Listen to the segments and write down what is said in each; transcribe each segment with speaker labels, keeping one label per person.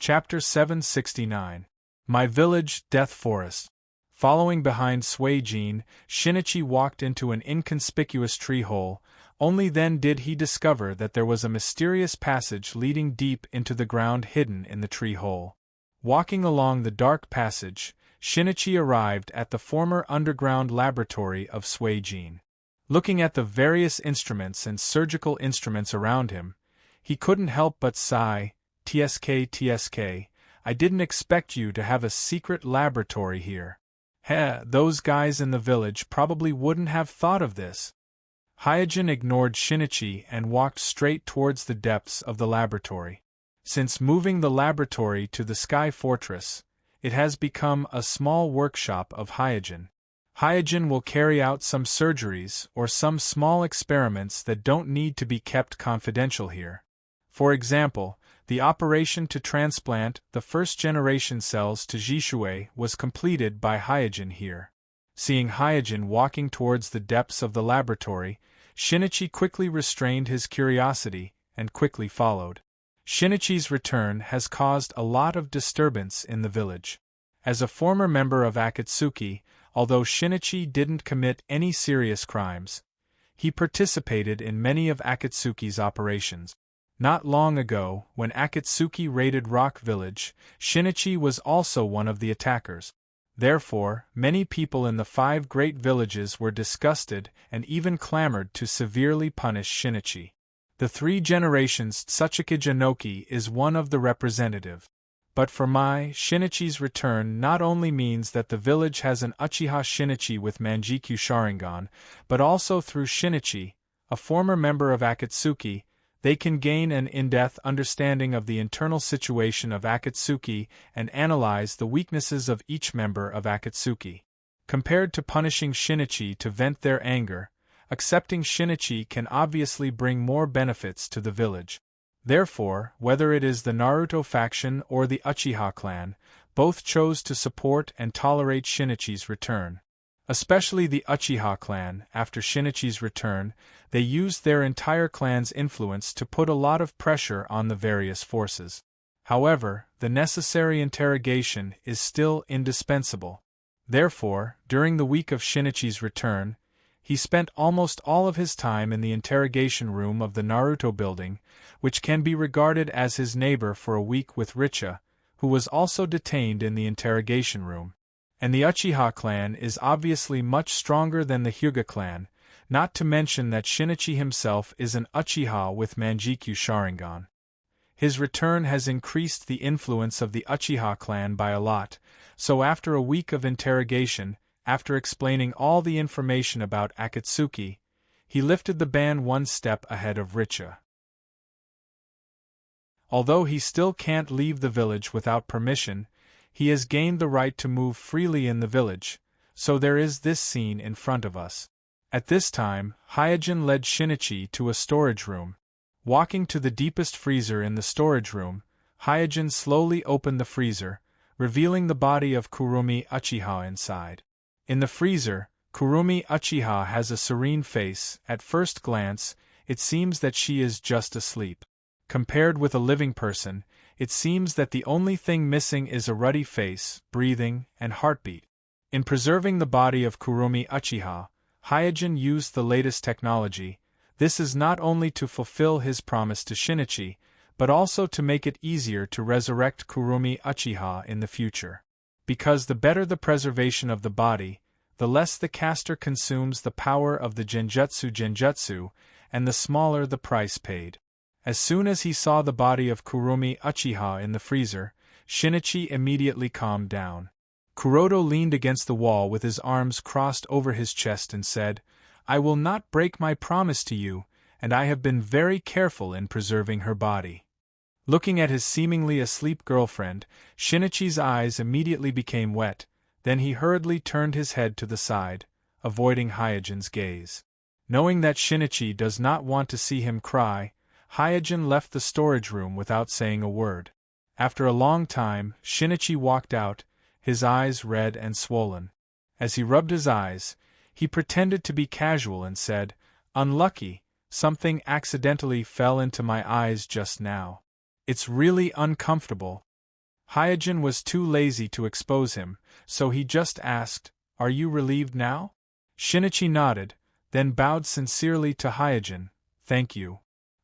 Speaker 1: Chapter 769. My Village, Death Forest. Following behind Tenseigan, Shinichi walked into an inconspicuous tree hole. Only then did he discover that there was a mysterious passage leading deep into the ground hidden in the tree hole. Walking along the dark passage, Shinichi arrived at the former underground laboratory of Tenseigan. Looking at the various instruments and surgical instruments around him, he couldn't help but sigh. TSK, I didn't expect you to have a secret laboratory here. Those guys in the village probably wouldn't have thought of this. Hyojin ignored Shinichi and walked straight towards the depths of the laboratory. Since moving the laboratory to the Sky Fortress, it has become a small workshop of Hyojin. Hyojin will carry out some surgeries or some small experiments that don't need to be kept confidential here. For example, the operation to transplant the first-generation cells to Jishui was completed by Hyojin here. Seeing Hyojin walking towards the depths of the laboratory, Shinichi quickly restrained his curiosity and quickly followed. Shinichi's return has caused a lot of disturbance in the village. As a former member of Akatsuki, although Shinichi didn't commit any serious crimes, he participated in many of Akatsuki's operations. Not long ago, when Akatsuki raided Rock Village, Shinichi was also one of the attackers. Therefore, many people in the 5 great villages were disgusted and even clamored to severely punish Shinichi. The 3 generations Tsuchikage Noki is one of the representative. But for Shinichi's return not only means that the village has an Uchiha Shinichi with Manjikyu Sharingan, but also through Shinichi, a former member of Akatsuki, they can gain an in-depth understanding of the internal situation of Akatsuki and analyze the weaknesses of each member of Akatsuki. Compared to punishing Shinichi to vent their anger, accepting Shinichi can obviously bring more benefits to the village. Therefore, whether it is the Naruto faction or the Uchiha clan, both chose to support and tolerate Shinichi's return. Especially the Uchiha clan, after Shinichi's return, they used their entire clan's influence to put a lot of pressure on the various forces. However, the necessary interrogation is still indispensable. Therefore, during the week of Shinichi's return, he spent almost all of his time in the interrogation room of the Naruto building, which can be regarded as his neighbor for a week with Richa, who was also detained in the interrogation room. And the Uchiha clan is obviously much stronger than the Hyuga clan, not to mention that Shinichi himself is an Uchiha with Manjikyu Sharingan. His return has increased the influence of the Uchiha clan by a lot, so after a week of interrogation, after explaining all the information about Akatsuki, he lifted the ban one step ahead of Richa. Although he still can't leave the village without permission, he has gained the right to move freely in the village, so there is this scene in front of us. At this time, Hyojin led Shinichi to a storage room. Walking to the deepest freezer in the storage room, Hyojin slowly opened the freezer, revealing the body of Kurumi Uchiha inside. In the freezer, Kurumi Uchiha has a serene face. At first glance, it seems that she is just asleep. Compared with a living person, it seems that the only thing missing is a ruddy face, breathing, and heartbeat. In preserving the body of Kurumi Uchiha, Hyojin used the latest technology. This is not only to fulfill his promise to Shinichi, but also to make it easier to resurrect Kurumi Uchiha in the future. Because the better the preservation of the body, the less the caster consumes the power of the genjutsu, and the smaller the price paid. As soon as he saw the body of Kurumi Uchiha in the freezer, Shinichi immediately calmed down. Kuroto leaned against the wall with his arms crossed over his chest and said, "I will not break my promise to you, and I have been very careful in preserving her body." Looking at his seemingly asleep girlfriend, Shinichi's eyes immediately became wet, then he hurriedly turned his head to the side, avoiding Hyojin's gaze. Knowing that Shinichi does not want to see him cry, Hyojin left the storage room without saying a word. After a long time, Shinichi walked out, his eyes red and swollen. As he rubbed his eyes, he pretended to be casual and said, "Unlucky, something accidentally fell into my eyes just now. It's really uncomfortable." Hyojin was too lazy to expose him, so he just asked, "Are you relieved now?" Shinichi nodded, then bowed sincerely to Hyojin, "Thank you."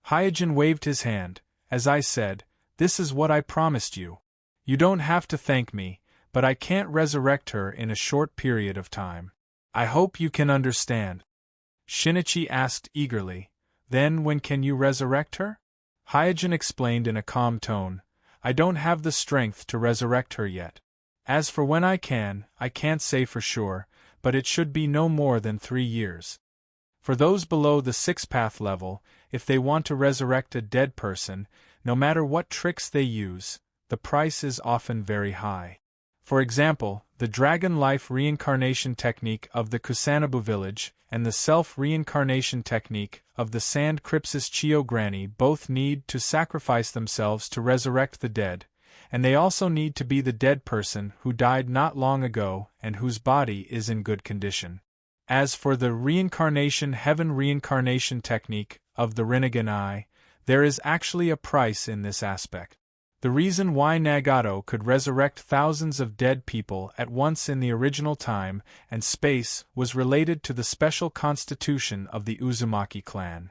Speaker 1: Hyojin waved his hand. "As I said, this is what I promised you. You don't have to thank me, but I can't resurrect her in a short period of time. I hope you can understand." Shinichi asked eagerly, "Then when can you resurrect her?" Hyojin explained in a calm tone, "I don't have the strength to resurrect her yet. As for when I can't say for sure, but it should be no more than 3 years. For those below the 6th path level, if they want to resurrect a dead person, no matter what tricks they use, the price is often very high. For example, the dragon life reincarnation technique of the Kusanabu village and the self-reincarnation technique of the Sand Crypsis Chio Granny both need to sacrifice themselves to resurrect the dead, and they also need to be the dead person who died not long ago and whose body is in good condition. As for the reincarnation heaven reincarnation technique of the Rinnegan Eye, there is actually a price in this aspect. The reason why Nagato could resurrect thousands of dead people at once in the original time and space was related to the special constitution of the Uzumaki clan.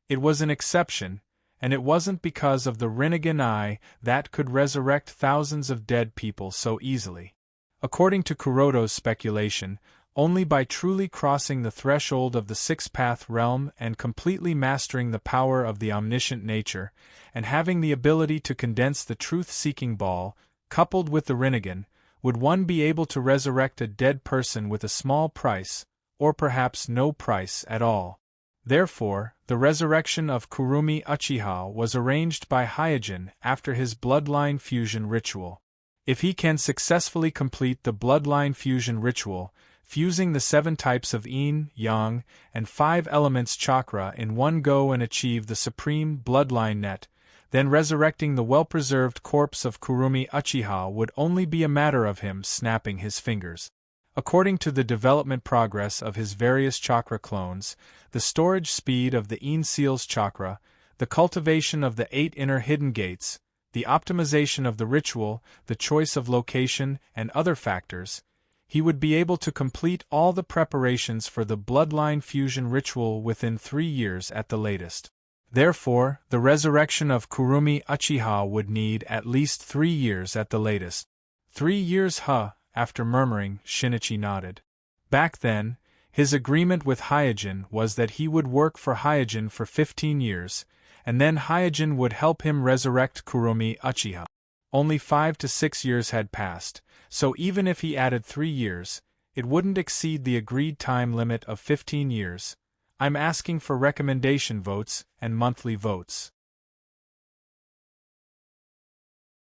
Speaker 1: It was an exception, and it wasn't because of the Rinnegan Eye that could resurrect thousands of dead people so easily. According to Kuroto's speculation, only by truly crossing the threshold of the 6th path realm and completely mastering the power of the omniscient nature, and having the ability to condense the truth-seeking ball, coupled with the Rinnegan, would one be able to resurrect a dead person with a small price, or perhaps no price at all. Therefore, the resurrection of Kurumi Uchiha was arranged by Hyojin after his bloodline fusion ritual. If he can successfully complete the bloodline fusion ritual, fusing the 7 types of yin, yang, and 5 elements chakra in one go and achieve the supreme bloodline net, then resurrecting the well-preserved corpse of Kurumi Uchiha would only be a matter of him snapping his fingers. According to the development progress of his various chakra clones, the storage speed of the yin seals chakra, the cultivation of the 8 inner hidden gates, the optimization of the ritual, the choice of location, and other factors, he would be able to complete all the preparations for the bloodline fusion ritual within 3 years at the latest. Therefore, the resurrection of Kurumi Uchiha would need at least 3 years at the latest. 3 years, huh? After murmuring, Shinichi nodded. Back then, his agreement with Hyojin was that he would work for Hyojin for 15 years, and then Hyojin would help him resurrect Kurumi Uchiha. Only 5 to 6 years had passed, so even if he added 3 years, it wouldn't exceed the agreed time limit of 15 years. I'm asking for recommendation votes and monthly votes.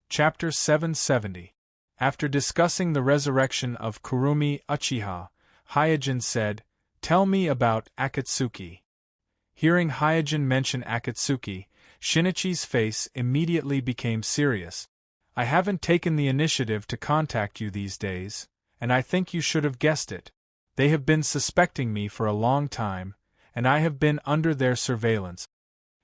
Speaker 1: Chapter 770. After discussing the resurrection of Kurumi Uchiha, Hyojin said, "Tell me about Akatsuki." Hearing Hyojin mention Akatsuki, Shinichi's face immediately became serious. "I haven't taken the initiative to contact you these days, and I think you should have guessed it. They have been suspecting me for a long time, and I have been under their surveillance."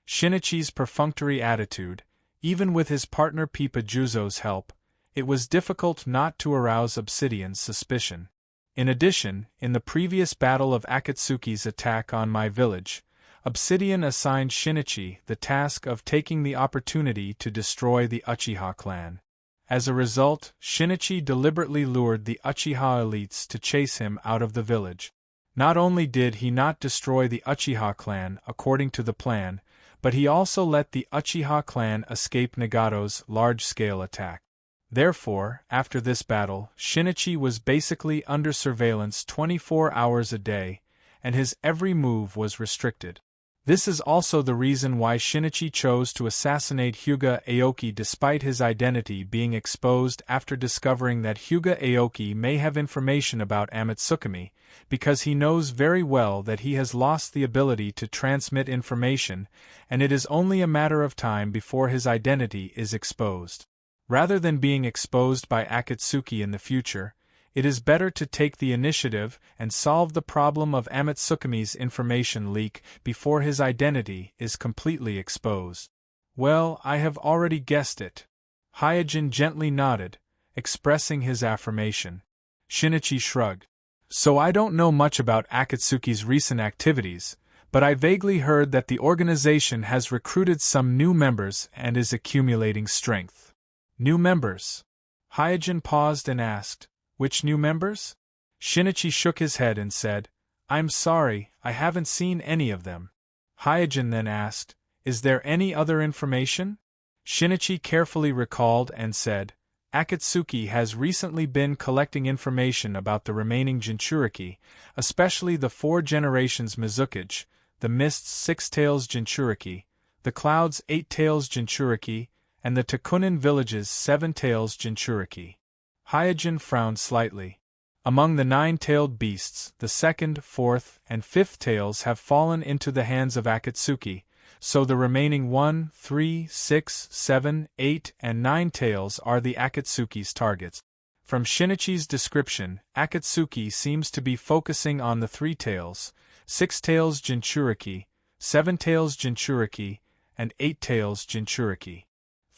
Speaker 1: Shinichi's perfunctory attitude, even with his partner Pipa Juzo's help, it was difficult not to arouse Obsidian's suspicion. In addition, in the previous battle of Akatsuki's attack on my village, Obsidian assigned Shinichi the task of taking the opportunity to destroy the Uchiha clan. As a result, Shinichi deliberately lured the Uchiha elites to chase him out of the village. Not only did he not destroy the Uchiha clan according to the plan, but he also let the Uchiha clan escape Nagato's large-scale attack. Therefore, after this battle, Shinichi was basically under surveillance 24 hours a day, and his every move was restricted. This is also the reason why Shinichi chose to assassinate Hyuga Aoki despite his identity being exposed after discovering that Hyuga Aoki may have information about Amatsukami, because he knows very well that he has lost the ability to transmit information, and it is only a matter of time before his identity is exposed. Rather than being exposed by Akatsuki in the future, it is better to take the initiative and solve the problem of Amatsukami's information leak before his identity is completely exposed. Well, I have already guessed it. Hyojin gently nodded, expressing his affirmation. Shinichi shrugged. So I don't know much about Akatsuki's recent activities, but I vaguely heard that the organization has recruited some new members and is accumulating strength. New members? Hyojin paused and asked, which new members? Shinichi shook his head and said, I'm sorry, I haven't seen any of them. Hyojin then asked, is there any other information? Shinichi carefully recalled and said, Akatsuki has recently been collecting information about the remaining Jinchuriki, especially the 4 generations Mizukage, the Mist's 6 tails Jinchuriki, the Cloud's 8 tails Jinchuriki, and the Takunin village's 7 tails Jinchuriki. Hyojin frowned slightly. Among the 9-tailed beasts, the 2nd, 4th, and 5th tails have fallen into the hands of Akatsuki, so the remaining 1, 3, 6, 7, 8, and 9 tails are the Akatsuki's targets. From Shinichi's description, Akatsuki seems to be focusing on the 3 tails, 6 tails Jinchuriki, 7 tails Jinchuriki, and 8 tails Jinchuriki.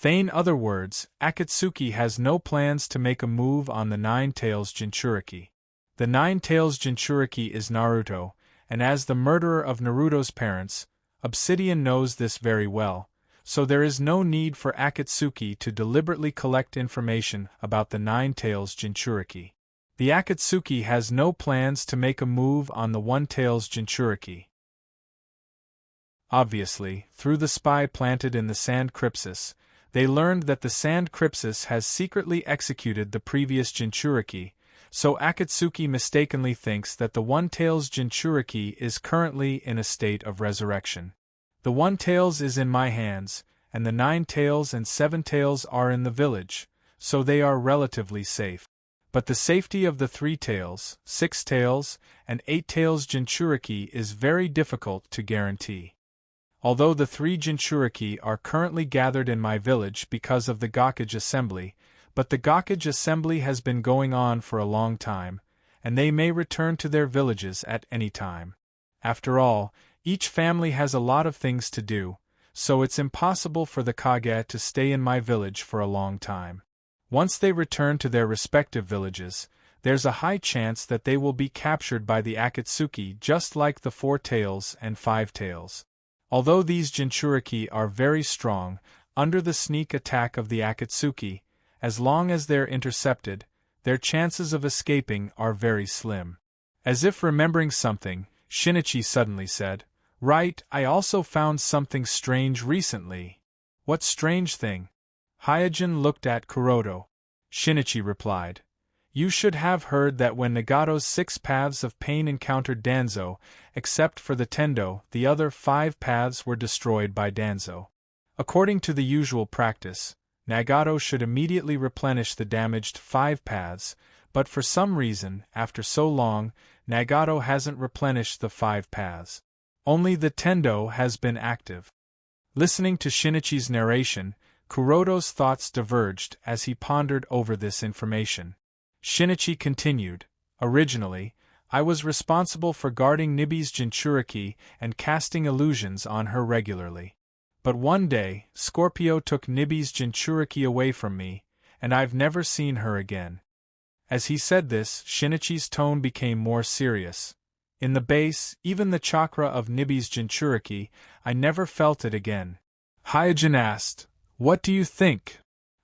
Speaker 1: In other words, Akatsuki has no plans to make a move on the 9 tails Jinchuriki. The 9 tails Jinchuriki is Naruto, and as the murderer of Naruto's parents, Obsidian knows this very well, so there is no need for Akatsuki to deliberately collect information about the 9 tails Jinchuriki. The Akatsuki has no plans to make a move on the 1 tails Jinchuriki. Obviously, through the spy planted in the Sand Crypsis, they learned that the Sand Crypsis has secretly executed the previous Jinchuriki, so Akatsuki mistakenly thinks that the 1 tails Jinchuriki is currently in a state of resurrection. The 1 tails is in my hands, and the 9 tails and 7 tails are in the village, so they are relatively safe. But the safety of the 3 tails, 6 tails, and 8 tails Jinchuriki is very difficult to guarantee. Although the 3 Jinchuriki are currently gathered in my village because of the Gakage Assembly, but the Gakage Assembly has been going on for a long time, and they may return to their villages at any time. After all, each family has a lot of things to do, so it's impossible for the Kage to stay in my village for a long time. Once they return to their respective villages, there's a high chance that they will be captured by the Akatsuki just like the 4 tails and 5 tails. Although these Jinchuriki are very strong, under the sneak attack of the Akatsuki, as long as they're intercepted, their chances of escaping are very slim. As if remembering something, Shinichi suddenly said, Right, I also found something strange recently. What strange thing? Hyojin looked at Kuroto. Shinichi replied, You should have heard that when Nagato's 6 paths of pain encountered Danzo, except for the Tendo, the other 5 paths were destroyed by Danzo. According to the usual practice, Nagato should immediately replenish the damaged 5 paths, but for some reason, after so long, Nagato hasn't replenished the 5 paths. Only the Tendo has been active. Listening to Shinichi's narration, Kuroto's thoughts diverged as he pondered over this information. Shinichi continued, Originally, I was responsible for guarding Nibi's Jinchuriki and casting illusions on her regularly. But one day, Scorpio took Nibi's Jinchuriki away from me, and I've never seen her again. As he said this, Shinichi's tone became more serious. In the base, even the chakra of Nibi's Jinchuriki, I never felt it again. Hyojin asked, What do you think?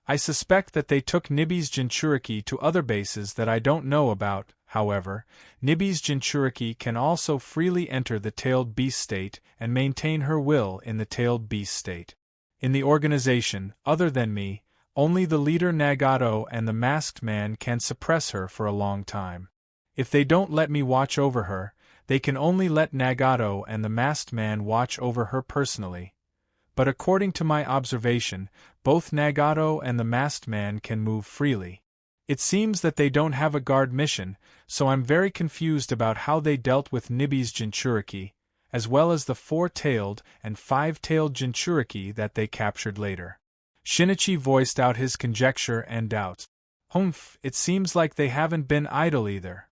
Speaker 1: I suspect that they took Nibi's Jinchuriki to other bases that I don't know about. However, Nibi's Jinchuriki can also freely enter the tailed beast state and maintain her will in the tailed beast state. In the organization, other than me, only the leader Nagato and the masked man can suppress her for a long time. If they don't let me watch over her, they can only let Nagato and the masked man watch over her personally. But according to my observation, both Nagato and the masked man can move freely. It seems that they don't have a guard mission, so I'm very confused about how they dealt with Nibi's Jinchuriki, as well as the 4-tailed and 5-tailed Jinchuriki that they captured later. Shinichi voiced out his conjecture and doubt. Humph, it seems like they haven't been idle either.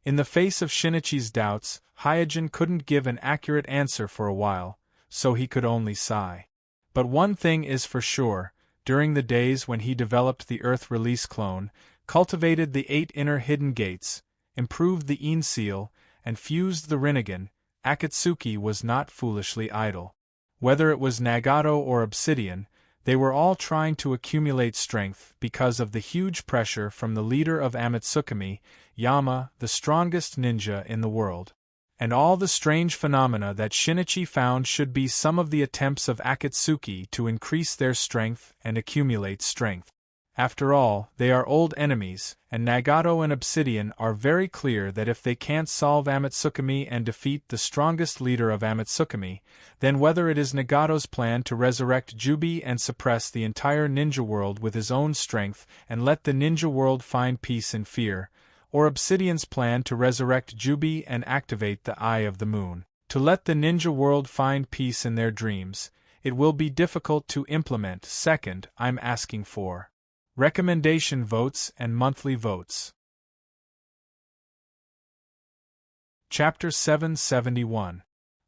Speaker 1: In the face of Shinichi's doubts, Hyojin couldn't give an accurate answer for a while, so he could only sigh. But one thing is for sure, during the days when he developed the Earth Release clone, cultivated the 8 inner hidden gates, improved the Een seal, and fused the Rinnegan, Akatsuki was not foolishly idle. Whether it was Nagato or Obsidian, they were all trying to accumulate strength because of the huge pressure from the leader of Amatsukami, Yama, the strongest ninja in the world. And all the strange phenomena that Shinichi found should be some of the attempts of Akatsuki to increase their strength and accumulate strength. After all, they are old enemies, and Nagato and Obsidian are very clear that if they can't solve Amatsukami and defeat the strongest leader of Amatsukami, then whether it is Nagato's plan to resurrect Jubi and suppress the entire ninja world with his own strength and let the ninja world find peace and fear, or Obsidian's plan to resurrect Jubi and activate the Eye of the Moon, to let the ninja world find peace in their dreams, it will be difficult to implement. Second, I'm asking for recommendation votes and monthly votes. Chapter 771.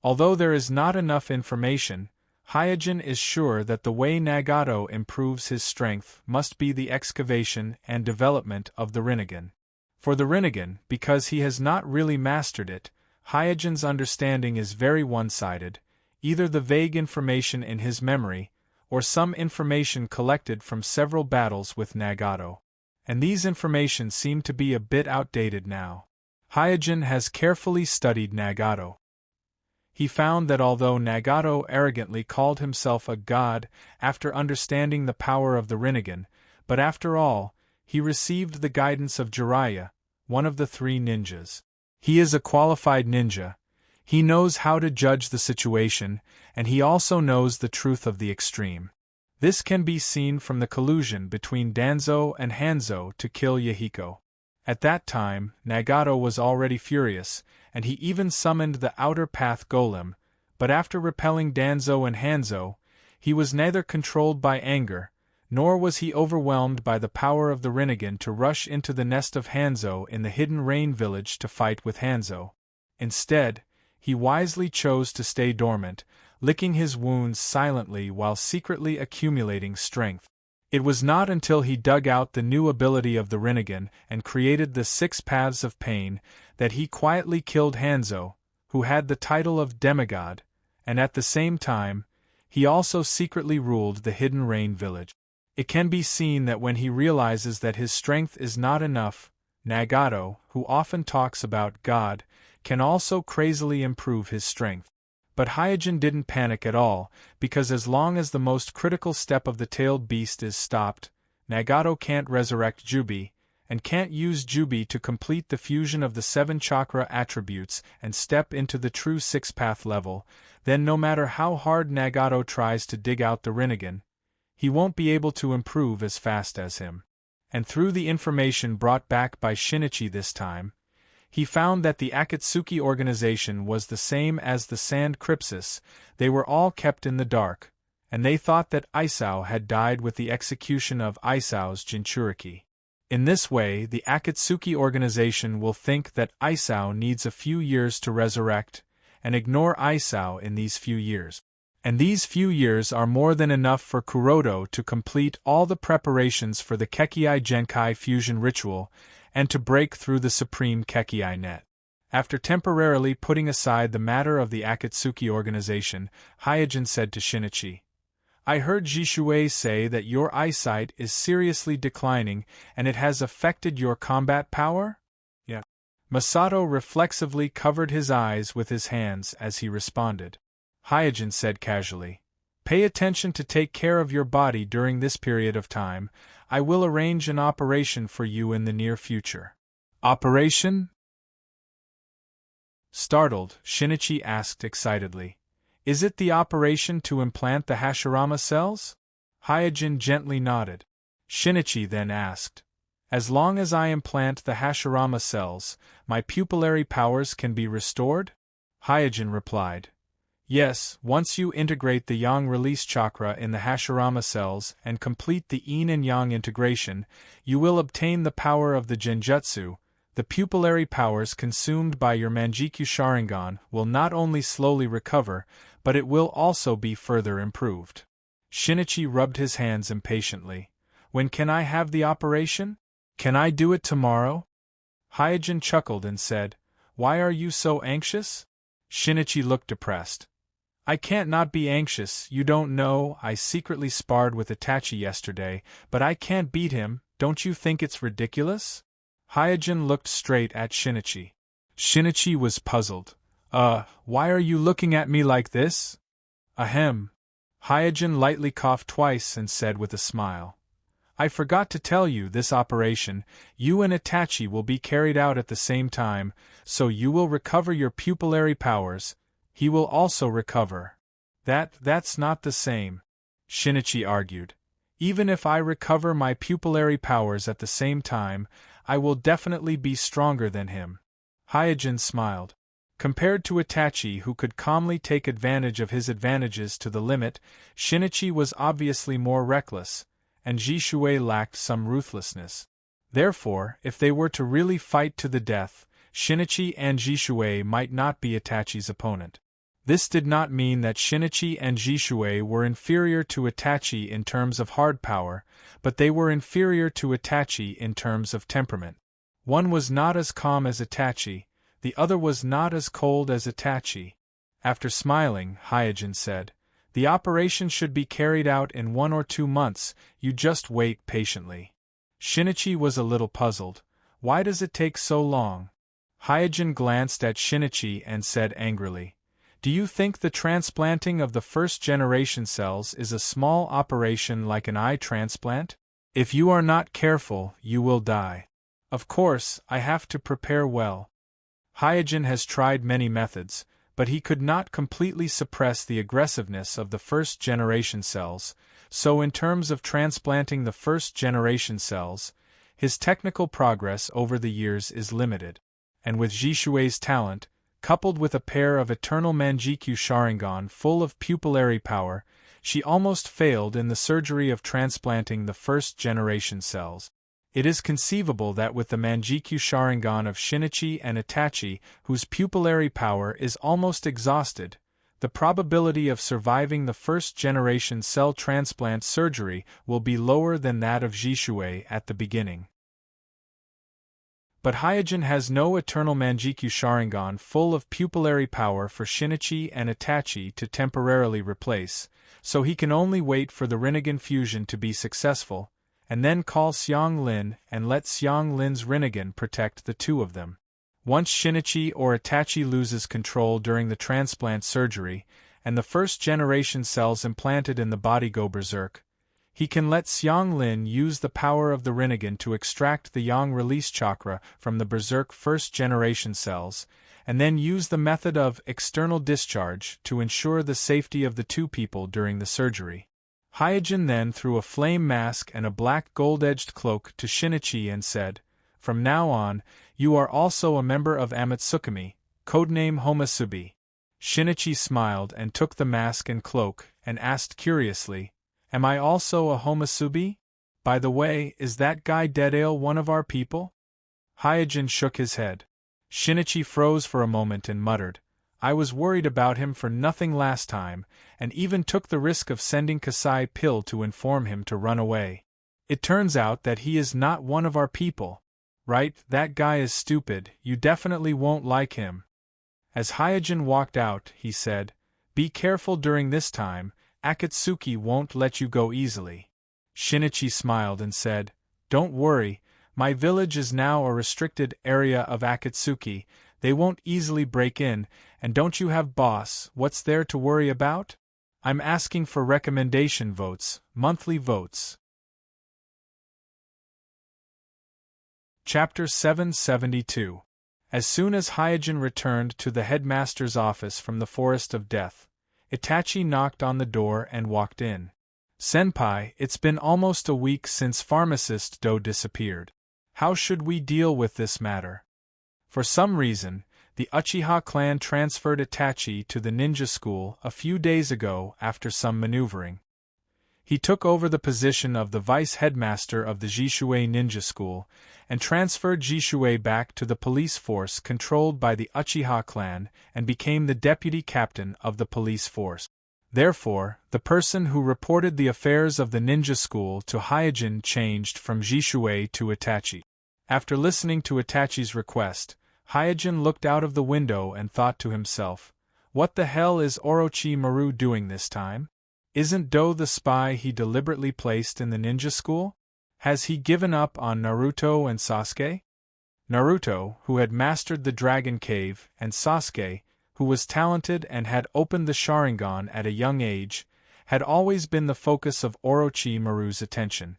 Speaker 1: Although there is not enough information, Hyojin is sure that the way Nagato improves his strength must be the excavation and development of the Rinnegan. For the Rinnegan, because he has not really mastered it, Hyojin's understanding is very one-sided, either the vague information in his memory, or some information collected from several battles with Nagato. And these information seem to be a bit outdated now. Hyojin has carefully studied Nagato. He found that although Nagato arrogantly called himself a god after understanding the power of the Rinnegan, but after all, he received the guidance of Jiraiya, one of the 3 ninjas. He is a qualified ninja. He knows how to judge the situation, and he also knows the truth of the extreme. This can be seen from the collusion between Danzo and Hanzo to kill Yahiko. At that time, Nagato was already furious, and he even summoned the Outer Path Golem, but after repelling Danzo and Hanzo, he was neither controlled by anger, nor was he overwhelmed by the power of the Rinnegan to rush into the nest of Hanzo in the Hidden Rain village to fight with Hanzo. Instead, he wisely chose to stay dormant, licking his wounds silently while secretly accumulating strength. It was not until he dug out the new ability of the Rinnegan and created the 6 Paths of Pain that he quietly killed Hanzo, who had the title of demigod, and at the same time, he also secretly ruled the Hidden Rain village. It can be seen that when he realizes that his strength is not enough, Nagato, who often talks about God, can also crazily improve his strength. But Hyojin didn't panic at all, because as long as the most critical step of the tailed beast is stopped, Nagato can't resurrect Jubi, and can't use Jubi to complete the fusion of the 7 chakra attributes and step into the true 6-path level, then no matter how hard Nagato tries to dig out the Rinnegan, he won't be able to improve as fast as him. And through the information brought back by Shinichi this time, he found that the Akatsuki organization was the same as the Sand Crypsis. They were all kept in the dark, and they thought that Isao had died with the execution of Isao's Jinchuriki. In this way, the Akatsuki organization will think that Isao needs a few years to resurrect, and ignore Isao in these few years. And these few years are more than enough for Kuroto to complete all the preparations for the Kekkai Genkai fusion ritual, and to break through the supreme Kekkai net. After temporarily putting aside the matter of the Akatsuki organization, Hyojin said to Shinichi, "I heard Jishuei say that your eyesight is seriously declining and it has affected your combat power?" "Yeah." Masato reflexively covered his eyes with his hands as he responded. Hyojin said casually, "Pay attention to take care of your body during this period of time. I will arrange an operation for you in the near future." "Operation?" Startled, Shinichi asked excitedly, "Is it the operation to implant the Hashirama cells?" Hyojin gently nodded. Shinichi then asked, "As long as I implant the Hashirama cells, my pupillary powers can be restored?" Hyojin replied, "Yes, once you integrate the Yang release chakra in the Hashirama cells and complete the Yin and Yang integration, you will obtain the power of the Genjutsu. The pupillary powers consumed by your Manjikyu Sharingan will not only slowly recover, but it will also be further improved." Shinichi rubbed his hands impatiently. When can I have the operation? Can I do it tomorrow? Hyojin chuckled and said, Why are you so anxious? Shinichi looked depressed. I can't not be anxious, you don't know, I secretly sparred with Itachi yesterday, but I can't beat him, don't you think it's ridiculous? Hyojin looked straight at Shinichi. Shinichi was puzzled. Why are you looking at me like this? Ahem. Hyojin lightly coughed twice and said with a smile. I forgot to tell you this operation, you and Itachi will be carried out at the same time, so you will recover your pupillary powers. He will also recover. That's not the same, Shinichi argued. Even if I recover my pupillary powers at the same time, I will definitely be stronger than him. Hyojin smiled. Compared to Itachi, who could calmly take advantage of his advantages to the limit, Shinichi was obviously more reckless, and Jishui lacked some ruthlessness. Therefore, if they were to really fight to the death, Shinichi and Jishui might not be Itachi's opponent. This did not mean that Shinichi and Jishui were inferior to Itachi in terms of hard power, but they were inferior to Itachi in terms of temperament. One was not as calm as Itachi, the other was not as cold as Itachi. After smiling, Hyojin said, The operation should be carried out in 1 or 2 months, you just wait patiently. Shinichi was a little puzzled. Why does it take so long? Hyojin glanced at Shinichi and said angrily, Do you think the transplanting of the first-generation cells is a small operation like an eye transplant? If you are not careful, you will die. Of course, I have to prepare well. Hyojin has tried many methods, but he could not completely suppress the aggressiveness of the first-generation cells, so in terms of transplanting the first-generation cells, his technical progress over the years is limited. And with Jishui's talent, coupled with a pair of eternal Manjikyu Sharingan full of pupillary power, she almost failed in the surgery of transplanting the first-generation cells. It is conceivable that with the Manjikyu Sharingan of Shinichi and Itachi, whose pupillary power is almost exhausted, the probability of surviving the first-generation cell transplant surgery will be lower than that of Jishui at the beginning. But Hyojin has no eternal Manjikyu Sharingan full of pupillary power for Shinichi and Itachi to temporarily replace, so he can only wait for the Rinnegan fusion to be successful, and then call Xiang Lin and let Xiang Lin's Rinnegan protect the two of them. Once Shinichi or Itachi loses control during the transplant surgery, and the first-generation cells implanted in the body go berserk, he can let Xiang Lin use the power of the Rinnegan to extract the Yang release chakra from the berserk first-generation cells, and then use the method of external discharge to ensure the safety of the two people during the surgery. Hyojin then threw a flame mask and a black gold-edged cloak to Shinichi and said, From now on, you are also a member of Amatsukami, codename Homasubi. Shinichi smiled and took the mask and cloak, and asked curiously, Am I also a Homasubi? By the way, is that guy Deadale one of our people? Hyojin shook his head. Shinichi froze for a moment and muttered, I was worried about him for nothing last time, and even took the risk of sending Kasai Pill to inform him to run away. It turns out that he is not one of our people. Right, that guy is stupid, you definitely won't like him. As Hyojin walked out, he said, Be careful during this time, Akatsuki won't let you go easily. Shinichi smiled and said, Don't worry, my village is now a restricted area of Akatsuki, they won't easily break in, and don't you have boss, what's there to worry about? I'm asking for recommendation votes, monthly votes. Chapter 772. As soon as Hyojin returned to the headmaster's office from the Forest of Death, Itachi knocked on the door and walked in. Senpai, it's been almost a week since Pharmacist Do disappeared. How should we deal with this matter? For some reason, the Uchiha clan transferred Itachi to the ninja school a few days ago after some maneuvering. He took over the position of the vice headmaster of the Jishui ninja school, and transferred Jishui back to the police force controlled by the Uchiha clan and became the deputy captain of the police force. Therefore, the person who reported the affairs of the ninja school to Hyojin changed from Jishuei to Itachi. After listening to Itachi's request, Hyojin looked out of the window and thought to himself, "What the hell is Orochimaru doing this time? Isn't Do the spy he deliberately placed in the ninja school? Has he given up on Naruto and Sasuke?" Naruto, who had mastered the Dragon Cave, and Sasuke, who was talented and had opened the Sharingan at a young age, had always been the focus of Orochimaru's attention.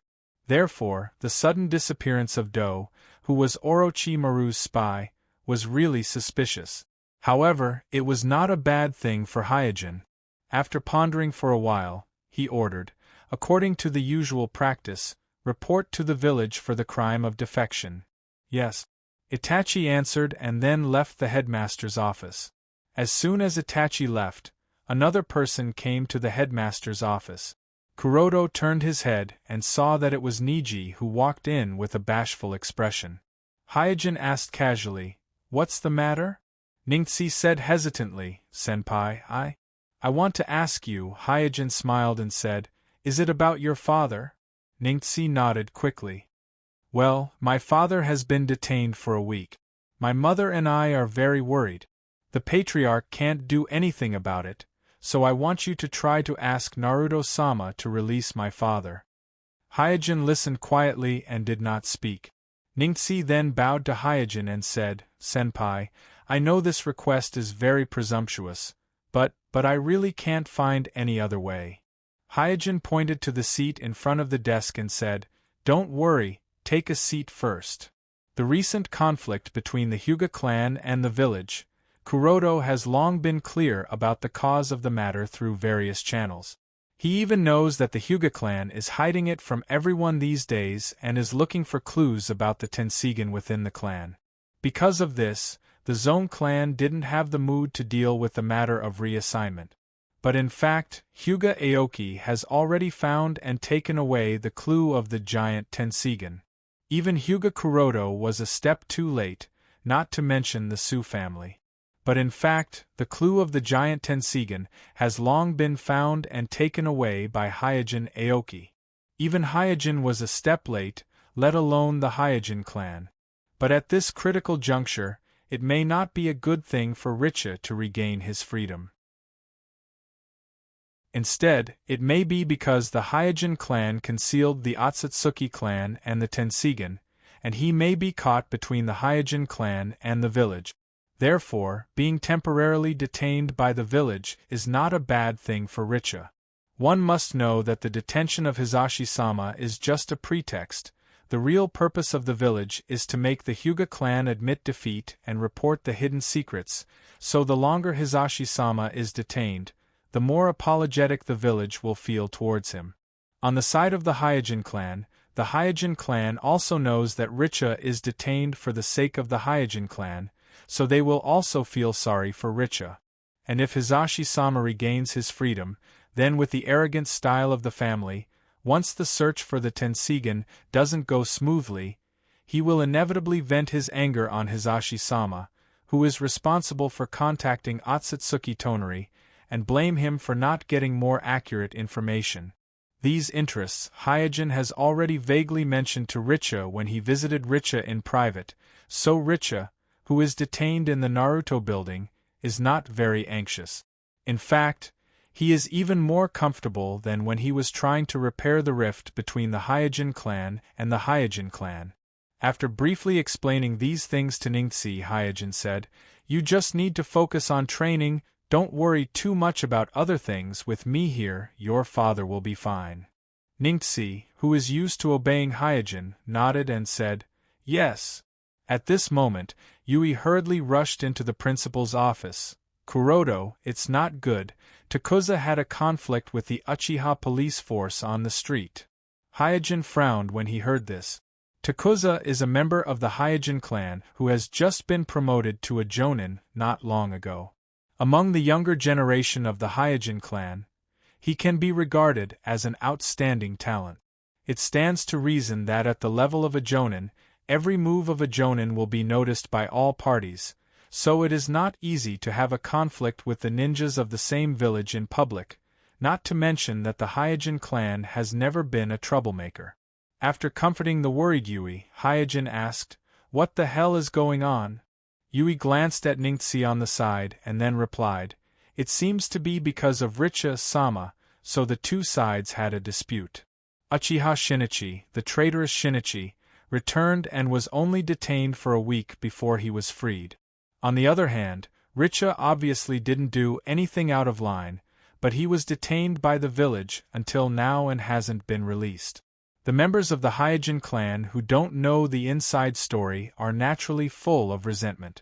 Speaker 1: Therefore, the sudden disappearance of Do, who was Orochimaru's spy, was really suspicious. However, it was not a bad thing for Hyojin. After pondering for a while, he ordered, according to the usual practice, report to the village for the crime of defection. Yes. Itachi answered and then left the headmaster's office. As soon as Itachi left, another person came to the headmaster's office. Kuroda turned his head and saw that it was Niji who walked in with a bashful expression. Hyojin asked casually, "What's the matter?" Ningxi said hesitantly, "Senpai, I want to ask you." Hyojin smiled and said, "Is it about your father?" Ningxi nodded quickly. "Well, my father has been detained for a week. My mother and I are very worried. The Patriarch can't do anything about it, so I want you to try to ask Naruto-sama to release my father." Hyojin listened quietly and did not speak. Ningxi then bowed to Hyojin and said, "Senpai, I know this request is very presumptuous, but I really can't find any other way." Hyojin pointed to the seat in front of the desk and said, "Don't worry, take a seat first. The recent conflict between the Hyuga clan and the village, Kuroda has long been clear about the cause of the matter through various channels. He even knows that the Hyuga clan is hiding it from everyone these days and is looking for clues about the Tenseigan within the clan. Because of this, the Zone clan didn't have the mood to deal with the matter of reassignment. But in fact, Hyuga Aoki has already found and taken away the clue of the giant Tenseigan. Even Hyuga Kuroda was a step too late, not to mention the Su family. But in fact, the clue of the giant Tenseigan has long been found and taken away by Hyojin Aoki. Even Hyojin was a step late, let alone the Hyojin clan. But at this critical juncture, it may not be a good thing for Richa to regain his freedom. Instead, it may be because the Hyojin clan concealed the Otsutsuki clan and the Tenseigan, and he may be caught between the Hyojin clan and the village. Therefore, being temporarily detained by the village is not a bad thing for Richa. One must know that the detention of Hizashi-sama is just a pretext. The real purpose of the village is to make the Hyuga clan admit defeat and report the hidden secrets, so the longer Hizashi-sama is detained, the more apologetic the village will feel towards him. On the side of the Hyojin clan also knows that Richa is detained for the sake of the Hyojin clan, so they will also feel sorry for Richa. And if Hizashi-sama regains his freedom, then with the arrogant style of the family, once the search for the Tenseigan doesn't go smoothly, he will inevitably vent his anger on Hizashi-sama, who is responsible for contacting Otsutsuki Tonari, and blame him for not getting more accurate information. These interests Hyojin has already vaguely mentioned to Richa when he visited Richa in private, so Richa, who is detained in the Naruto building, is not very anxious. In fact, he is even more comfortable than when he was trying to repair the rift between the Hyojin clan and the Hyojin clan. After briefly explaining these things to Ningxi, Hyojin said, "You just need to focus on training. Don't worry too much about other things. With me here, your father will be fine." Ningxi, who is used to obeying Hyojin, nodded and said, "Yes." At this moment, Yui hurriedly rushed into the principal's office. "Kuroda, it's not good. Takuza had a conflict with the Uchiha police force on the street." Hyojin frowned when he heard this. Takuza is a member of the Hyojin clan who has just been promoted to a Jonin not long ago. Among the younger generation of the Hyojin clan, he can be regarded as an outstanding talent. It stands to reason that at the level of a Jonin, every move of a Jonin will be noticed by all parties, so it is not easy to have a conflict with the ninjas of the same village in public, not to mention that the Hyojin clan has never been a troublemaker. After comforting the worried Yui, Hyojin asked, "What the hell is going on?" Yui glanced at Ningxi on the side and then replied, "It seems to be because of Richa-sama, so the two sides had a dispute. Uchiha Shinichi, the traitorous Shinichi, returned and was only detained for a week before he was freed. On the other hand, Richa obviously didn't do anything out of line, but he was detained by the village until now and hasn't been released. The members of the Hyojin clan who don't know the inside story are naturally full of resentment."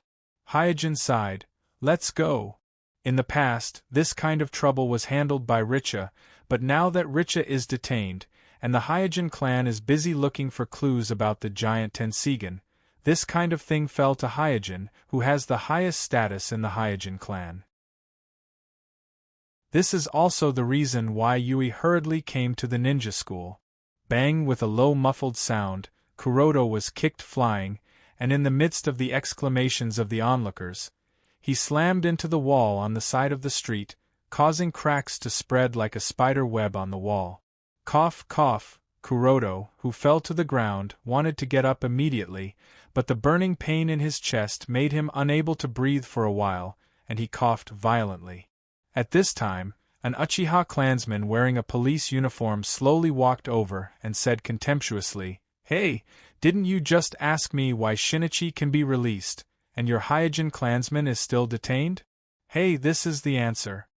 Speaker 1: Hyojin sighed, "Let's go. In the past, this kind of trouble was handled by Richa, but now that Richa is detained, and the Hyojin clan is busy looking for clues about the giant Tenseigan, this kind of thing fell to Hyojin, who has the highest status in the Hyojin clan. This is also the reason why Yui hurriedly came to the ninja school. Bang! With a low muffled sound, Kuroto was kicked flying, and in the midst of the exclamations of the onlookers, he slammed into the wall on the side of the street, causing cracks to spread like a spider web on the wall. Cough, cough. Kuroto, who fell to the ground, wanted to get up immediately, but the burning pain in his chest made him unable to breathe for a while, and he coughed violently. At this time, an Uchiha clansman wearing a police uniform slowly walked over and said contemptuously, "Hey, didn't you just ask me why Shinichi can be released, and your Hyojin clansman is still detained? Hey, this is the answer."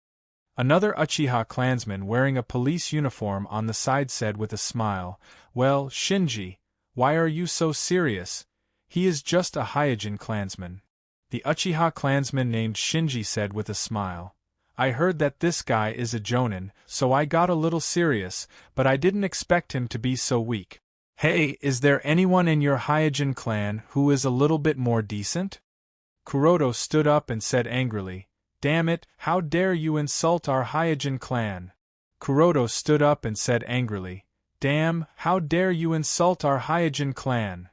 Speaker 1: Another Uchiha clansman wearing a police uniform on the side said with a smile, "Well, Shinji, why are you so serious? He is just a Hyojin clansman." The Uchiha clansman named Shinji said with a smile, "I heard that this guy is a jonin, so I got a little serious, but I didn't expect him to be so weak. Hey, is there anyone in your Hyojin clan who is a little bit more decent?" Kuroto stood up and said angrily, "Damn it, how dare you insult our Hyojin clan?" Kuroto stood up and said angrily, "Damn, how dare you insult our Hyojin clan?"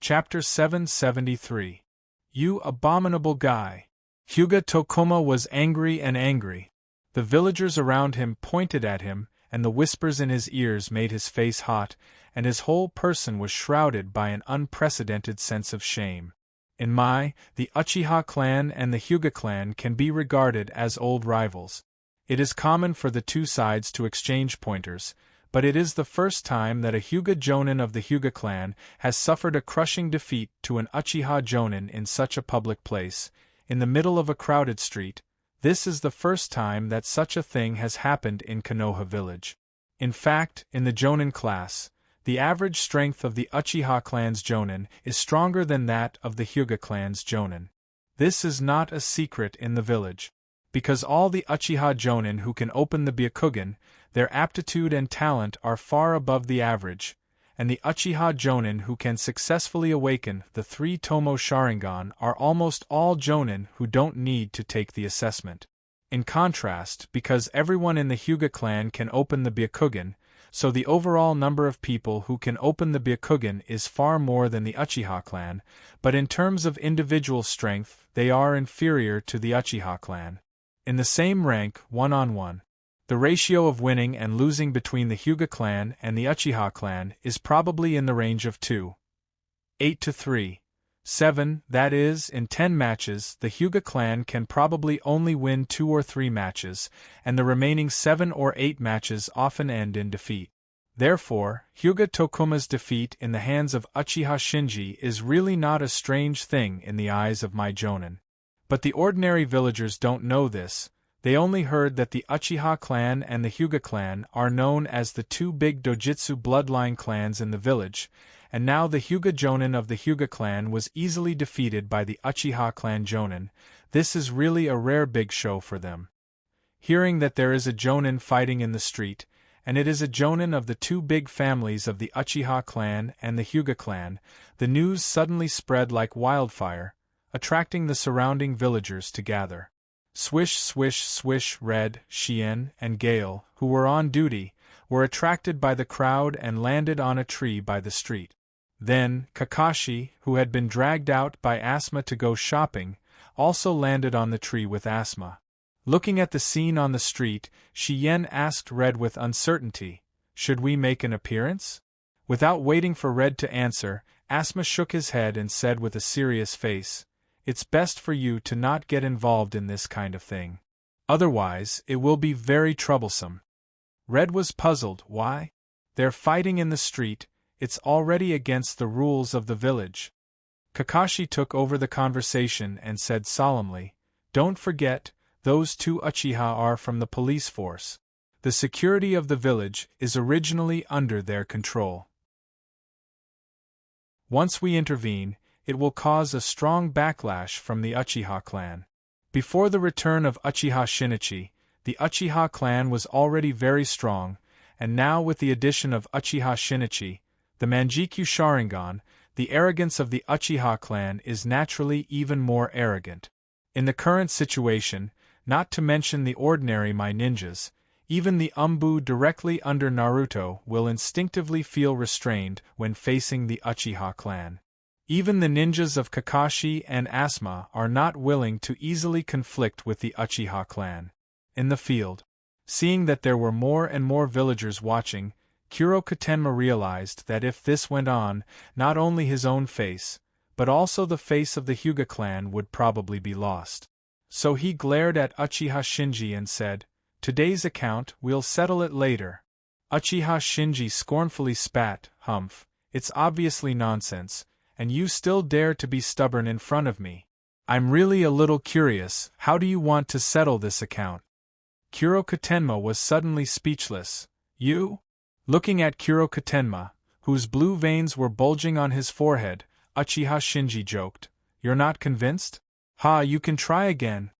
Speaker 1: Chapter 773. You abominable guy. Hyuga Tokuma was angry and angry. The villagers around him pointed at him, and the whispers in his ears made his face hot, and his whole person was shrouded by an unprecedented sense of shame. The Uchiha clan and the Hyuga clan can be regarded as old rivals. It is common for the two sides to exchange pointers, but it is the first time that a Hyuga jonin of the Hyuga clan has suffered a crushing defeat to an Uchiha jonin in such a public place, in the middle of a crowded street. This is the first time that such a thing has happened in Konoha village. In fact, in the jonin class, the average strength of the Uchiha clan's jonin is stronger than that of the Hyuga clan's jonin. This is not a secret in the village. Because all the Uchiha jonin who can open the Byakugan, their aptitude and talent are far above the average, and the Uchiha jonin who can successfully awaken the 3 Tomo Sharingan are almost all jonin who don't need to take the assessment. In contrast, because everyone in the Hyuga clan can open the Byakugan, so the overall number of people who can open the Byakugan is far more than the Uchiha clan, but in terms of individual strength, they are inferior to the Uchiha clan. In the same rank, one-on-one, the ratio of winning and losing between the Hyuga clan and the Uchiha clan is probably in the range of 2.8 to 3.7, that is, in 10 matches, the Hyuga clan can probably only win 2 or 3 matches, and the remaining 7 or 8 matches often end in defeat. Therefore, Hyuga Tokuma's defeat in the hands of Uchiha Shinji is really not a strange thing in the eyes of my jonin. But the ordinary villagers don't know this. They only heard that the Uchiha clan and the Hyuga clan are known as the 2 big dojutsu bloodline clans in the village, and now the Hyuga jonin of the Hyuga clan was easily defeated by the Uchiha clan jonin. This is really a rare big show for them. Hearing that there is a jonin fighting in the street, and it is a jonin of the 2 big families of the Uchiha clan and the Hyuga clan, the news suddenly spread like wildfire, attracting the surrounding villagers to gather. Swish, swish, swish. Red, Shien, and Gale, who were on duty, were attracted by the crowd and landed on a tree by the street. Then, Kakashi, who had been dragged out by Asma to go shopping, also landed on the tree with Asma. Looking at the scene on the street, Yen asked Red with uncertainty, "Should we make an appearance?" Without waiting for Red to answer, Asma shook his head and said with a serious face, "It's best for you to not get involved in this kind of thing. Otherwise, it will be very troublesome." Red was puzzled. Why? They're fighting in the street, it's already against the rules of the village. Kakashi took over the conversation and said solemnly, "Don't forget, those two Uchiha are from the police force. The security of the village is originally under their control. Once we intervene, it will cause a strong backlash from the Uchiha clan." Before the return of Uchiha Shinichi, the Uchiha clan was already very strong, and now with the addition of Uchiha Shinichi, the Manjikyu Sharingan, the arrogance of the Uchiha clan is naturally even more arrogant. In the current situation, not to mention the ordinary Mai ninjas, even the Umbu directly under Naruto will instinctively feel restrained when facing the Uchiha clan. Even the ninjas of Kakashi and Asma are not willing to easily conflict with the Uchiha clan. In the field, seeing that there were more and more villagers watching, Kurokatenma realized that if this went on, not only his own face, but also the face of the Hyuga clan would probably be lost. So he glared at Uchiha Shinji and said, "Today's account, we'll settle it later." Uchiha Shinji scornfully spat, "Humph, it's obviously nonsense, and you still dare to be stubborn in front of me. I'm really a little curious, how do you want to settle this account?" Kurokatenma was suddenly speechless. "You?" Looking at Kurokatenma, whose blue veins were bulging on his forehead, Uchiha Shinji joked, "You're not convinced? Ha, you can try again."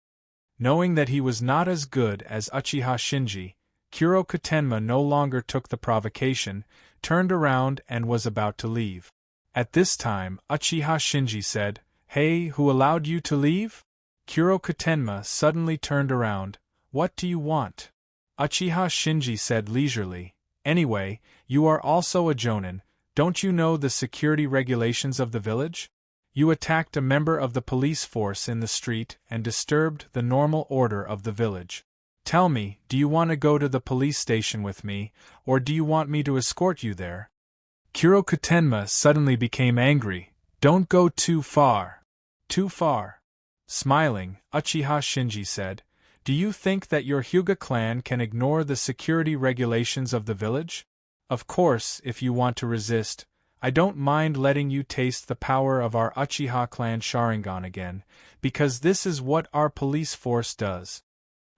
Speaker 1: Knowing that he was not as good as Uchiha Shinji, Kurokatenma no longer took the provocation, turned around and was about to leave. At this time, Uchiha Shinji said, "Hey, who allowed you to leave?" Kurokatenma suddenly turned around. "What do you want?" Uchiha Shinji said leisurely, "Anyway, you are also a jonin, don't you know the security regulations of the village? You attacked a member of the police force in the street and disturbed the normal order of the village. Tell me, do you want to go to the police station with me, or do you want me to escort you there?" Kurokatenma suddenly became angry. "Don't go too far." "Too far?" Smiling, Uchiha Shinji said, "Do you think that your Hyuga clan can ignore the security regulations of the village? Of course, if you want to resist, I don't mind letting you taste the power of our Uchiha clan Sharingan again, because this is what our police force does."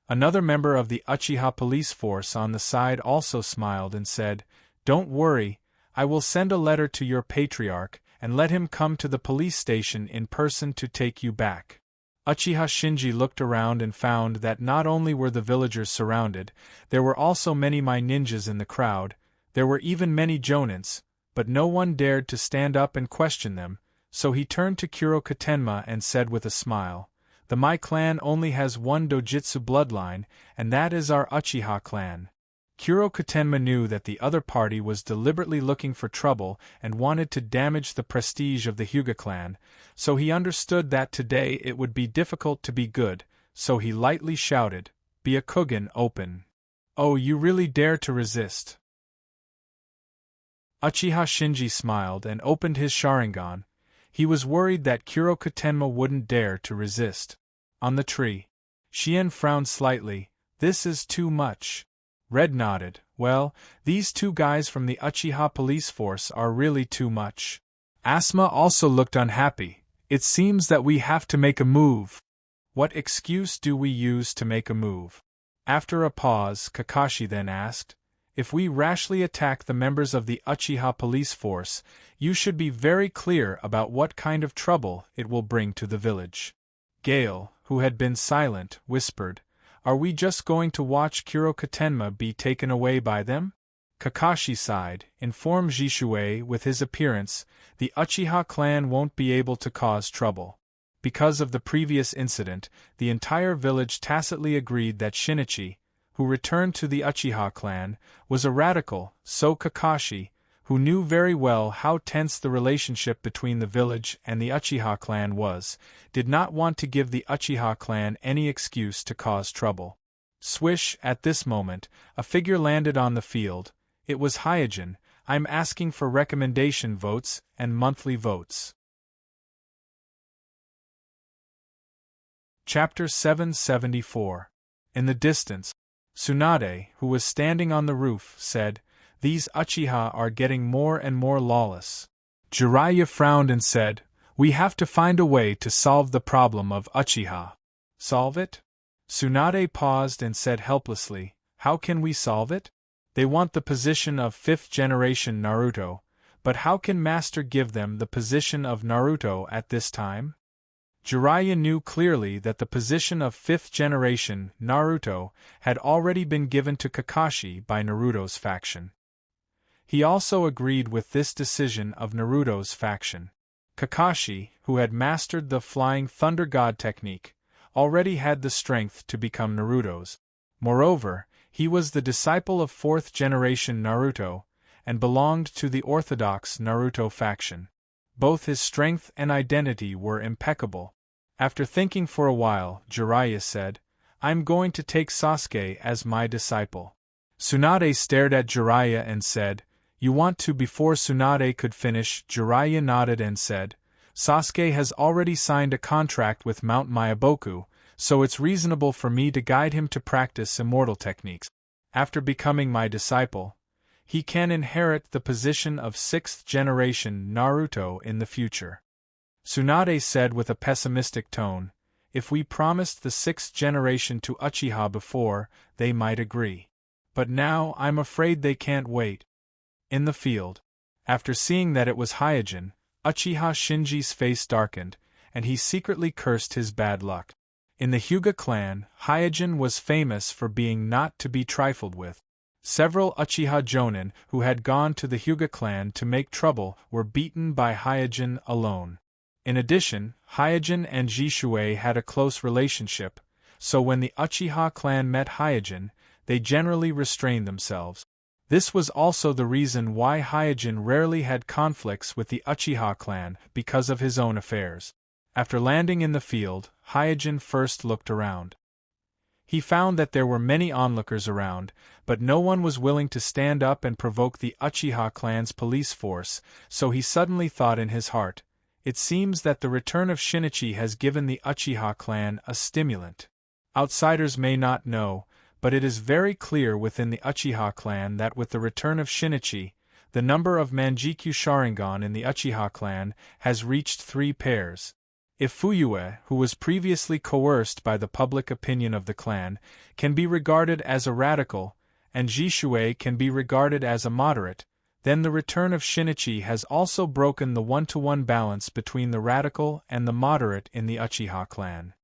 Speaker 1: Another member of the Uchiha police force on the side also smiled and said, "Don't worry, I will send a letter to your patriarch and let him come to the police station in person to take you back." Uchiha Shinji looked around and found that not only were the villagers surrounded, there were also many Mai ninjas in the crowd, there were even many jonins, but no one dared to stand up and question them, so he turned to Kurokatenma and said with a smile, "The Mai clan only has one dojutsu bloodline, and that is our Uchiha clan." Kurokatenma knew that the other party was deliberately looking for trouble and wanted to damage the prestige of the Hyuga clan, so he understood that today it would be difficult to be good, so he lightly shouted, "Byakugan open." "Oh, you really dare to resist?" Uchiha Shinji smiled and opened his Sharingan. He was worried that Kurokatenma wouldn't dare to resist. On the tree, Shien frowned slightly. "This is too much." Red nodded. "Well, these two guys from the Uchiha police force are really too much." Asma also looked unhappy. "It seems that we have to make a move." "What excuse do we use to make a move?" After a pause, Kakashi then asked, "If we rashly attack the members of the Uchiha police force, you should be very clear about what kind of trouble it will bring to the village." Gale, who had been silent, whispered, "Are we just going to watch Kurokatenma be taken away by them?" Kakashi sighed, "Inform Jishue with his appearance, the Uchiha clan won't be able to cause trouble." Because of the previous incident, the entire village tacitly agreed that Shinichi, who returned to the Uchiha clan, was a radical, so Kakashi, who knew very well how tense the relationship between the village and the Uchiha clan was, did not want to give the Uchiha clan any excuse to cause trouble. Swish, at this moment, a figure landed on the field. It was Hyojin. I'm asking for recommendation votes and monthly votes. Chapter 774. In the distance, Tsunade, who was standing on the roof, said, "These Uchiha are getting more and more lawless." Jiraiya frowned and said, "We have to find a way to solve the problem of Uchiha." "Solve it?" Tsunade paused and said helplessly, "How can we solve it? They want the position of 5th generation Naruto, but how can Master give them the position of Naruto at this time?" Jiraiya knew clearly that the position of 5th generation Naruto had already been given to Kakashi by Naruto's faction. He also agreed with this decision of Naruto's faction. Kakashi, who had mastered the Flying Thunder God technique, already had the strength to become Naruto's. Moreover, he was the disciple of 4th generation Naruto, and belonged to the orthodox Naruto faction. Both his strength and identity were impeccable. After thinking for a while, Jiraiya said, "I'm going to take Sasuke as my disciple." Tsunade stared at Jiraiya and said, "You want to?" Before Tsunade could finish, Jiraiya nodded and said, "Sasuke has already signed a contract with Mount Myaboku, so it's reasonable for me to guide him to practice immortal techniques. After becoming my disciple, he can inherit the position of 6th generation Naruto in the future." Tsunade said with a pessimistic tone, "If we promised the 6th generation to Uchiha before, they might agree. But now I'm afraid they can't wait." In the field, after seeing that it was Hyojin, Uchiha Shinji's face darkened, and he secretly cursed his bad luck. In the Hyuga clan, Hyojin was famous for being not to be trifled with. Several Uchiha Jonin who had gone to the Hyuga clan to make trouble were beaten by Hyojin alone. In addition, Hyojin and Jishui had a close relationship, so when the Uchiha clan met Hyojin, they generally restrained themselves. This was also the reason why Hyojin rarely had conflicts with the Uchiha clan, because of his own affairs. After landing in the field, Hyojin first looked around. He found that there were many onlookers around, but no one was willing to stand up and provoke the Uchiha clan's police force, so he suddenly thought in his heart, "It seems that the return of Shinichi has given the Uchiha clan a stimulant." Outsiders may not know, but it is very clear within the Uchiha clan that with the return of Shinichi, the number of Manjikyu Sharingan in the Uchiha clan has reached 3 pairs. If Fuyue, who was previously coerced by the public opinion of the clan, can be regarded as a radical, and Jishui can be regarded as a moderate, then the return of Shinichi has also broken the 1-to-1 balance between the radical and the moderate in the Uchiha clan.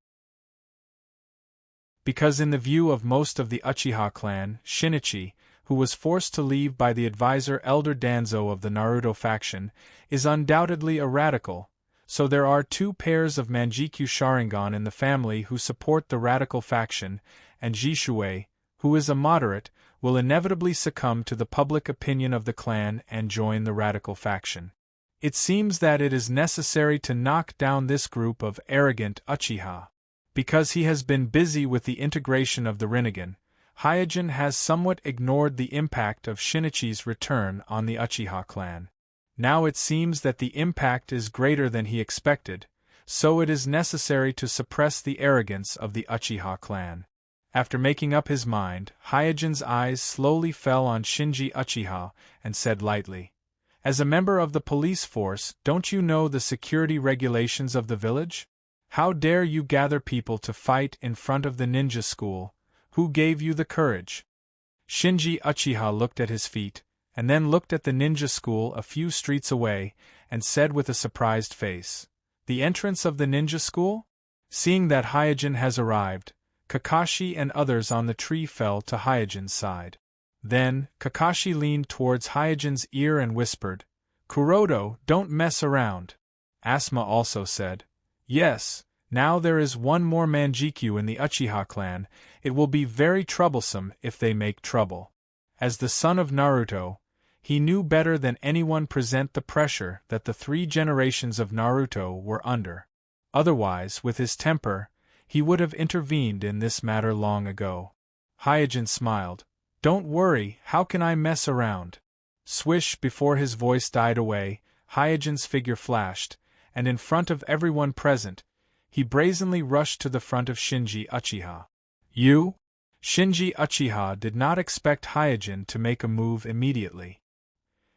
Speaker 1: Because in the view of most of the Uchiha clan, Shinichi, who was forced to leave by the advisor Elder Danzo of the Naruto faction, is undoubtedly a radical, so there are 2 pairs of Manjikyu Sharingan in the family who support the radical faction, and Jishui, who is a moderate, will inevitably succumb to the public opinion of the clan and join the radical faction. It seems that it is necessary to knock down this group of arrogant Uchiha. Because he has been busy with the integration of the Rinnegan, Hyojin has somewhat ignored the impact of Shinichi's return on the Uchiha clan. Now it seems that the impact is greater than he expected, so it is necessary to suppress the arrogance of the Uchiha clan. After making up his mind, Hyojin's eyes slowly fell on Shinji Uchiha and said lightly, "As a member of the police force, don't you know the security regulations of the village? How dare you gather people to fight in front of the ninja school? Who gave you the courage?" Shinji Uchiha looked at his feet, and then looked at the ninja school a few streets away, and said with a surprised face, "The entrance of the ninja school?" Seeing that Hyojin has arrived, Kakashi and others on the tree fell to Hyojin's side. Then, Kakashi leaned towards Hyojin's ear and whispered, "Kuroto, don't mess around." Asuma also said, "Yes, now there is one more Manjikyu in the Uchiha clan, it will be very troublesome if they make trouble. As the son of Naruto, he knew better than anyone present the pressure that the 3 generations of Naruto were under. Otherwise, with his temper, he would have intervened in this matter long ago. Hyojin smiled. "Don't worry, how can I mess around?" Swish! Before his voice died away, Hyojin's figure flashed, and in front of everyone present, he brazenly rushed to the front of Shinji Uchiha. "You?" Shinji Uchiha did not expect Hyojin to make a move immediately.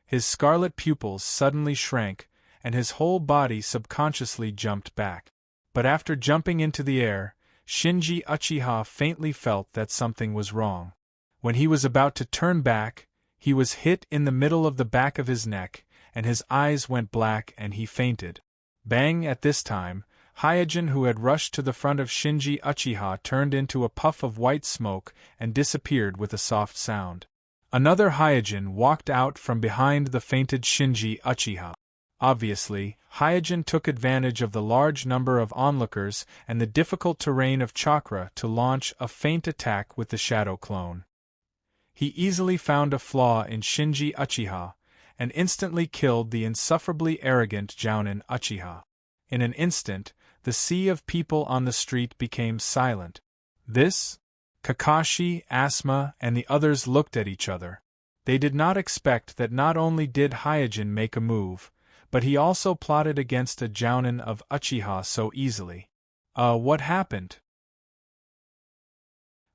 Speaker 1: His scarlet pupils suddenly shrank, and his whole body subconsciously jumped back. But after jumping into the air, Shinji Uchiha faintly felt that something was wrong. When he was about to turn back, he was hit in the middle of the back of his neck, and his eyes went black and he fainted. Bang! At this time, Hyojin, who had rushed to the front of Shinji Uchiha, turned into a puff of white smoke and disappeared with a soft sound. Another Hyojin walked out from behind the fainted Shinji Uchiha. Obviously, Hyojin took advantage of the large number of onlookers and the difficult terrain of chakra to launch a feint attack with the shadow clone. He easily found a flaw in Shinji Uchiha, and instantly killed the insufferably arrogant Jounin Uchiha. In an instant, the sea of people on the street became silent. This? Kakashi, Asuma, and the others looked at each other. They did not expect that not only did Hyojin make a move, but he also plotted against a Jounin of Uchiha so easily. What happened?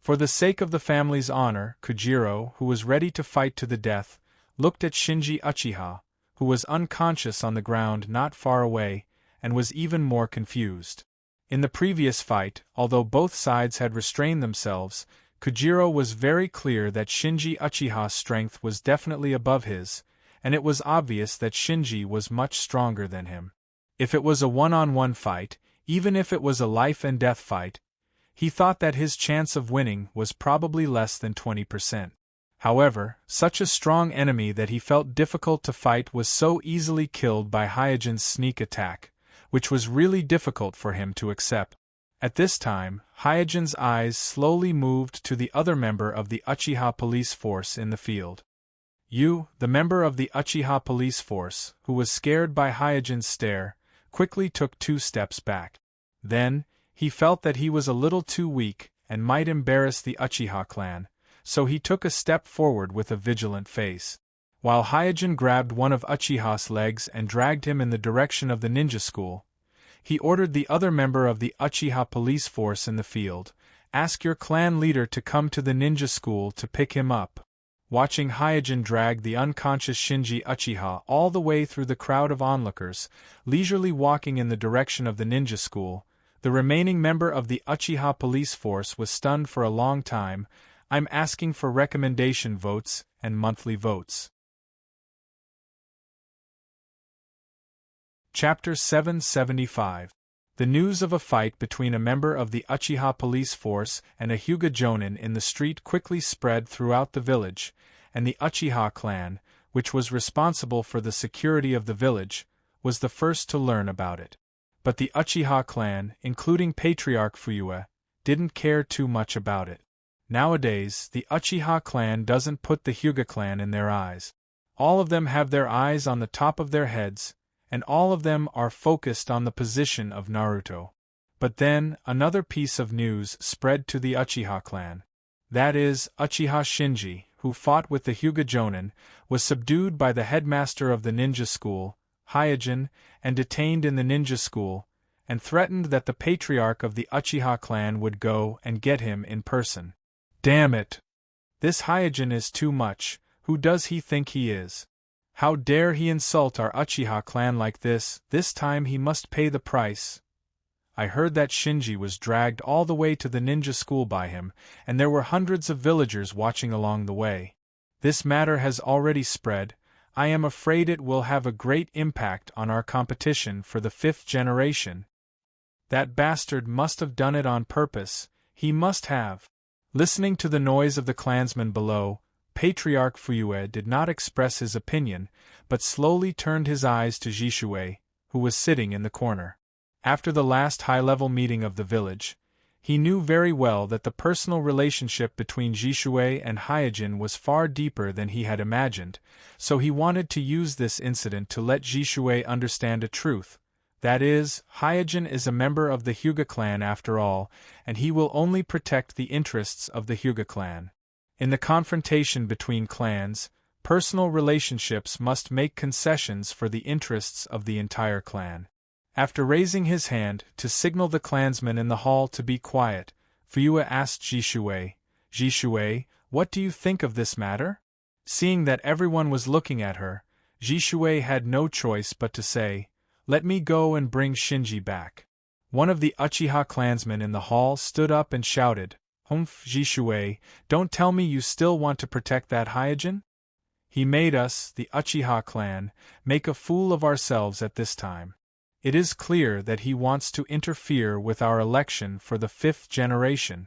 Speaker 1: For the sake of the family's honor, Kujiro, who was ready to fight to the death, looked at Shinji Uchiha, who was unconscious on the ground not far away, and was even more confused. In the previous fight, although both sides had restrained themselves, Kujiro was very clear that Shinji Uchiha's strength was definitely above his, and it was obvious that Shinji was much stronger than him. If it was a one-on-one fight, even if it was a life-and-death fight, he thought that his chance of winning was probably less than 20%. However, such a strong enemy that he felt difficult to fight was so easily killed by Hyojin's sneak attack, which was really difficult for him to accept. At this time, Hyojin's eyes slowly moved to the other member of the Uchiha police force in the field. Yu, the member of the Uchiha police force, who was scared by Hyojin's stare, quickly took 2 steps back. Then, he felt that he was a little too weak and might embarrass the Uchiha clan, so he took a step forward with a vigilant face. While Hyojin grabbed one of Uchiha's legs and dragged him in the direction of the ninja school, he ordered the other member of the Uchiha police force in the field, "Ask your clan leader to come to the ninja school to pick him up." Watching Hyojin drag the unconscious Shinji Uchiha all the way through the crowd of onlookers, leisurely walking in the direction of the ninja school, the remaining member of the Uchiha police force was stunned for a long time. "I'm asking for recommendation votes and monthly votes." Chapter 775. The news of a fight between a member of the Uchiha police force and a Hyuga Jonin in the street quickly spread throughout the village, and the Uchiha clan, which was responsible for the security of the village, was the first to learn about it. But the Uchiha clan, including Patriarch Fuyue, didn't care too much about it. Nowadays, the Uchiha clan doesn't put the Hyuga clan in their eyes. All of them have their eyes on the top of their heads, and all of them are focused on the position of Naruto. But then, another piece of news spread to the Uchiha clan. That is, Uchiha Shinji, who fought with the Hyuga Jonin, was subdued by the headmaster of the ninja school, Hyojin, and detained in the ninja school, and threatened that the patriarch of the Uchiha clan would go and get him in person. Damn it! This Hyojin is too much. Who does he think he is? How dare he insult our Uchiha clan like this? This time he must pay the price. I heard that Shinji was dragged all the way to the ninja school by him, and there were hundreds of villagers watching along the way. This matter has already spread. I am afraid it will have a great impact on our competition for the 5th generation. That bastard must have done it on purpose. He must have. Listening to the noise of the clansmen below, Patriarch Fuyue did not express his opinion, but slowly turned his eyes to Jishue, who was sitting in the corner. After the last high-level meeting of the village, He knew very well that the personal relationship between Jishui and Hyojin was far deeper than he had imagined, so he wanted to use this incident to let Jishui understand a truth. That is, Hyojin is a member of the Hyuga clan after all, and he will only protect the interests of the Hyuga clan. In the confrontation between clans, personal relationships must make concessions for the interests of the entire clan. After raising his hand to signal the clansmen in the hall to be quiet, Fuyue asked Jishui, "Jishui, what do you think of this matter?" Seeing that everyone was looking at her, Jishui had no choice but to say, "Let me go and bring Shinji back." One of the Uchiha clansmen in the hall stood up and shouted, "Humph, Jishui, don't tell me you still want to protect that Hyojin? He made us, the Uchiha clan, make a fool of ourselves at this time. It is clear that he wants to interfere with our election for the 5th generation.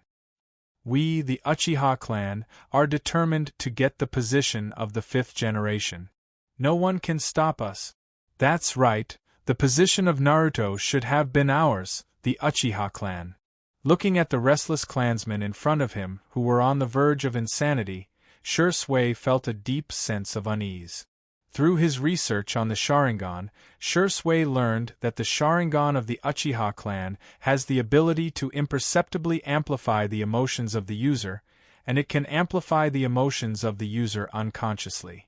Speaker 1: We, the Uchiha clan, are determined to get the position of the 5th generation. No one can stop us." "That's right, the position of Naruto should have been ours, the Uchiha clan." Looking at the restless clansmen in front of him who were on the verge of insanity, Shui felt a deep sense of unease. Through his research on the Sharingan, Shui learned that the Sharingan of the Uchiha clan has the ability to imperceptibly amplify the emotions of the user, and it can amplify the emotions of the user unconsciously.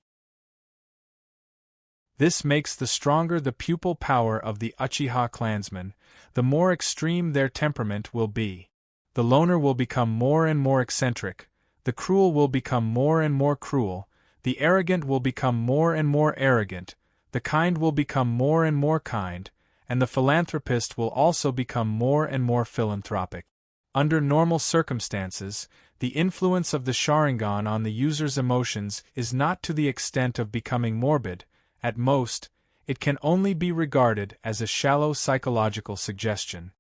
Speaker 1: This makes the stronger the pupil power of the Uchiha clansmen, the more extreme their temperament will be. The loner will become more and more eccentric, the cruel will become more and more cruel, the arrogant will become more and more arrogant, the kind will become more and more kind, and the philanthropist will also become more and more philanthropic. Under normal circumstances, the influence of the Sharingan on the user's emotions is not to the extent of becoming morbid. At most, it can only be regarded as a shallow psychological suggestion.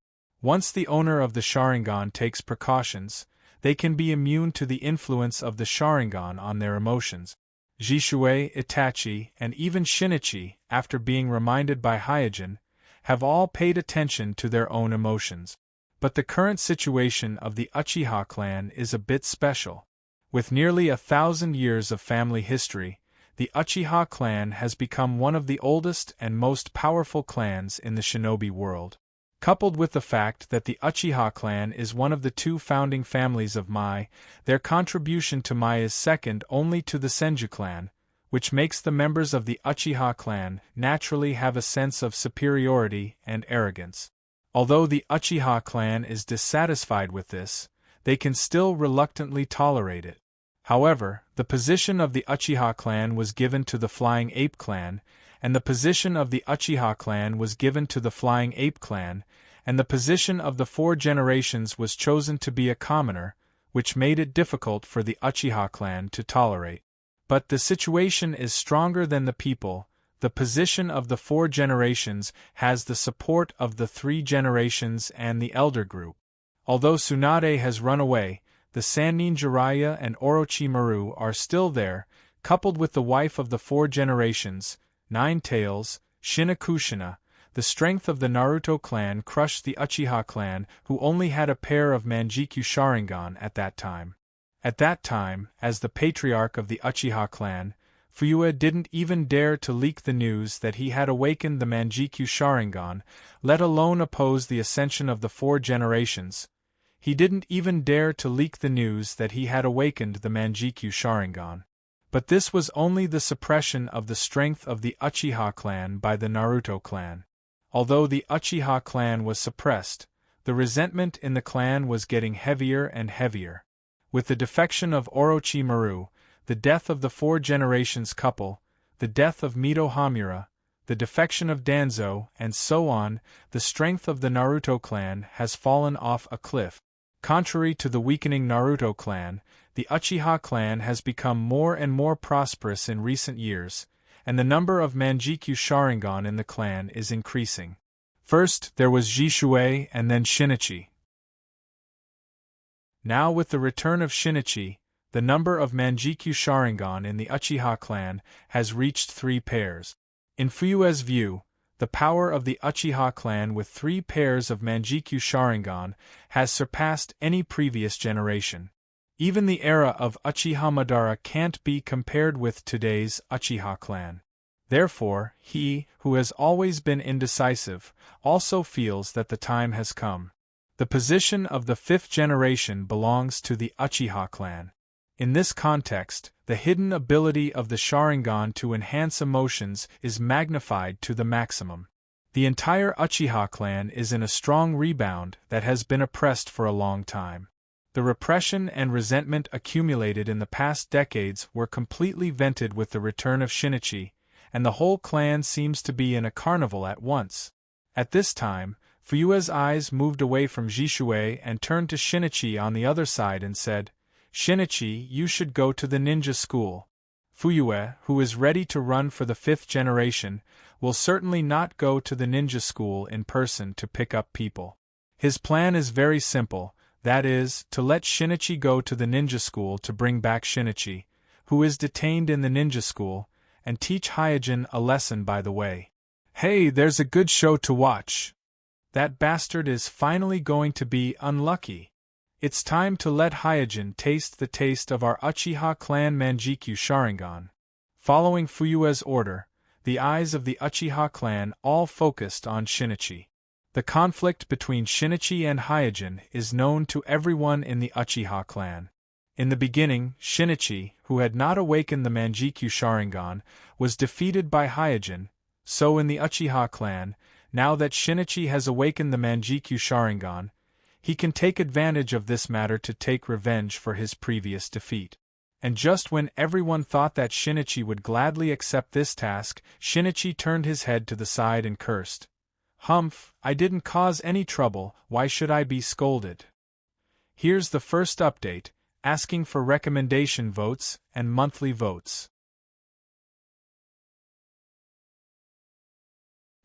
Speaker 1: Once the owner of the Sharingan takes precautions, they can be immune to the influence of the Sharingan on their emotions. Jishui, Itachi, and even Shinichi, after being reminded by Hyojin, have all paid attention to their own emotions. But the current situation of the Uchiha clan is a bit special. With nearly 1,000 years of family history, the Uchiha clan has become one of the oldest and most powerful clans in the shinobi world. Coupled with the fact that the Uchiha clan is one of the 2 founding families of Mai, their contribution to Mai is second only to the Senju clan, which makes the members of the Uchiha clan naturally have a sense of superiority and arrogance. Although the Uchiha clan is dissatisfied with this, they can still reluctantly tolerate it. However, the position of the Uchiha clan was given to the Flying Ape clan, and the position of the Uchiha clan was given to the Flying Ape clan, and the position of the 4 generations was chosen to be a commoner, which made it difficult for the Uchiha clan to tolerate. But the situation is stronger than the people. The position of the 4 generations has the support of the 3 generations and the elder group. Although Tsunade has run away, the Sannin Jiraiya and Orochimaru are still there, coupled with the wife of the 4 generations, Nine Tails, Shinakushina. The strength of the Naruto clan crushed the Uchiha clan, who only had a pair of Manjikyu Sharingan at that time. At that time, as the patriarch of the Uchiha clan, Fuyue didn't even dare to leak the news that he had awakened the Manjikyu Sharingan, let alone oppose the ascension of the 4 generations. He didn't even dare to leak the news that he had awakened the Manjikyu Sharingan. But this was only the suppression of the strength of the Uchiha clan by the Naruto clan. Although the Uchiha clan was suppressed, the resentment in the clan was getting heavier and heavier. With the defection of Orochimaru, the death of the 4 generations couple, the death of Mito Hamura, the defection of Danzo, and so on, the strength of the Naruto clan has fallen off a cliff. Contrary to the weakening Naruto clan, the Uchiha clan has become more and more prosperous in recent years, and the number of Manjikyu Sharingan in the clan is increasing. First there was Jishui and then Shinichi. Now with the return of Shinichi, the number of Manjikyu Sharingan in the Uchiha clan has reached 3 pairs. In Fuyue's view, The power of the Uchiha clan with 3 pairs of Manjikyu Sharingan has surpassed any previous generation. Even the era of Uchiha Madara can't be compared with today's Uchiha clan. Therefore, he, who has always been indecisive, also feels that the time has come. The position of the 5th generation belongs to the Uchiha clan. In this context, the hidden ability of the Sharingan to enhance emotions is magnified to the maximum. The entire Uchiha clan is in a strong rebound that has been oppressed for a long time. The repression and resentment accumulated in the past decades were completely vented with the return of Shinichi, and the whole clan seems to be in a carnival at once. At this time, Fuyue's eyes moved away from Jishui and turned to Shinichi on the other side and said, "Shinichi, you should go to the ninja school." Fuyue, who is ready to run for the 5th generation, will certainly not go to the ninja school in person to pick up people. His plan is very simple, that is, to let Shinichi go to the ninja school to bring back Shinichi, who is detained in the ninja school, and teach Hyojin a lesson by the way. Hey, there's a good show to watch. That bastard is finally going to be unlucky. It's time to let Hyojin taste the taste of our Uchiha clan Manjikyu Sharingan. Following Fuyue's order, the eyes of the Uchiha clan all focused on Shinichi. The conflict between Shinichi and Hyojin is known to everyone in the Uchiha clan. In the beginning, Shinichi, who had not awakened the Manjikyu Sharingan, was defeated by Hyojin, so in the Uchiha clan, now that Shinichi has awakened the Manjikyu Sharingan, he can take advantage of this matter to take revenge for his previous defeat. And just when everyone thought that Shinichi would gladly accept this task, Shinichi turned his head to the side and cursed. "Humph, I didn't cause any trouble, why should I be scolded?" Here's the first update, asking for recommendation votes and monthly votes.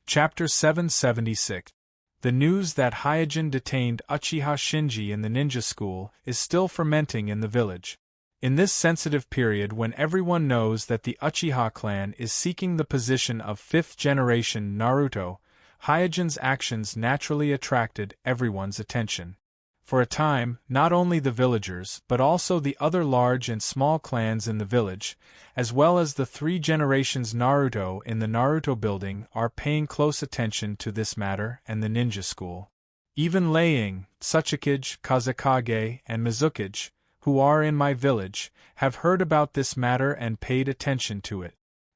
Speaker 1: Chapter 776. The news that Hyojin detained Uchiha Shinji in the ninja school is still fermenting in the village. In this sensitive period when everyone knows that the Uchiha clan is seeking the position of 5th generation Naruto, Hyojin's actions naturally attracted everyone's attention. For a time, not only the villagers but also the other large and small clans in the village, as well as the 3 generations Naruto in the Naruto building are paying close attention to this matter and the ninja school. Even Leiying, Tsuchikage, Kazekage, and Mizukage, who are in my village, have heard about this matter and paid attention to it.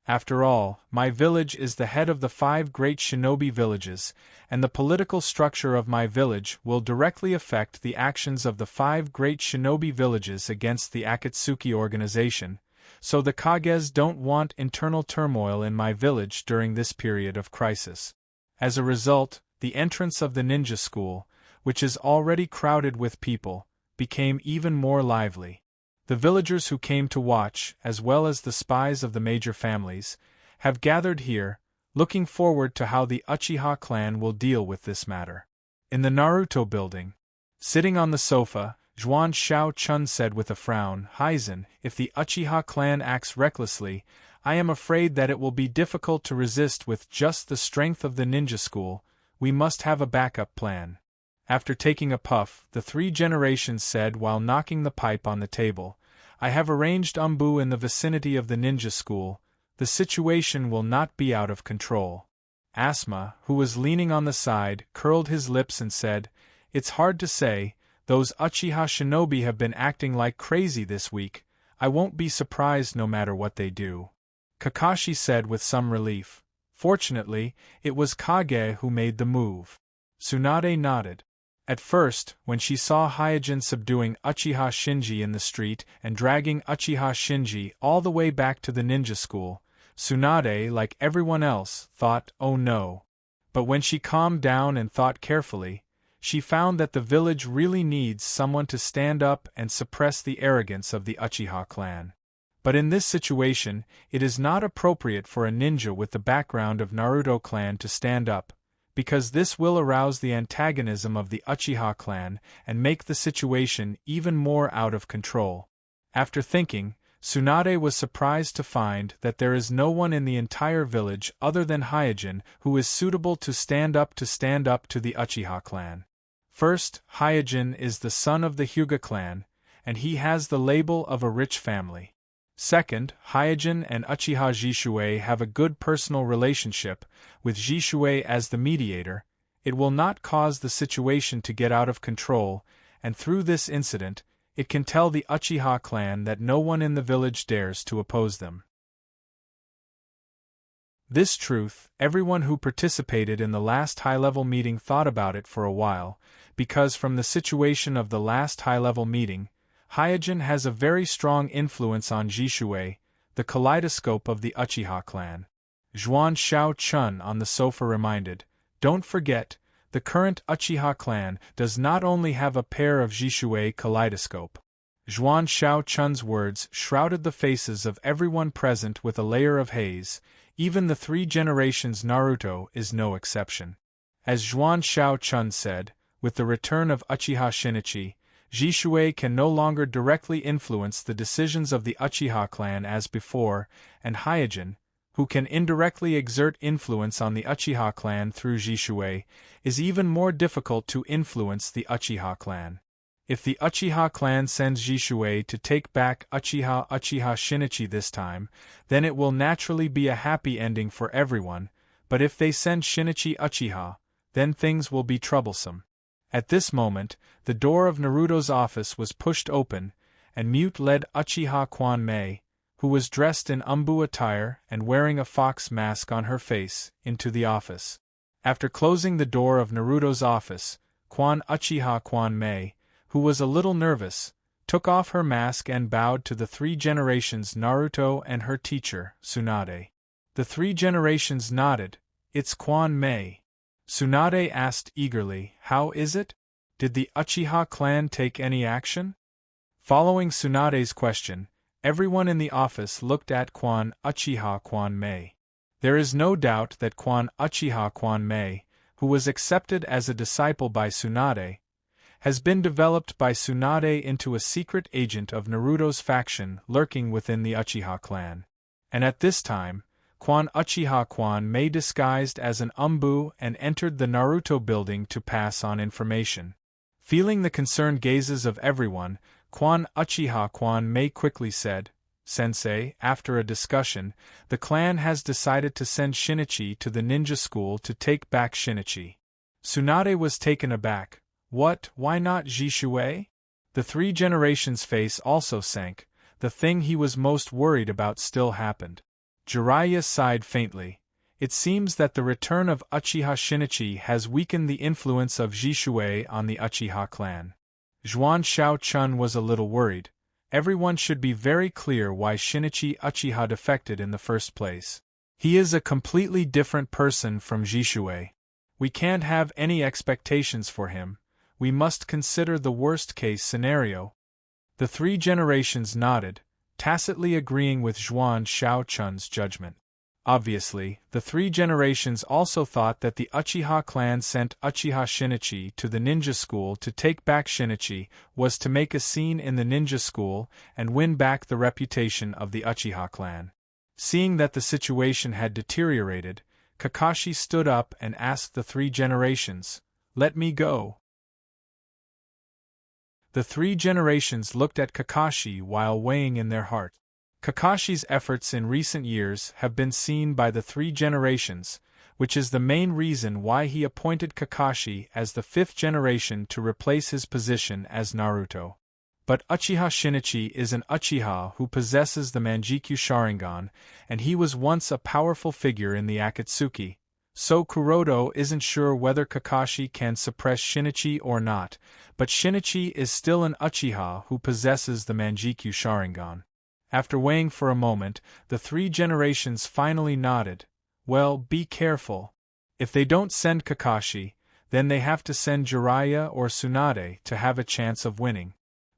Speaker 1: After all, my village is the head of the 5 great shinobi villages, and the political structure of my village will directly affect the actions of the 5 great shinobi villages against the Akatsuki organization, so the Kages don't want internal turmoil in my village during this period of crisis. As a result, the entrance of the ninja school, which is already crowded with people, became even more lively. The villagers who came to watch, as well as the spies of the major families, have gathered here, looking forward to how the Uchiha clan will deal with this matter. In the Naruto building, sitting on the sofa, Zhuan Shao-chun said with a frown, "Hyzen, if the Uchiha clan acts recklessly, I am afraid that it will be difficult to resist with just the strength of the ninja school. We must have a backup plan." After taking a puff, the 3 generations said while knocking the pipe on the table, "I have arranged Umbu in the vicinity of the ninja school. The situation will not be out of control." Asma, who was leaning on the side, curled his lips and said, "It's hard to say, those Uchiha shinobi have been acting like crazy this week. I won't be surprised no matter what they do." Kakashi said with some relief, "Fortunately, it was Kage who made the move." Tsunade nodded. At first, when she saw Hyojin subduing Uchiha Shinji in the street and dragging Uchiha Shinji all the way back to the ninja school, Tsunade, like everyone else, thought, "Oh no." But when she calmed down and thought carefully, she found that the village really needs someone to stand up and suppress the arrogance of the Uchiha clan. But in this situation, it is not appropriate for a ninja with the background of Naruto clan to stand up, because this will arouse the antagonism of the Uchiha clan and make the situation even more out of control. After thinking, Tsunade was surprised to find that there is no one in the entire village other than Hyojin who is suitable to stand up to the Uchiha clan. First, Hyojin is the son of the Hyuga clan, and he has the label of a rich family. Second, Hyojin and Uchiha Jishui have a good personal relationship, with Jishui as the mediator. It will not cause the situation to get out of control, and through this incident, it can tell the Uchiha clan that no one in the village dares to oppose them. This truth, everyone who participated in the last high-level meeting thought about it for a while, because from the situation of the last high-level meeting, Hyojin has a very strong influence on Jishui, the kaleidoscope of the Uchiha clan. Zhuan Xiao-chun on the sofa reminded, "Don't forget, the current Uchiha clan does not only have a pair of Jishui kaleidoscope." Zhuan Xiao-chun's words shrouded the faces of everyone present with a layer of haze. Even the 3 generations Naruto is no exception. As Zhuan Xiao-chun said, with the return of Uchiha Shinichi, Jishui can no longer directly influence the decisions of the Uchiha clan as before, and Hyojin, who can indirectly exert influence on the Uchiha clan through Jishui, is even more difficult to influence the Uchiha clan. If the Uchiha clan sends Jishui to take back Uchiha Shinichi this time, then it will naturally be a happy ending for everyone, but if they send Shinichi Uchiha, then things will be troublesome. At this moment, the door of Naruto's office was pushed open, and mute-led Uchiha Kwanmei, who was dressed in umbu attire and wearing a fox mask on her face, into the office. After closing the door of Naruto's office, Uchiha Kwanmei, who was a little nervous, took off her mask and bowed to the 3 generations Naruto and her teacher, Tsunade. The 3 generations nodded. "It's Kwanmei." Tsunade asked eagerly, "How is it? Did the Uchiha clan take any action?" Following Tsunade's question, everyone in the office looked at Uchiha Kwanmei. There is no doubt that Uchiha Kwanmei, who was accepted as a disciple by Tsunade, has been developed by Tsunade into a secret agent of Naruto's faction lurking within the Uchiha clan. And at this time, Uchiha Kwanmei disguised as an umbu and entered the Naruto building to pass on information. Feeling the concerned gazes of everyone, Uchiha Kwanmei quickly said, "Sensei, after a discussion, the clan has decided to send Shinichi to the ninja school to take back Shinichi." Tsunade was taken aback. "What, why not Jishui?" The 3 generations' face also sank. The thing he was most worried about still happened. Jiraiya sighed faintly. It seems that the return of Uchiha Shinichi has weakened the influence of Jishui on the Uchiha clan. Zhuan Xiao-chun was a little worried. Everyone should be very clear why Shinichi Uchiha defected in the first place. He is a completely different person from Jishui. We can't have any expectations for him. We must consider the worst-case scenario. The 3 generations nodded, tacitly agreeing with Zhuan Xiao-chun's judgment. Obviously, the 3 generations also thought that the Uchiha clan sent Uchiha Shinichi to the ninja school to take back Shinichi was to make a scene in the ninja school and win back the reputation of the Uchiha clan. Seeing that the situation had deteriorated, Kakashi stood up and asked the 3 generations, "Let me go." The 3 generations looked at Kakashi while weighing in their heart. Kakashi's efforts in recent years have been seen by the 3 generations, which is the main reason why he appointed Kakashi as the 5th generation to replace his position as Naruto. But Uchiha Shinichi is an Uchiha who possesses the Manjikyu Sharingan, and he was once a powerful figure in the Akatsuki. So Kuroto isn't sure whether Kakashi can suppress Shinichi or not, but Shinichi is still an Uchiha who possesses the Manjikyu Sharingan. After weighing for a moment, the 3 generations finally nodded. "Well, be careful. If they don't send Kakashi, then they have to send Jiraiya or Tsunade to have a chance of winning.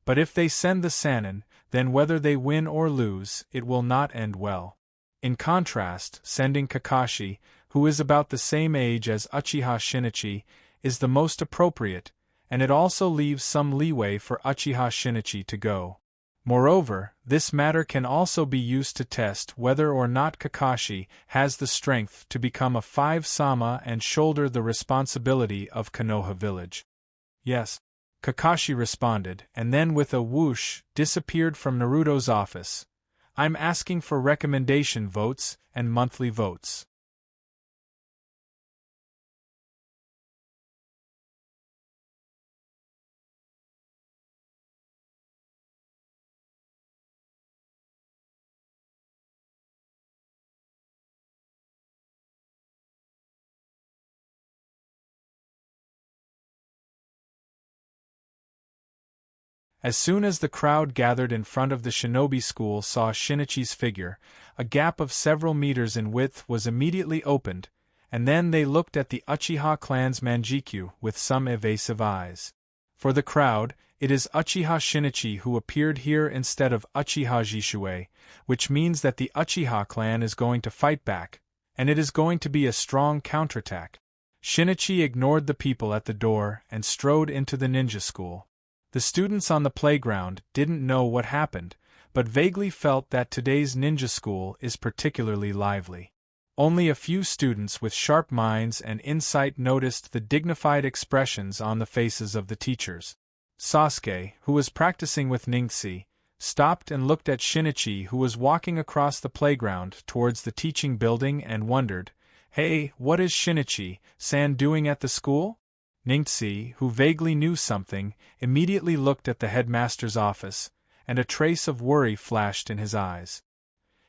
Speaker 1: But if they send the Sannin, then whether they win or lose, it will not end well." In contrast, sending Kakashi, who is about the same age as Uchiha Shinichi, is the most appropriate, and it also leaves some leeway for Uchiha Shinichi to go. Moreover, this matter can also be used to test whether or not Kakashi has the strength to become a 5-sama and shoulder the responsibility of Konoha village. Yes, Kakashi responded, and then with a whoosh, disappeared from Naruto's office. I'm asking for recommendation votes and monthly votes. As soon as the crowd gathered in front of the shinobi school saw Shinichi's figure, a gap of several meters in width was immediately opened, and then they looked at the Uchiha clan's Manjikyu with some evasive eyes. For the crowd, it is Uchiha Shinichi who appeared here instead of Uchiha Jishue, which means that the Uchiha clan is going to fight back, and it is going to be a strong counterattack. Shinichi ignored the people at the door and strode into the ninja school. The students on the playground didn't know what happened, but vaguely felt that today's ninja school is particularly lively. Only a few students with sharp minds and insight noticed the dignified expressions on the faces of the teachers. Sasuke, who was practicing with Ningxi, stopped and looked at Shinichi, who was walking across the playground towards the teaching building, and wondered, "Hey, what is Shinichi-san doing at the school?" Ningxi, who vaguely knew something, immediately looked at the headmaster's office, and a trace of worry flashed in his eyes.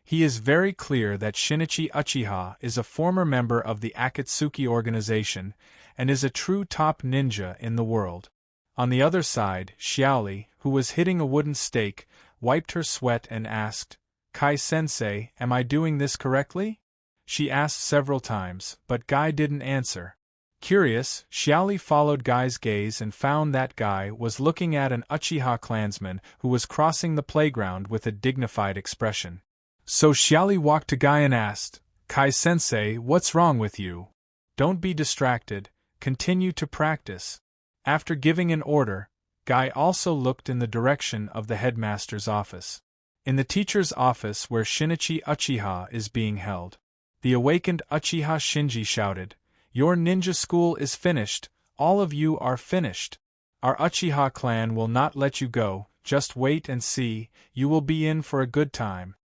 Speaker 1: He is very clear that Shinichi Uchiha is a former member of the Akatsuki organization, and is a true top ninja in the world. On the other side, Xiaoli, who was hitting a wooden stake, wiped her sweat and asked, "Kai-sensei, am I doing this correctly?" She asked several times, but Guy didn't answer. Curious, Xiaoli followed Guy's gaze and found that Guy was looking at an Uchiha clansman who was crossing the playground with a dignified expression. So Xiaoli walked to Guy and asked, "Kai-sensei, what's wrong with you? Don't be distracted, continue to practice." After giving an order, Guy also looked in the direction of the headmaster's office. In the teacher's office where Shinichi Uchiha is being held, the awakened Uchiha Shinji shouted, "Your ninja school is finished, all of you are finished. Our Uchiha clan will not let you go, just wait and see, you will be in for a good time."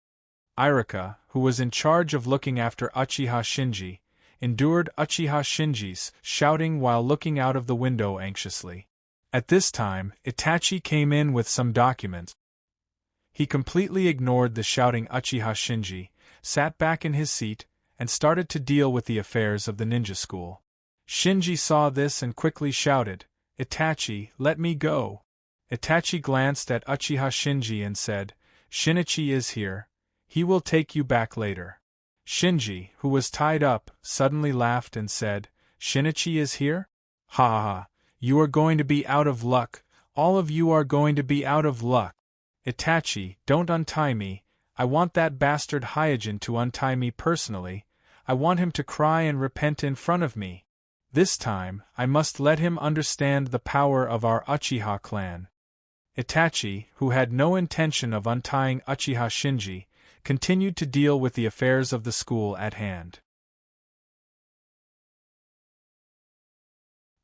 Speaker 1: Irika, who was in charge of looking after Uchiha Shinji, endured Uchiha Shinji's shouting while looking out of the window anxiously. At this time, Itachi came in with some documents. He completely ignored the shouting Uchiha Shinji, sat back in his seat, and started to deal with the affairs of the ninja school. Shinji saw this and quickly shouted, "Itachi, let me go." Itachi glanced at Uchiha Shinji and said, "Shinichi is here. He will take you back later." Shinji, who was tied up, suddenly laughed and said, "Shinichi is here? Ha ha ha, you are going to be out of luck, all of you are going to be out of luck. Itachi, don't untie me, I want that bastard Hyojin to untie me personally. I want him to cry and repent in front of me. This time, I must let him understand the power of our Uchiha clan." Itachi, who had no intention of untying Uchiha Shinji, continued to deal with the affairs of the school at hand.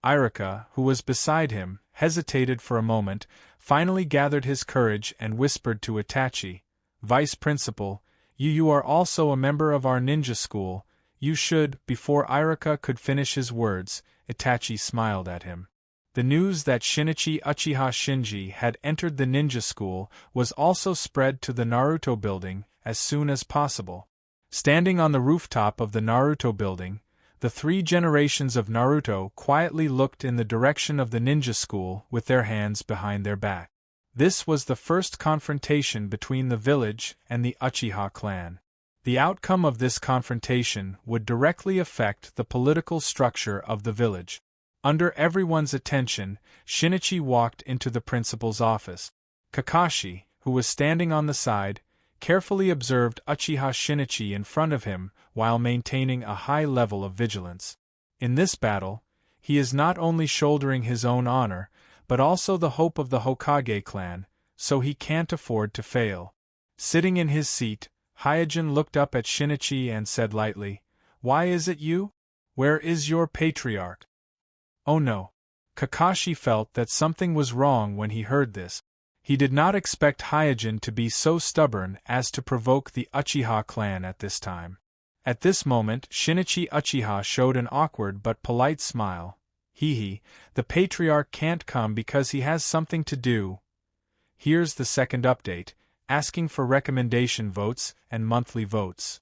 Speaker 1: Irika, who was beside him, hesitated for a moment, finally gathered his courage and whispered to Itachi, "Vice Principal, you are also a member of our ninja school. You should." Before Irika could finish his words, Itachi smiled at him. The news that Shinichi Uchiha Shinji had entered the ninja school was also spread to the Naruto building as soon as possible. Standing on the rooftop of the Naruto building, the 3 generations of Naruto quietly looked in the direction of the ninja school with their hands behind their back. This was the first confrontation between the village and the Uchiha clan. The outcome of this confrontation would directly affect the political structure of the village. Under everyone's attention, Shinichi walked into the principal's office. Kakashi, who was standing on the side, carefully observed Uchiha Shinichi in front of him while maintaining a high level of vigilance. In this battle, he is not only shouldering his own honor, but also the hope of the Hokage clan, so he can't afford to fail. Sitting in his seat, Hyojin looked up at Shinichi and said lightly, "Why is it you? Where is your patriarch?" Oh no. Kakashi felt that something was wrong when he heard this. He did not expect Hyojin to be so stubborn as to provoke the Uchiha clan at this time. At this moment, Shinichi Uchiha showed an awkward but polite smile. Hee, the patriarch can't come because he has something to do. Here's the second update, asking for recommendation votes and monthly votes.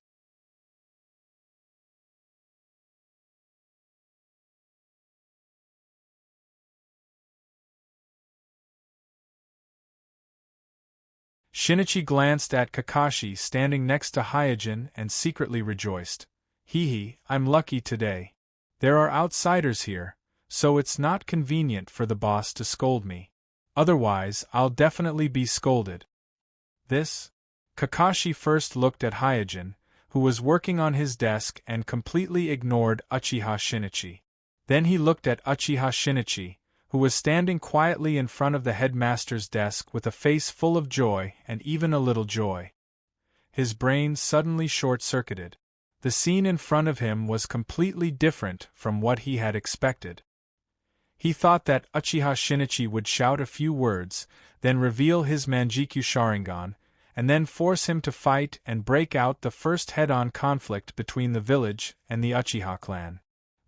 Speaker 1: Shinichi glanced at Kakashi standing next to Hyojin and secretly rejoiced. Hee, I'm lucky today. There are outsiders here, so it's not convenient for the boss to scold me. Otherwise, I'll definitely be scolded. This? Kakashi first looked at Hyojin, who was working on his desk and completely ignored Uchiha Shinichi. Then he looked at Uchiha Shinichi, who was standing quietly in front of the headmaster's desk with a face full of joy and even a little joy. His brain suddenly short-circuited. The scene in front of him was completely different from what he had expected. He thought that Uchiha Shinichi would shout a few words, then reveal his Manjikyu Sharingan, and then force him to fight and break out the first head-on conflict between the village and the Uchiha clan.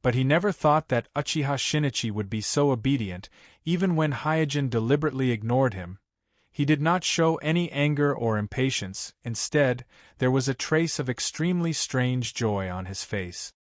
Speaker 1: But he never thought that Uchiha Shinichi would be so obedient, even when Hyojin deliberately ignored him. He did not show any anger or impatience. Instead, there was a trace of extremely strange joy on his face.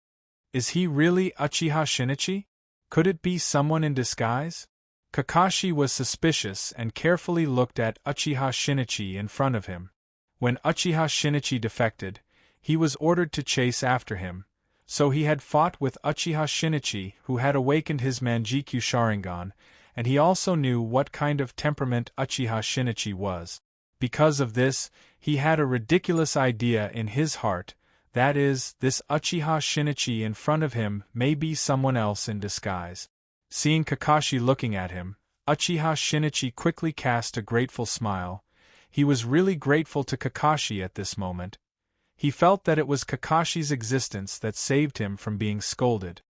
Speaker 1: Is he really Uchiha Shinichi? Could it be someone in disguise? Kakashi was suspicious and carefully looked at Uchiha Shinichi in front of him. When Uchiha Shinichi defected, he was ordered to chase after him. So he had fought with Uchiha Shinichi, who had awakened his Manjikyu Sharingan, and he also knew what kind of temperament Uchiha Shinichi was. Because of this, he had a ridiculous idea in his heart, that is, this Uchiha Shinichi in front of him may be someone else in disguise. Seeing Kakashi looking at him, Uchiha Shinichi quickly cast a grateful smile. He was really grateful to Kakashi at this moment. He felt that it was Kakashi's existence that saved him from being scolded.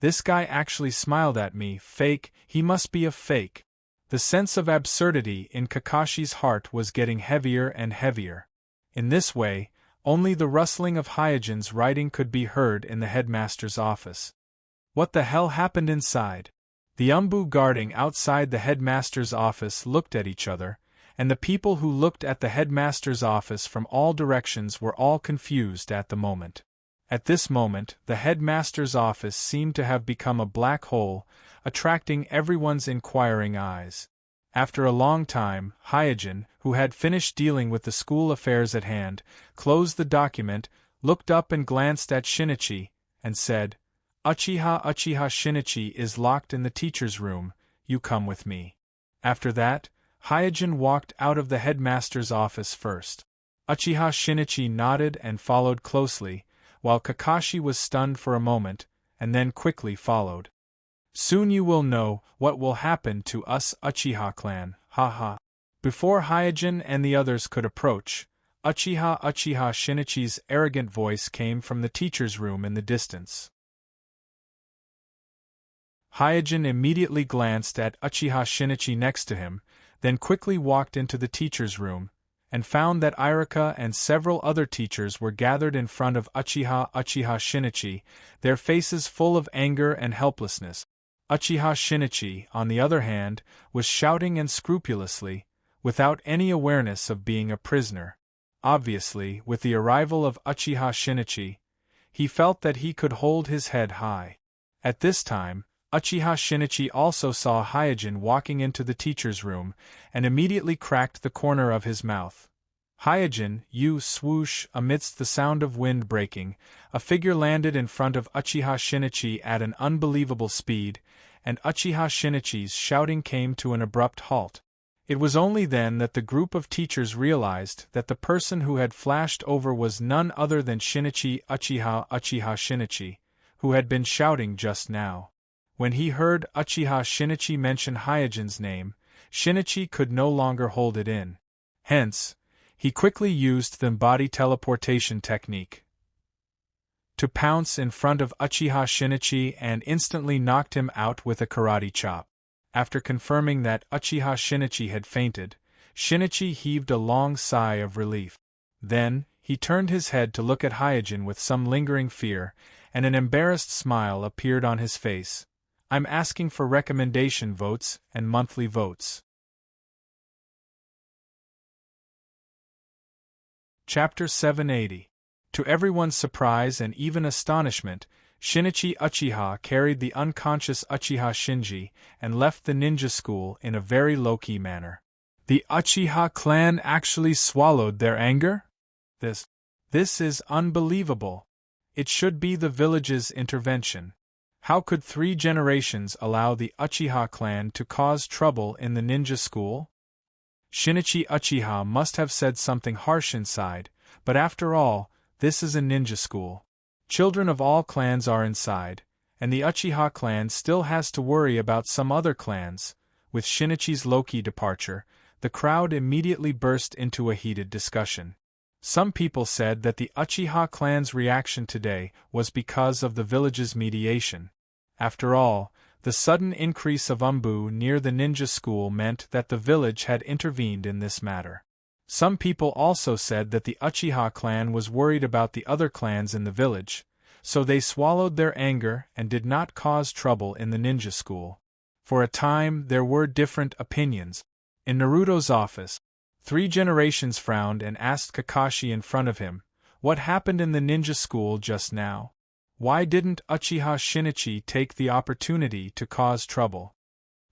Speaker 1: This guy actually smiled at me, fake, he must be a fake. The sense of absurdity in Kakashi's heart was getting heavier and heavier. In this way, only the rustling of Hyojin's writing could be heard in the headmaster's office. What the hell happened inside? The Umbu guarding outside the headmaster's office looked at each other, and the people who looked at the headmaster's office from all directions were all confused at the moment. At this moment, the headmaster's office seemed to have become a black hole, attracting everyone's inquiring eyes. After a long time, Hyojin, who had finished dealing with the school affairs at hand, closed the document, looked up and glanced at Shinichi, and said, Uchiha Shinichi is locked in the teacher's room, you come with me. After that, Hyojin walked out of the headmaster's office first. Uchiha Shinichi nodded and followed closely, while Kakashi was stunned for a moment, and then quickly followed. Soon you will know what will happen to us Uchiha clan, haha. Before Hyojin and the others could approach, Uchiha Shinichi's arrogant voice came from the teacher's room in the distance. Hyojin immediately glanced at Uchiha Shinichi next to him, then quickly walked into the teacher's room, and found that Irika and several other teachers were gathered in front of Uchiha Shinichi, their faces full of anger and helplessness. Uchiha Shinichi, on the other hand, was shouting and scrupulously, without any awareness of being a prisoner. Obviously, with the arrival of Uchiha Shinichi, he felt that he could hold his head high. At this time, Uchiha Shinichi also saw Hyojin walking into the teacher's room, and immediately cracked the corner of his mouth. Hyojin, you swoosh, amidst the sound of wind breaking, a figure landed in front of Uchiha Shinichi at an unbelievable speed, and Uchiha Shinichi's shouting came to an abrupt halt. It was only then that the group of teachers realized that the person who had flashed over was none other than Shinichi Uchiha Shinichi, who had been shouting just now. When he heard Uchiha Shinichi mention Hyojin's name, Shinichi could no longer hold it in. Hence, he quickly used the body teleportation technique to pounce in front of Uchiha Shinichi and instantly knocked him out with a karate chop. After confirming that Uchiha Shinichi had fainted, Shinichi heaved a long sigh of relief. Then, he turned his head to look at Hyojin with some lingering fear, and an embarrassed smile appeared on his face. "I'm asking for recommendation votes and monthly votes." Chapter 780. To everyone's surprise and even astonishment, Shinichi Uchiha carried the unconscious Uchiha Shinji and left the ninja school in a very low-key manner. The Uchiha clan actually swallowed their anger? This is unbelievable. It should be the village's intervention. How could 3 generations allow the Uchiha clan to cause trouble in the ninja school? Shinichi Uchiha must have said something harsh inside, but after all, this is a ninja school. Children of all clans are inside, and the Uchiha clan still has to worry about some other clans. With Shinichi's low-key departure, the crowd immediately burst into a heated discussion. Some people said that the Uchiha clan's reaction today was because of the village's mediation. After all, the sudden increase of umbu near the ninja school meant that the village had intervened in this matter. Some people also said that the Uchiha clan was worried about the other clans in the village, so they swallowed their anger and did not cause trouble in the ninja school. For a time there were different opinions. In Naruto's office, 3 generations frowned and asked Kakashi in front of him, "What happened in the ninja school just now? Why didn't Uchiha Shinichi take the opportunity to cause trouble?"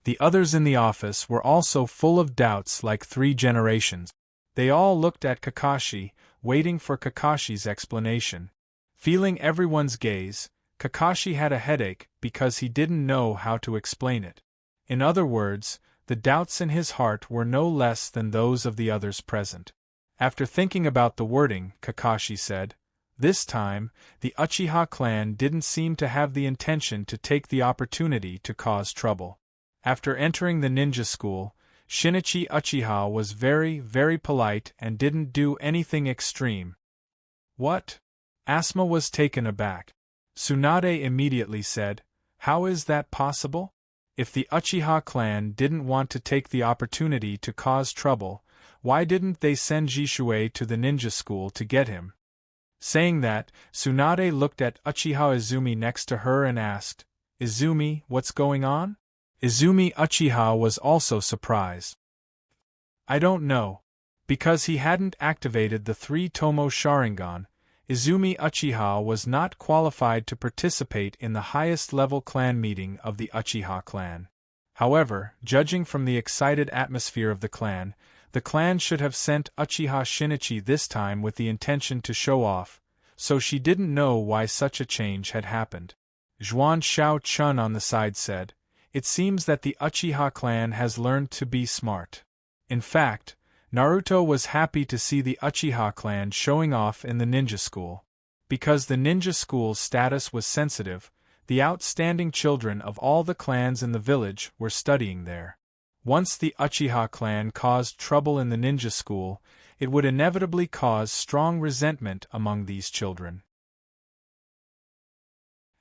Speaker 1: The others in the office were also full of doubts like 3 generations. They all looked at Kakashi, waiting for Kakashi's explanation. Feeling everyone's gaze, Kakashi had a headache because he didn't know how to explain it. In other words, the doubts in his heart were no less than those of the others present. After thinking about the wording, Kakashi said, "This time, the Uchiha clan didn't seem to have the intention to take the opportunity to cause trouble." After entering the ninja school, Shinichi Uchiha was very, very polite and didn't do anything extreme. "What?" Asuma was taken aback. Tsunade immediately said, "How is that possible? If the Uchiha clan didn't want to take the opportunity to cause trouble, why didn't they send Jishue to the ninja school to get him?" Saying that, Tsunade looked at Uchiha Izumi next to her and asked, "Izumi, what's going on?" Izumi Uchiha was also surprised. "I don't know." Because he hadn't activated the 3 Tomo Sharingan, Izumi Uchiha was not qualified to participate in the highest-level clan meeting of the Uchiha clan. However, judging from the excited atmosphere of the clan should have sent Uchiha Shinichi this time with the intention to show off, so she didn't know why such a change had happened. Zhuan Shao-chun on the side said, "It seems that the Uchiha clan has learned to be smart." In fact, Naruto was happy to see the Uchiha clan showing off in the ninja school. Because the ninja school's status was sensitive, the outstanding children of all the clans in the village were studying there. Once the Uchiha clan caused trouble in the ninja school, it would inevitably cause strong resentment among these children.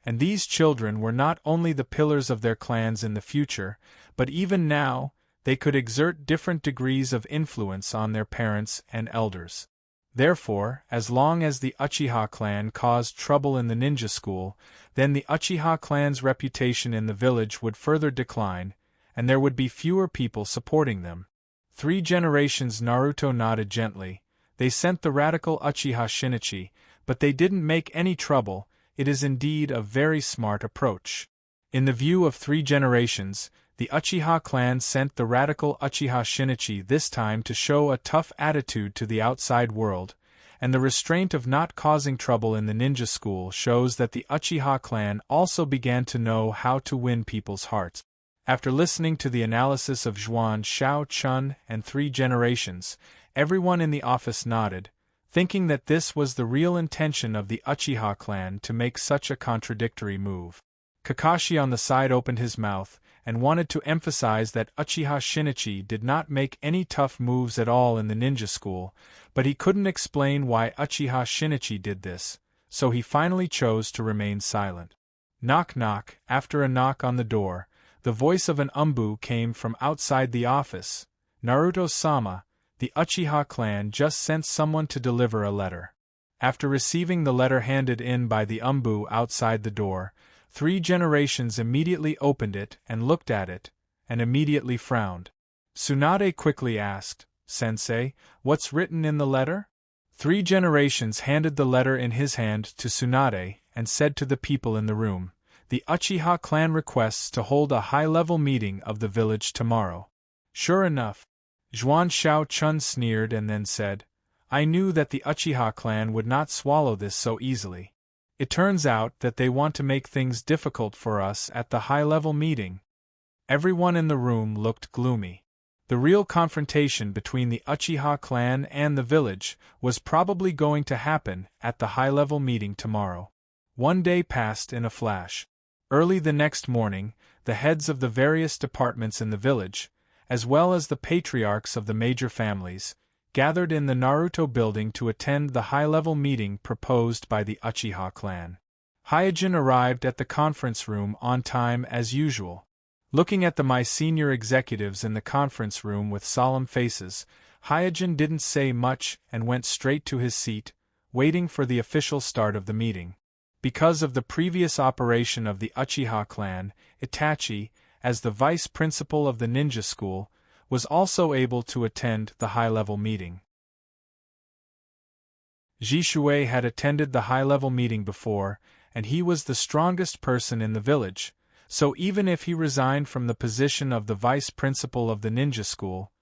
Speaker 1: And these children were not only the pillars of their clans in the future, but even now, they could exert different degrees of influence on their parents and elders. Therefore, as long as the Uchiha clan caused trouble in the ninja school, then the Uchiha clan's reputation in the village would further decline, and there would be fewer people supporting them. 3 generations. Naruto nodded gently. They sent the radical Uchiha Shinichi, but they didn't make any trouble. It is indeed a very smart approach. In the view of 3 generations, the Uchiha clan sent the radical Uchiha Shinichi this time to show a tough attitude to the outside world, and the restraint of not causing trouble in the ninja school shows that the Uchiha clan also began to know how to win people's hearts. After listening to the analysis of Zhuan Shao-chun and 3 generations, everyone in the office nodded, thinking that this was the real intention of the Uchiha clan to make such a contradictory move. Kakashi on the side opened his mouth, and wanted to emphasize that Uchiha Shinichi did not make any tough moves at all in the ninja school, but he couldn't explain why Uchiha Shinichi did this, so he finally chose to remain silent. Knock knock. After a knock on the door, the voice of an umbu came from outside the office. Naruto-sama, the Uchiha clan just sent someone to deliver a letter. After receiving the letter handed in by the umbu outside the door, 3 generations immediately opened it and looked at it, and immediately frowned. Tsunade quickly asked, "Sensei, what's written in the letter?" 3 generations handed the letter in his hand to Tsunade and said to the people in the room, "The Uchiha clan requests to hold a high-level meeting of the village tomorrow." Sure enough, Zhuan Shao-chun sneered and then said, "I knew that the Uchiha clan would not swallow this so easily. It turns out that they want to make things difficult for us at the high-level meeting." Everyone in the room looked gloomy. The real confrontation between the Uchiha clan and the village was probably going to happen at the high-level meeting tomorrow. One day passed in a flash. Early the next morning, the heads of the various departments in the village, as well as the patriarchs of the major families, gathered in the Naruto building to attend the high-level meeting proposed by the Uchiha clan. Hyojin arrived at the conference room on time as usual. Looking at my senior executives in the conference room with solemn faces, Hyojin didn't say much and went straight to his seat, waiting for the official start of the meeting. Because of the previous operation of the Uchiha clan, Itachi, as the vice principal of the ninja school, was also able to attend the high-level meeting. Jishui had attended the high-level meeting before, and he was the strongest person in the village, so even if he resigned from the position of the vice principal of the ninja school,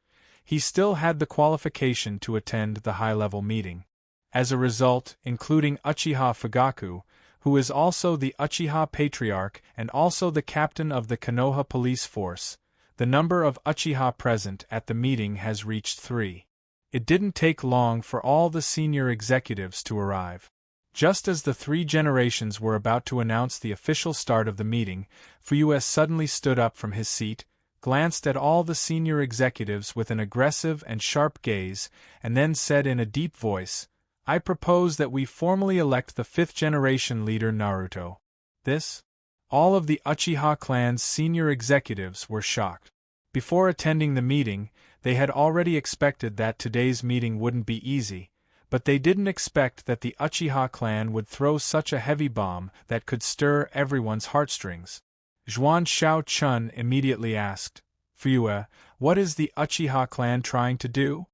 Speaker 1: he still had the qualification to attend the high-level meeting. As a result, including Uchiha Fugaku, who is also the Uchiha Patriarch and also the captain of the Konoha police force, the number of Uchiha present at the meeting has reached 3. It didn't take long for all the senior executives to arrive. Just as the 3 generations were about to announce the official start of the meeting, Fuyue suddenly stood up from his seat, glanced at all the senior executives with an aggressive and sharp gaze, and then said in a deep voice, "I propose that we formally elect the 5th generation leader Naruto." This? All of the Uchiha clan's senior executives were shocked. Before attending the meeting, they had already expected that today's meeting wouldn't be easy, but they didn't expect that the Uchiha clan would throw such a heavy bomb that could stir everyone's heartstrings. Zhuan Shao-chun immediately asked, "Fuyue, what is the Uchiha clan trying to do?"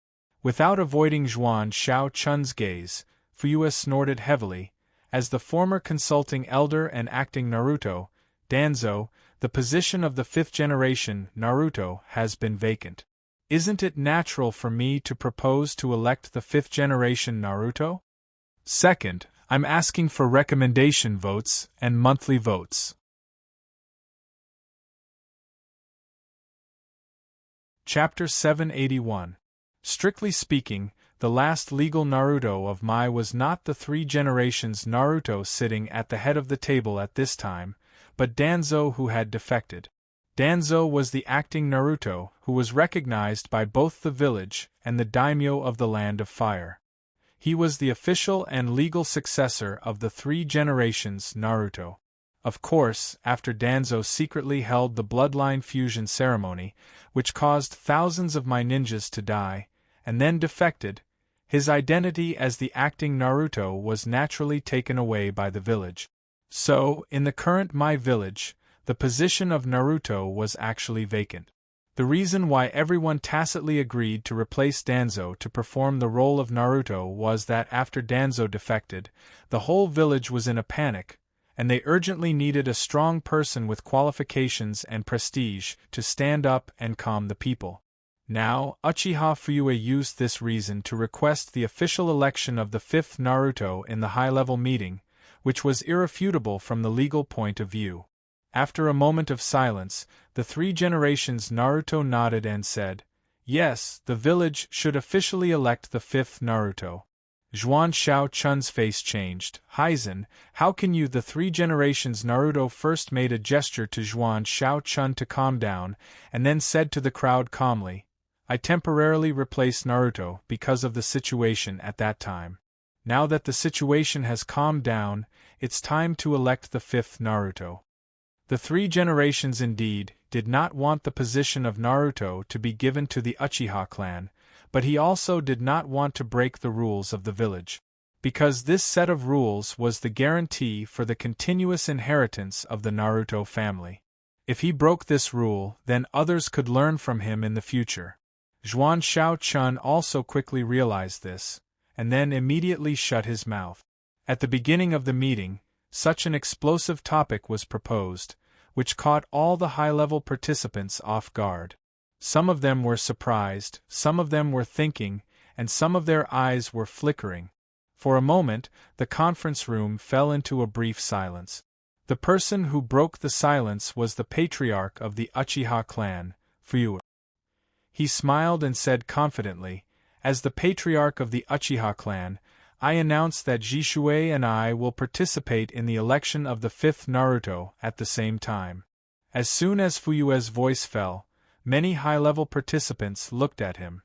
Speaker 1: Without avoiding Zhuan Shao-chun's gaze, Fuyue snorted heavily. As the former consulting elder and acting Naruto, Danzo, the position of the 5th generation Naruto has been vacant. Isn't it natural for me to propose to elect the 5th generation Naruto? Second, I'm asking for recommendation votes and monthly votes. Chapter 781. Strictly speaking, the last legal Naruto of Mai was not the 3 generations Naruto sitting at the head of the table at this time, but Danzo who had defected. Danzo was the acting Naruto who was recognized by both the village and the daimyo of the Land of Fire. He was the official and legal successor of the 3 generations Naruto. Of course, after Danzo secretly held the bloodline fusion ceremony, which caused thousands of my ninjas to die, and then defected, his identity as the acting Naruto was naturally taken away by the village. So, in the current Mai village, the position of Naruto was actually vacant. The reason why everyone tacitly agreed to replace Danzo to perform the role of Naruto was that after Danzo defected, the whole village was in a panic, and they urgently needed a strong person with qualifications and prestige to stand up and calm the people. Now, Uchiha Fuyue used this reason to request the official election of the 5th Naruto in the high-level meeting, which was irrefutable from the legal point of view. After a moment of silence, the 3 generations Naruto nodded and said, "Yes, the village should officially elect the 5th Naruto." Zhuan Shao-chun's face changed. Hizen, how can you? The three generations. Naruto first made a gesture to Zhuan Shao-chun to calm down, and then said to the crowd calmly, I temporarily replaced Naruto because of the situation at that time. Now that the situation has calmed down, it's time to elect the fifth Naruto. The three generations indeed did not want the position of Naruto to be given to the Uchiha clan, but he also did not want to break the rules of the village, because this set of rules was the guarantee for the continuous inheritance of the Naruto family. If he broke this rule, then others could learn from him in the future. Zhuan Shao-chun also quickly realized this, and then immediately shut his mouth. At the beginning of the meeting, such an explosive topic was proposed, which caught all the high-level participants off guard. Some of them were surprised, some of them were thinking, and some of their eyes were flickering. For a moment, the conference room fell into a brief silence. The person who broke the silence was the patriarch of the Uchiha clan, Fuyue. He smiled and said confidently, as the patriarch of the Uchiha clan, I announce that Jishui and I will participate in the election of the fifth Naruto at the same time. As soon as Fuyue's voice fell, many high-level participants looked at him.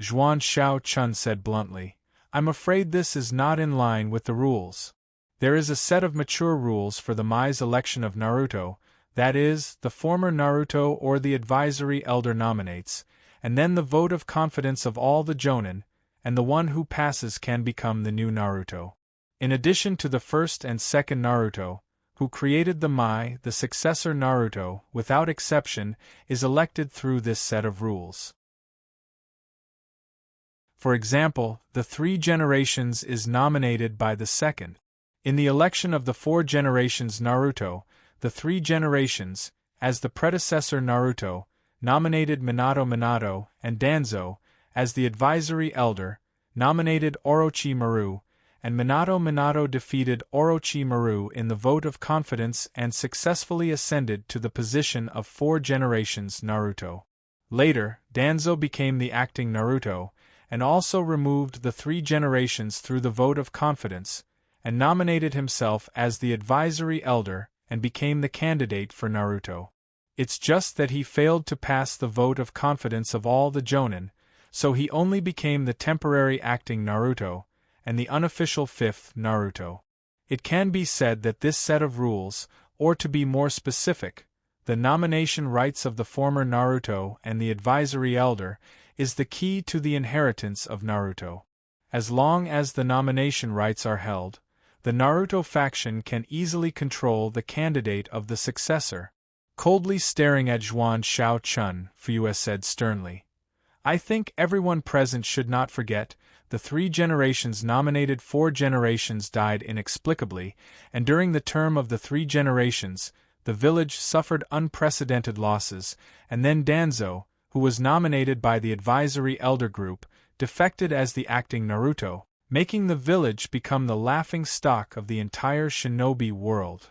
Speaker 1: Zhuan Shao-chun said bluntly, I'm afraid this is not in line with the rules. There is a set of mature rules for the Mai's election of Naruto, that is, the former Naruto or the advisory elder nominates, and then the vote of confidence of all the Jonin, and the one who passes can become the new Naruto. In addition to the first and second Naruto, who created the Mai, the successor Naruto, without exception, is elected through this set of rules. For example, the three generations is nominated by the second. In the election of the four generations Naruto, the three generations, as the predecessor Naruto, nominated Minato and Danzo, as the advisory elder, nominated Orochimaru, and Minato defeated Orochimaru in the vote of confidence and successfully ascended to the position of four generations Naruto. Later, Danzo became the acting Naruto, and also removed the three generations through the vote of confidence, and nominated himself as the advisory elder and became the candidate for Naruto. It's just that he failed to pass the vote of confidence of all the Jonin, so he only became the temporary acting Naruto, and the unofficial fifth Naruto. It can be said that this set of rules, or to be more specific, the nomination rights of the former Naruto and the advisory elder, is the key to the inheritance of Naruto. As long as the nomination rights are held, the Naruto faction can easily control the candidate of the successor. Coldly staring at Zhuan Shao-chun, Fuyue said sternly, I think everyone present should not forget, the three generations nominated four generations died inexplicably, and during the term of the three generations, the village suffered unprecedented losses, and then Danzo, who was nominated by the advisory elder group, defected as the acting Naruto, making the village become the laughing stock of the entire shinobi world.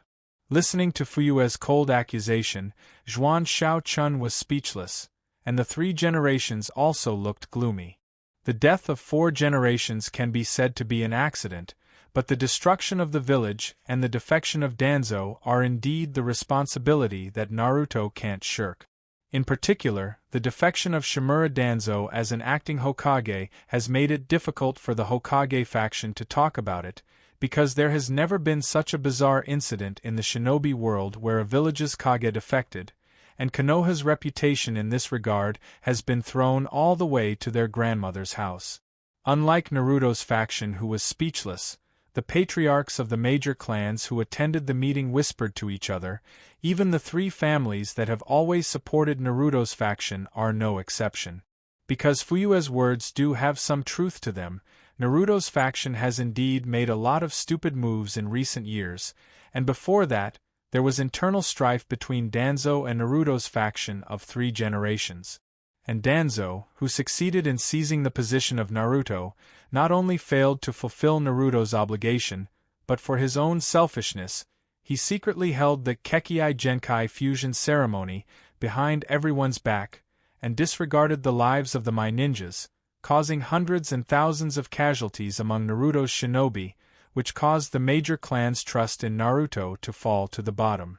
Speaker 1: Listening to Fuyue's cold accusation, Zhuan Shao-chun was speechless, and the three generations also looked gloomy. The death of four generations can be said to be an accident, but the destruction of the village and the defection of Danzo are indeed the responsibility that Naruto can't shirk. In particular, the defection of Shimura Danzo as an acting Hokage has made it difficult for the Hokage faction to talk about it, because there has never been such a bizarre incident in the shinobi world where a village's Kage defected, and Konoha's reputation in this regard has been thrown all the way to their grandmother's house. Unlike Naruto's faction who was speechless, the patriarchs of the major clans who attended the meeting whispered to each other. Even the three families that have always supported Naruto's faction are no exception. Because Fuyue's words do have some truth to them, Naruto's faction has indeed made a lot of stupid moves in recent years, and before that, there was internal strife between Danzo and Naruto's faction of three generations. And Danzo, who succeeded in seizing the position of Naruto, not only failed to fulfill Naruto's obligation, but for his own selfishness, he secretly held the Kekkei Genkai fusion ceremony behind everyone's back, and disregarded the lives of the Mai ninjas, causing hundreds and thousands of casualties among Naruto's shinobi, which caused the major clan's trust in Naruto to fall to the bottom.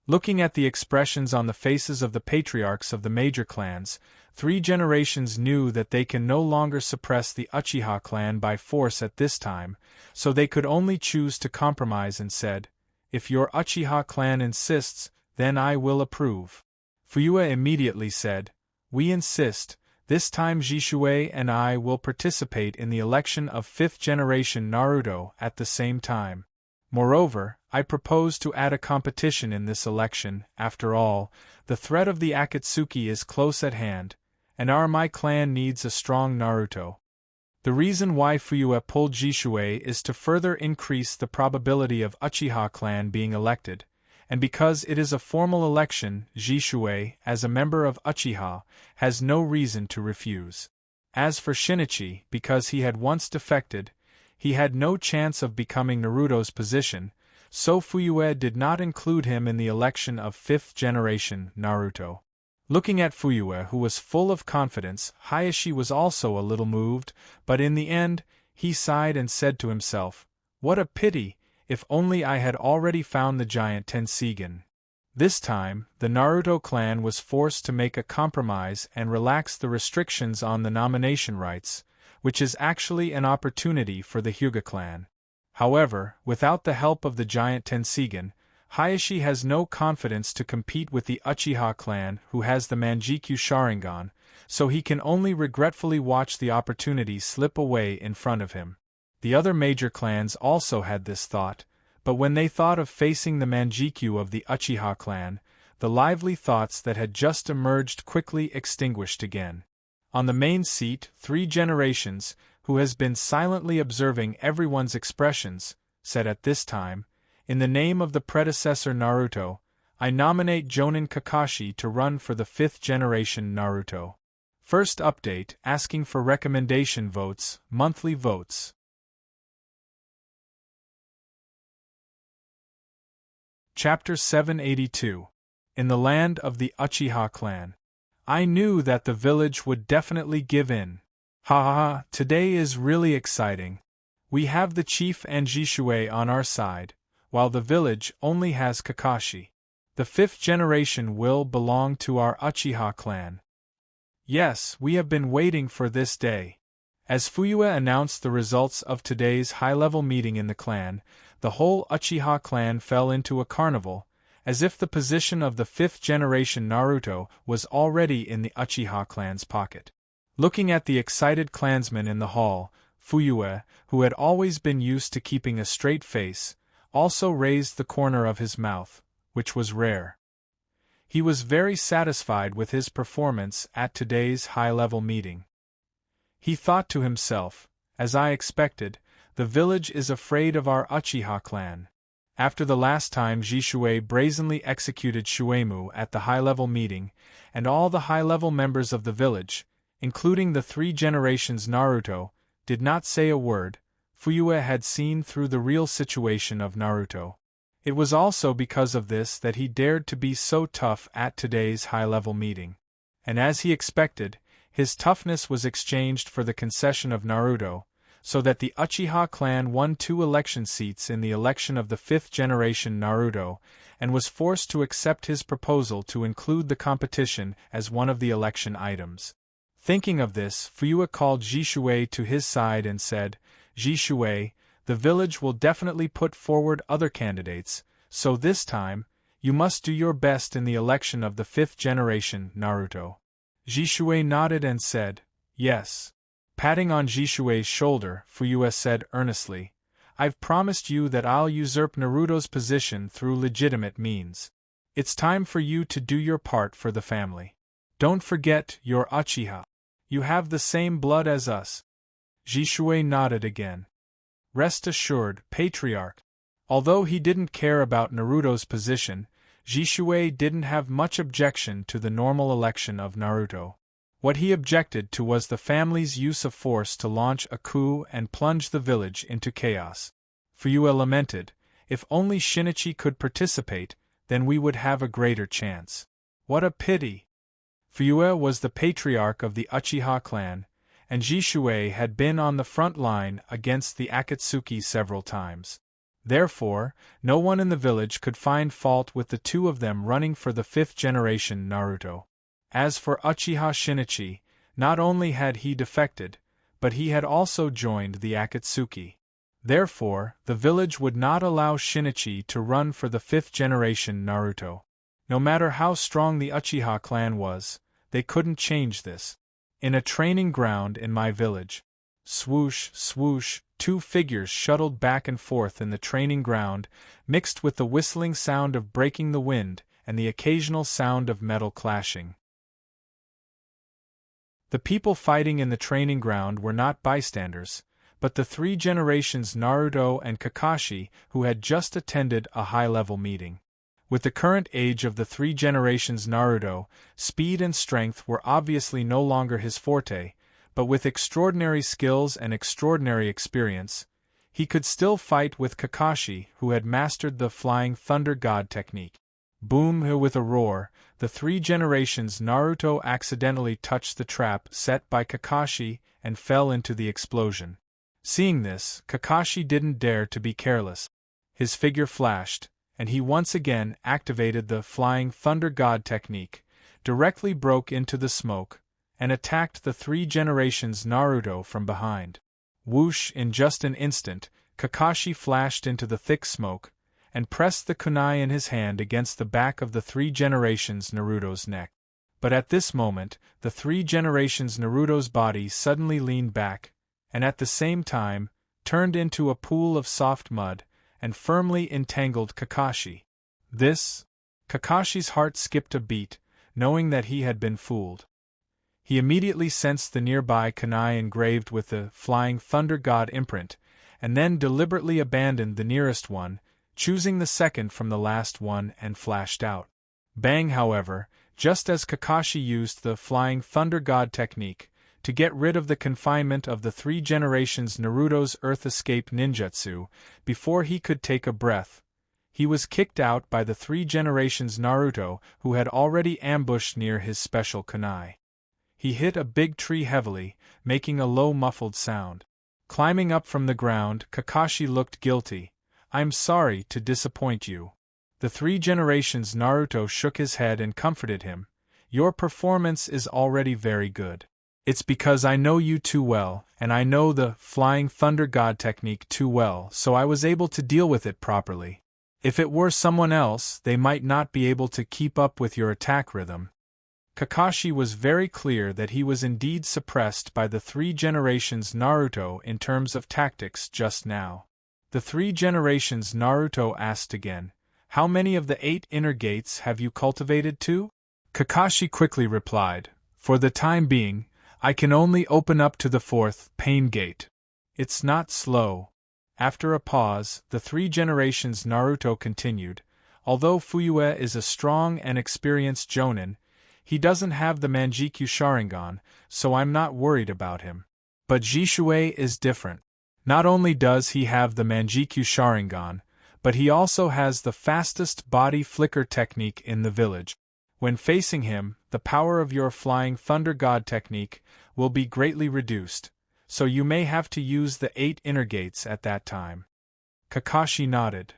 Speaker 1: Looking at the expressions on the faces of the patriarchs of the major clans, 3 generations knew that they can no longer suppress the Uchiha clan by force at this time, so they could only choose to compromise and said, "If your Uchiha clan insists, then I will approve." Fuyue immediately said, "We insist, this time Jishui and I will participate in the election of 5th generation Naruto at the same time. Moreover, I propose to add a competition in this election. After all, the threat of the Akatsuki is close at hand, and my clan needs a strong Naruto." The reason why Fuyue pulled Jishui is to further increase the probability of Uchiha clan being elected, and because it is a formal election, Jishui, as a member of Uchiha, has no reason to refuse. As for Shinichi, because he had once defected, he had no chance of becoming Naruto's position, so Fuyue did not include him in the election of 5th generation Naruto. Looking at Fuyue, who was full of confidence, Hayashi was also a little moved, but in the end, he sighed and said to himself, "What a pity, if only I had already found the giant Tenseigan." This time, the Naruto clan was forced to make a compromise and relax the restrictions on the nomination rights, which is actually an opportunity for the Hyuga clan. However, without the help of the giant Tenseigan, Hayashi has no confidence to compete with the Uchiha clan, who has the Manjikyu Sharingan, so he can only regretfully watch the opportunity slip away in front of him. The other major clans also had this thought, but when they thought of facing the Manjikyu of the Uchiha clan, the lively thoughts that had just emerged quickly extinguished again. On the main seat, 3 generations, who has been silently observing everyone's expressions, said at this time, "In the name of the predecessor Naruto, I nominate Jonin Kakashi to run for the 5th generation Naruto." First update, asking for recommendation votes, monthly votes. Chapter 782. In the land of the Uchiha clan. I knew that the village would definitely give in. Ha ha ha, today is really exciting. We have the chief and Jishui on our side, while the village only has Kakashi. The 5th generation will belong to our Uchiha clan. Yes, we have been waiting for this day. As Fuyue announced the results of today's high-level meeting in the clan, the whole Uchiha clan fell into a carnival, as if the position of the 5th generation Naruto was already in the Uchiha clan's pocket. Looking at the excited clansmen in the hall, Fuyue, who had always been used to keeping a straight face, also raised the corner of his mouth, which was rare. He was very satisfied with his performance at today's high-level meeting. He thought to himself, as I expected, the village is afraid of our Uchiha clan. After the last time Jishui brazenly executed Shueimu at the high-level meeting, and all the high-level members of the village, including the 3 generations Naruto, did not say a word, Fuyue had seen through the real situation of Naruto. It was also because of this that he dared to be so tough at today's high-level meeting. And as he expected, his toughness was exchanged for the concession of Naruto, so that the Uchiha clan won 2 election seats in the election of the 5th generation Naruto, and was forced to accept his proposal to include the competition as one of the election items. Thinking of this, Fuyue called Jishui to his side and said, "Jishui, the village will definitely put forward other candidates, so this time, you must do your best in the election of the 5th generation Naruto." Jishui nodded and said, "Yes." Patting on Jishui's shoulder, Fuyue said earnestly, "I've promised you that I'll usurp Naruto's position through legitimate means. It's time for you to do your part for the family. Don't forget you're Uchiha. You have the same blood as us." Jishui nodded again. Rest assured, Patriarch. Although he didn't care about Naruto's position, Jishui didn't have much objection to the normal election of Naruto. What he objected to was the family's use of force to launch a coup and plunge the village into chaos. Fuyue lamented, "If only Shinichi could participate, then we would have a greater chance. What a pity!" Fuyue was the patriarch of the Uchiha clan, and Jishuei had been on the front line against the Akatsuki several times. Therefore, no one in the village could find fault with the two of them running for the 5th generation Naruto. As for Uchiha Shinichi, not only had he defected, but he had also joined the Akatsuki. Therefore, the village would not allow Shinichi to run for the 5th generation Naruto. No matter how strong the Uchiha clan was, they couldn't change this. In a training ground in my village. Swoosh, swoosh, 2 figures shuttled back and forth in the training ground, mixed with the whistling sound of breaking the wind and the occasional sound of metal clashing. The people fighting in the training ground were not bystanders, but the 3 generations Naruto and Kakashi who had just attended a high-level meeting. With the current age of the 3 generations Naruto, speed and strength were obviously no longer his forte, but with extraordinary skills and extraordinary experience, he could still fight with Kakashi, who had mastered the Flying Thunder God technique. Boom! With a roar, the 3 generations Naruto accidentally touched the trap set by Kakashi and fell into the explosion. Seeing this, Kakashi didn't dare to be careless. His figure flashed, and he once again activated the Flying Thunder God technique, directly broke into the smoke, and attacked the 3 generations Naruto from behind. Whoosh! In just an instant, Kakashi flashed into the thick smoke, and pressed the kunai in his hand against the back of the 3 generations Naruto's neck. But at this moment, the 3 generations Naruto's body suddenly leaned back, and at the same time, turned into a pool of soft mud, and firmly entangled Kakashi. Kakashi's heart skipped a beat, knowing that he had been fooled. He immediately sensed the nearby kunai engraved with the Flying Thunder God imprint, and then deliberately abandoned the nearest one, choosing the second from the last one and flashed out. Bang! However, just as Kakashi used the Flying Thunder God technique to get rid of the confinement of the 3 generations Naruto's Earth Escape ninjutsu, before he could take a breath, he was kicked out by the 3 generations Naruto who had already ambushed near his special kunai. He hit a big tree heavily, making a low muffled sound. Climbing up from the ground, Kakashi looked guilty. "I'm sorry to disappoint you." The 3 generations Naruto shook his head and comforted him. "Your performance is already very good. It's because I know you too well, and I know the Flying Thunder God technique too well, so I was able to deal with it properly. If it were someone else, they might not be able to keep up with your attack rhythm." Kakashi was very clear that he was indeed suppressed by the 3 generations Naruto in terms of tactics just now. The 3 generations Naruto asked again, "How many of the 8 inner gates have you cultivated too?" Kakashi quickly replied, "For the time being, I can only open up to the 4th pain gate. It's not slow." After a pause, the 3 generations Naruto continued, "Although Fuyue is a strong and experienced jonin, he doesn't have the Manjikyu Sharingan, so I'm not worried about him. But Jishuei is different. Not only does he have the Manjikyu Sharingan, but he also has the fastest body flicker technique in the village. When facing him, the power of your Flying Thunder God technique will be greatly reduced, so you may have to use the 8 inner gates at that time." Kakashi nodded.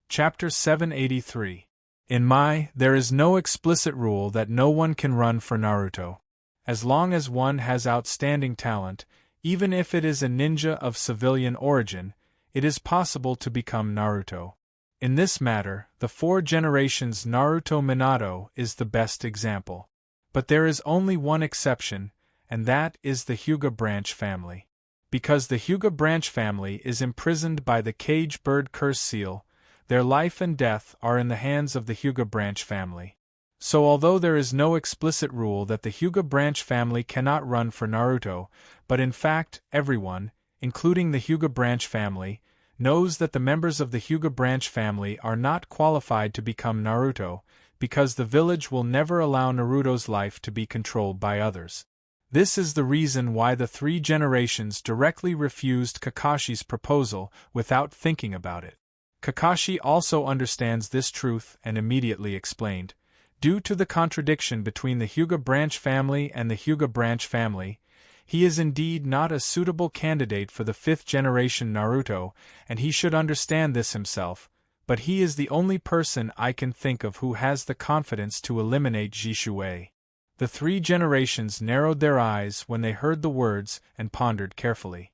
Speaker 1: Chapter 783. There is no explicit rule that no one can run for Naruto. As long as one has outstanding talent, even if it is a ninja of civilian origin, it is possible to become Naruto. In this matter, the 4 generations Naruto Minato is the best example. But there is only one exception, and that is the Hyuga branch family. Because the Hyuga branch family is imprisoned by the Cage Bird Curse Seal, their life and death are in the hands of the Hyuga branch family. So although there is no explicit rule that the Hyuga branch family cannot run for Naruto, but in fact, everyone, including the Hyuga branch family, knows that the members of the Hyuga branch family are not qualified to become Naruto, because the village will never allow Naruto's life to be controlled by others. This is the reason why the three generations directly refused Kakashi's proposal without thinking about it. Kakashi also understands this truth and immediately explained. Due to the contradiction between the Hyuga branch family and the Hyuga branch family, he is indeed not a suitable candidate for the 5th generation Naruto, and he should understand this himself, but he is the only person I can think of who has the confidence to eliminate Jishuei. The three generations narrowed their eyes when they heard the words and pondered carefully.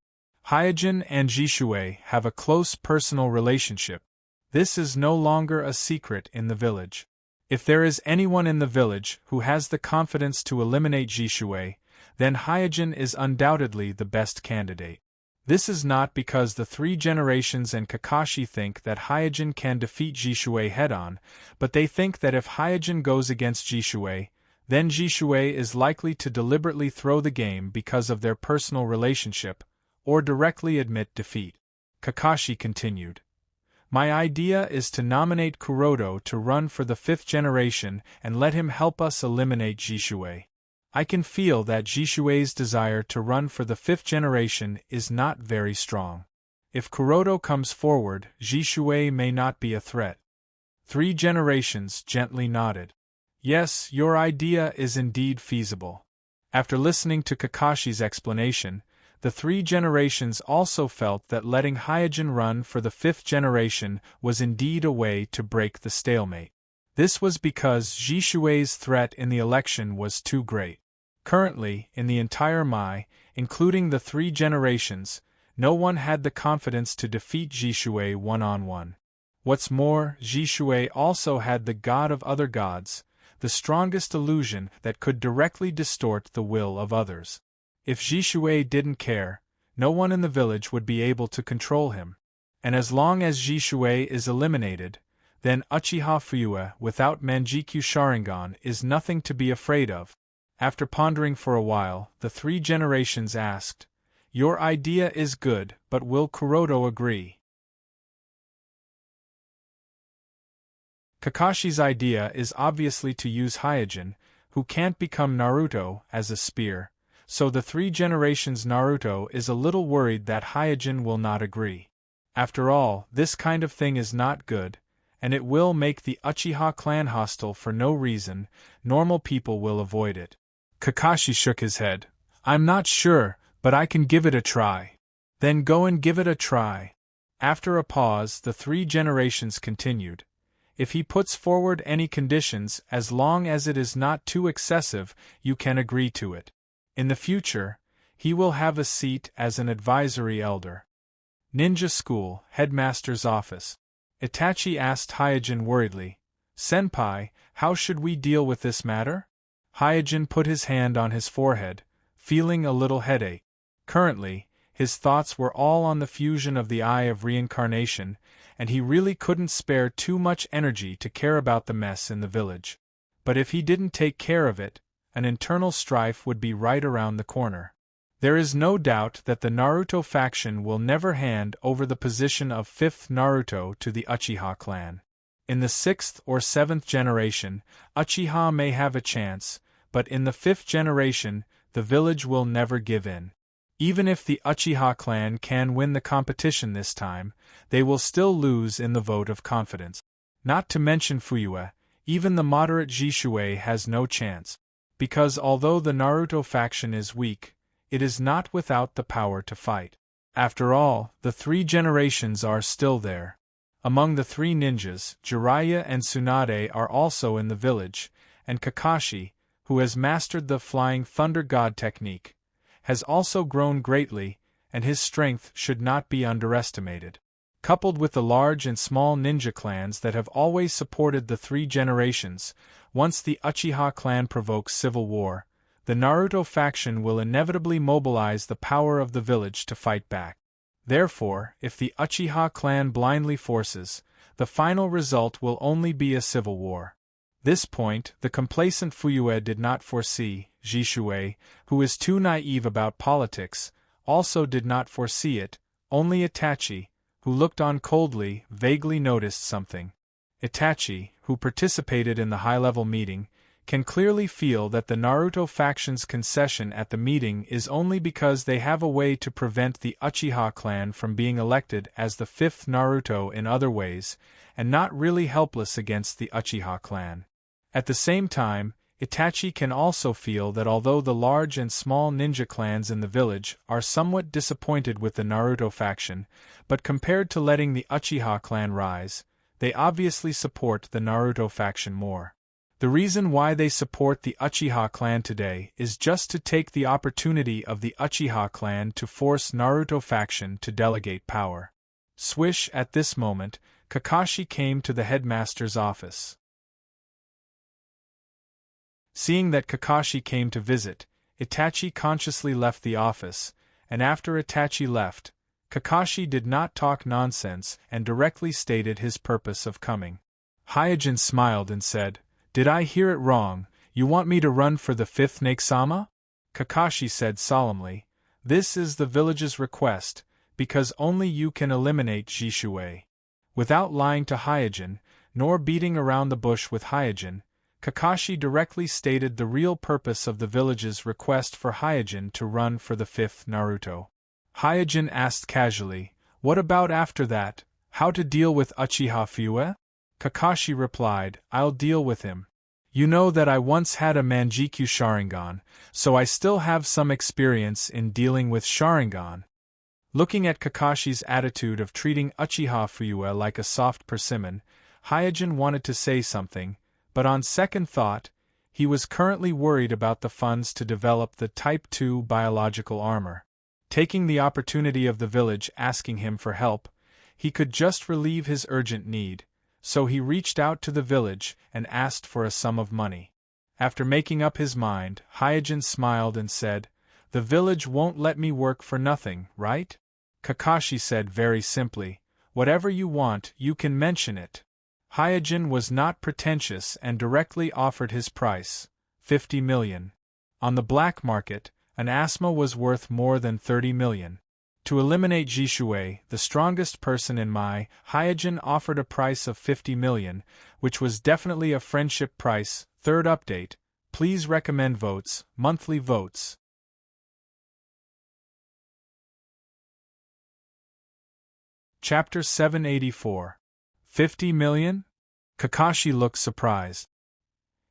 Speaker 1: Hyojin and Jishuei have a close personal relationship. This is no longer a secret in the village. If there is anyone in the village who has the confidence to eliminate Jishuei, then Hyojin is undoubtedly the best candidate. This is not because the three generations and Kakashi think that Hyojin can defeat Jishuei head-on, but they think that if Hyojin goes against Jishuei, then Jishuei is likely to deliberately throw the game because of their personal relationship, or directly admit defeat. Kakashi continued. My idea is to nominate Kuroto to run for the 5th generation and let him help us eliminate Jishuei. I can feel that Jishuei's desire to run for the 5th generation is not very strong. If Kuroto comes forward, Jishuei may not be a threat. 3 generations gently nodded. Yes, your idea is indeed feasible. After listening to Kakashi's explanation, the 3 generations also felt that letting Hyojin run for the 5th generation was indeed a way to break the stalemate. This was because Jishuei's threat in the election was too great. Currently, in the entire Mai, including the 3 generations, no one had the confidence to defeat Jishuei one-on-one. What's more, Jishuei also had the god of other gods, the strongest illusion that could directly distort the will of others. If Jishuei didn't care, no one in the village would be able to control him. And as long as Jishuei is eliminated, then Uchiha Fuyue without Manjikyu Sharingan is nothing to be afraid of. After pondering for a while, the 3 generations asked, Your idea is good, but will Kuroto agree? Kakashi's idea is obviously to use Hyojin, who can't become Naruto, as a spear, so the 3 generations Naruto is a little worried that Hyojin will not agree. After all, this kind of thing is not good, and it will make the Uchiha clan hostile for no reason. Normal people will avoid it. Kakashi shook his head. I'm not sure, but I can give it a try. Then go and give it a try. After a pause, the 3 generations continued. If he puts forward any conditions, as long as it is not too excessive, you can agree to it. In the future, he will have a seat as an advisory elder. Ninja School, Headmaster's Office. Itachi asked Hyojin worriedly, Senpai, how should we deal with this matter? Hyojin put his hand on his forehead, feeling a little headache. Currently, his thoughts were all on the fusion of the Eye of Reincarnation, and he really couldn't spare too much energy to care about the mess in the village. But if he didn't take care of it, an internal strife would be right around the corner. There is no doubt that the Naruto faction will never hand over the position of 5th Naruto to the Uchiha clan. In the 6th or 7th generation, Uchiha may have a chance, but in the 5th generation, the village will never give in. Even if the Uchiha clan can win the competition this time, they will still lose in the vote of confidence. Not to mention Fuyue, even the moderate Jishuei has no chance. Because although the Naruto faction is weak, it is not without the power to fight. After all, the 3 generations are still there. Among the 3 ninjas, Jiraiya and Tsunade are also in the village, and Kakashi, who has mastered the Flying Thunder God technique, has also grown greatly, and his strength should not be underestimated. Coupled with the large and small ninja clans that have always supported the 3 generations, once the Uchiha clan provokes civil war, the Naruto faction will inevitably mobilize the power of the village to fight back. Therefore, if the Uchiha clan blindly forces, the final result will only be a civil war. This point, the complacent Fuyue did not foresee. Jishuei, who is too naive about politics, also did not foresee it. Only Itachi, who looked on coldly, vaguely noticed something. Itachi, who participated in the high-level meeting, can clearly feel that the Naruto faction's concession at the meeting is only because they have a way to prevent the Uchiha clan from being elected as the fifth Naruto in other ways, and not really helpless against the Uchiha clan. At the same time, Itachi can also feel that although the large and small ninja clans in the village are somewhat disappointed with the Naruto faction, but compared to letting the Uchiha clan rise, they obviously support the Naruto faction more. The reason why they support the Uchiha clan today is just to take the opportunity of the Uchiha clan to force Naruto faction to delegate power. Swish, at this moment, Kakashi came to the headmaster's office. Seeing that Kakashi came to visit, Itachi consciously left the office, and after Itachi left, Kakashi did not talk nonsense and directly stated his purpose of coming. Hyojin smiled and said, "Did I hear it wrong? You want me to run for the fifth Nakesama?" Kakashi said solemnly, "This is the village's request, because only you can eliminate Jishue." Without lying to Hyojin, nor beating around the bush with Hyojin, Kakashi directly stated the real purpose of the village's request for Hyojin to run for the fifth Naruto. Hyojin asked casually, "What about after that? How to deal with Uchiha Fuyue?" Kakashi replied, "I'll deal with him. You know that I once had a Manjikyu Sharingan, so I still have some experience in dealing with Sharingan." Looking at Kakashi's attitude of treating Uchiha Fuyue like a soft persimmon, Hyojin wanted to say something, but on second thought, he was currently worried about the funds to develop the Type 2 biological armor. Taking the opportunity of the village asking him for help, he could just relieve his urgent need, so he reached out to the village and asked for a sum of money. After making up his mind, Hyojin smiled and said, "The village won't let me work for nothing, right?" Kakashi said very simply, "Whatever you want, you can mention it." Hyojin was not pretentious and directly offered his price, 50 million. On the black market, an asthma was worth more than 30 million. To eliminate Jishue, the strongest person in Mai, Hyojin offered a price of 50 million, which was definitely a friendship price. Third update, please recommend votes, monthly votes. Chapter 784. 50 million? Kakashi looked surprised.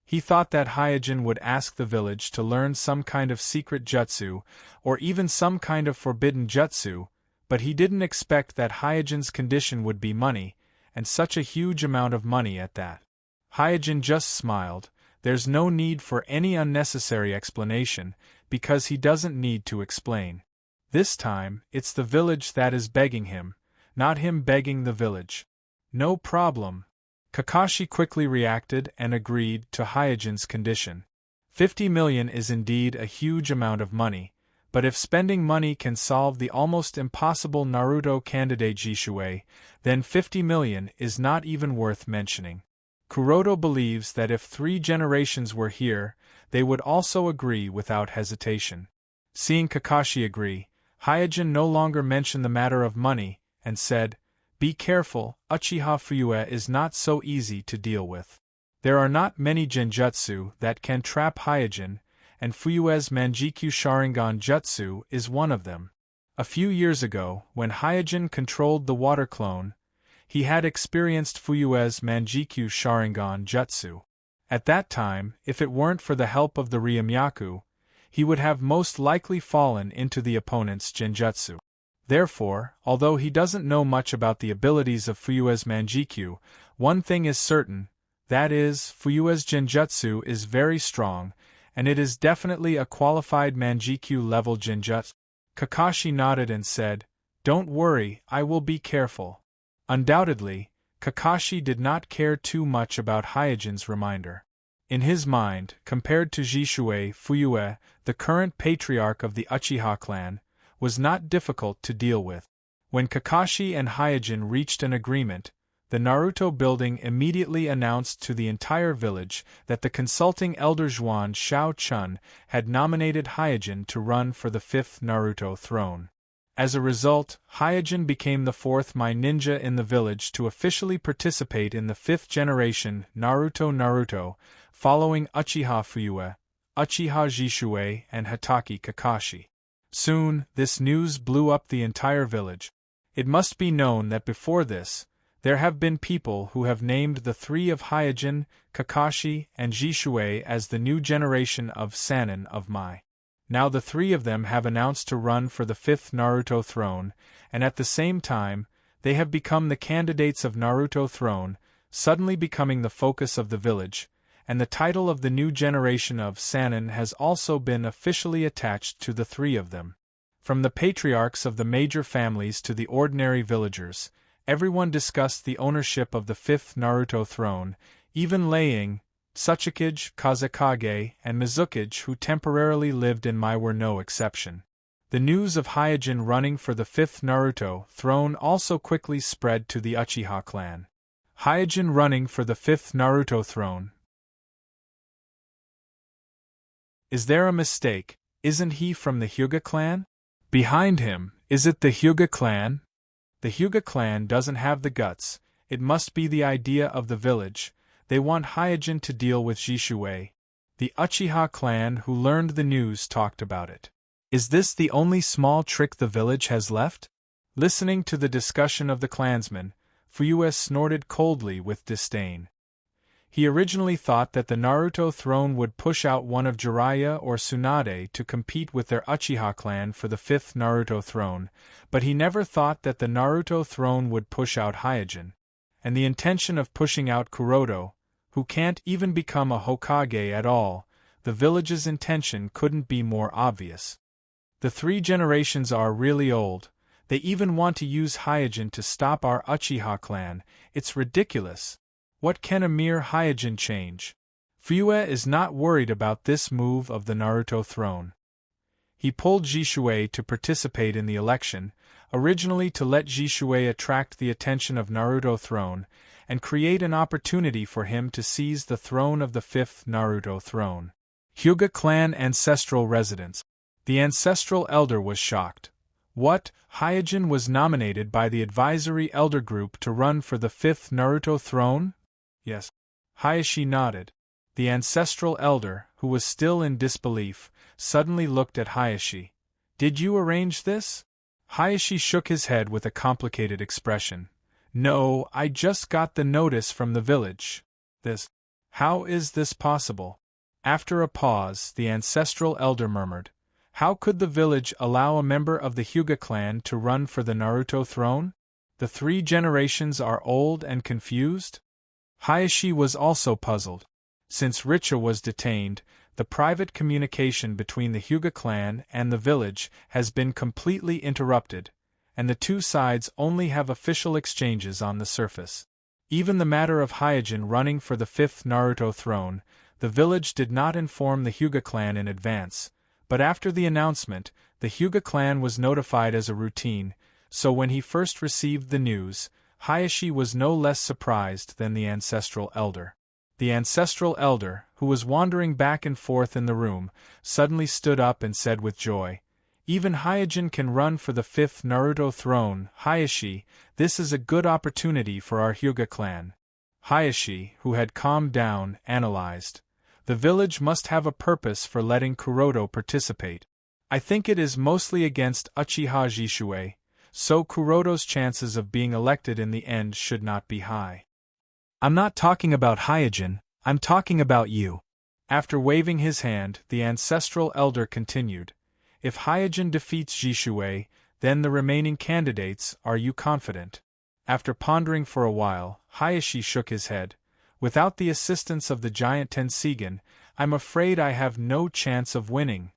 Speaker 1: He thought that Hyojin would ask the village to learn some kind of secret jutsu, or even some kind of forbidden jutsu, but he didn't expect that Hyojin's condition would be money, and such a huge amount of money at that. Hyojin just smiled. There's no need for any unnecessary explanation, because he doesn't need to explain. This time, it's the village that is begging him, not him begging the village. No problem. Kakashi quickly reacted and agreed to Hyojin's condition. 50 million is indeed a huge amount of money, but if spending money can solve the almost impossible Naruto candidate Jishue, then 50 million is not even worth mentioning. Kuroto believes that if 3 generations were here, they would also agree without hesitation. Seeing Kakashi agree, Hyojin no longer mentioned the matter of money, and said, "Be careful, Uchiha Fuyue is not so easy to deal with. There are not many genjutsu that can trap Hyojin, and Fuyue's Manjikyu Sharingan jutsu is one of them. A few years ago, when Hyojin controlled the water clone, he had experienced Fuyue's Manjikyu Sharingan jutsu. At that time, if it weren't for the help of the Ryumyaku, he would have most likely fallen into the opponent's genjutsu. Therefore, although he doesn't know much about the abilities of Fuyue's Manjikyu, one thing is certain, that is, Fuyue's genjutsu is very strong, and it is definitely a qualified Manjikyu-level genjutsu. Kakashi nodded and said, "Don't worry, I will be careful." Undoubtedly, Kakashi did not care too much about Hyojin's reminder. In his mind, compared to Jishue, Fuyue, the current patriarch of the Uchiha clan, was not difficult to deal with. When Kakashi and Hyojin reached an agreement, the Naruto building immediately announced to the entire village that the consulting elder Zhuan Shao-chun had nominated Hyojin to run for the 5th Naruto throne. As a result, Hyojin became the 4th Mai ninja in the village to officially participate in the 5th generation Naruto, following Uchiha Fuyue, Uchiha Jishue, and Hatake Kakashi. Soon, this news blew up the entire village. It must be known that before this, there have been people who have named the three of Hyojin, Kakashi, and Jishue as the new generation of Sannin of Mai. Now the three of them have announced to run for the 5th Naruto throne, and at the same time, they have become the candidates of Naruto throne, suddenly becoming the focus of the village, and the title of the new generation of Sannin has also been officially attached to the three of them. From the patriarchs of the major families to the ordinary villagers, everyone discussed the ownership of the 5th Naruto throne, even Laying, Tsuchikage, Kazekage, and Mizukage, who temporarily lived in Mai, were no exception. The news of Hyojin running for the 5th Naruto throne also quickly spread to the Uchiha clan. Hyojin running for the 5th Naruto throne. Is there a mistake? Isn't he from the Hyuga clan? Behind him, is it the Hyuga clan? The Hyuga clan doesn't have the guts, it must be the idea of the village. They want Hyojin to deal with Jishue. The Uchiha clan who learned the news talked about it. Is this the only small trick the village has left? Listening to the discussion of the clansmen, Fuyue snorted coldly with disdain. He originally thought that the Naruto throne would push out one of Jiraiya or Tsunade to compete with their Uchiha clan for the 5th Naruto throne, but he never thought that the Naruto throne would push out Hyojin. And the intention of pushing out Kuroto, who can't even become a Hokage at all, the village's intention couldn't be more obvious. The three generations are really old. They even want to use Hyojin to stop our Uchiha clan. It's ridiculous. What can a mere Hyojin change? Fuyue is not worried about this move of the Naruto throne. He pulled Jishue to participate in the election, originally to let Jishue attract the attention of Naruto throne, and create an opportunity for him to seize the throne of the 5th Naruto throne. Hyuga clan ancestral residence. The ancestral elder was shocked. What? Hyojin was nominated by the advisory elder group to run for the 5th Naruto throne? Yes. Hayashi nodded. The ancestral elder, who was still in disbelief, suddenly looked at Hayashi. Did you arrange this? Hayashi shook his head with a complicated expression. No, I just got the notice from the village. This. How is this possible? After a pause, the ancestral elder murmured. How could the village allow a member of the Hyuga clan to run for the Naruto throne? The three generations are old and confused? Hayashi was also puzzled. Since Richa was detained, the private communication between the Hyuga clan and the village has been completely interrupted, and the two sides only have official exchanges on the surface. Even the matter of Hyojin running for the 5th Naruto throne, the village did not inform the Hyuga clan in advance, but after the announcement, the Hyuga clan was notified as a routine, so when he first received the news, Hayashi was no less surprised than the ancestral elder. The ancestral elder, who was wandering back and forth in the room, suddenly stood up and said with joy, Even Hyojin can run for the 5th Naruto throne. Hayashi, this is a good opportunity for our Hyuga clan. Hayashi, who had calmed down, analyzed. The village must have a purpose for letting Kuroto participate. I think it is mostly against Uchiha Jishue, so Kuroto's chances of being elected in the end should not be high. I'm not talking about Hyojin, I'm talking about you. After waving his hand, the ancestral elder continued. If Hyojin defeats Jishue, then the remaining candidates, are you confident? After pondering for a while, Hayashi shook his head. Without the assistance of the giant Tenseigan, I'm afraid I have no chance of winning.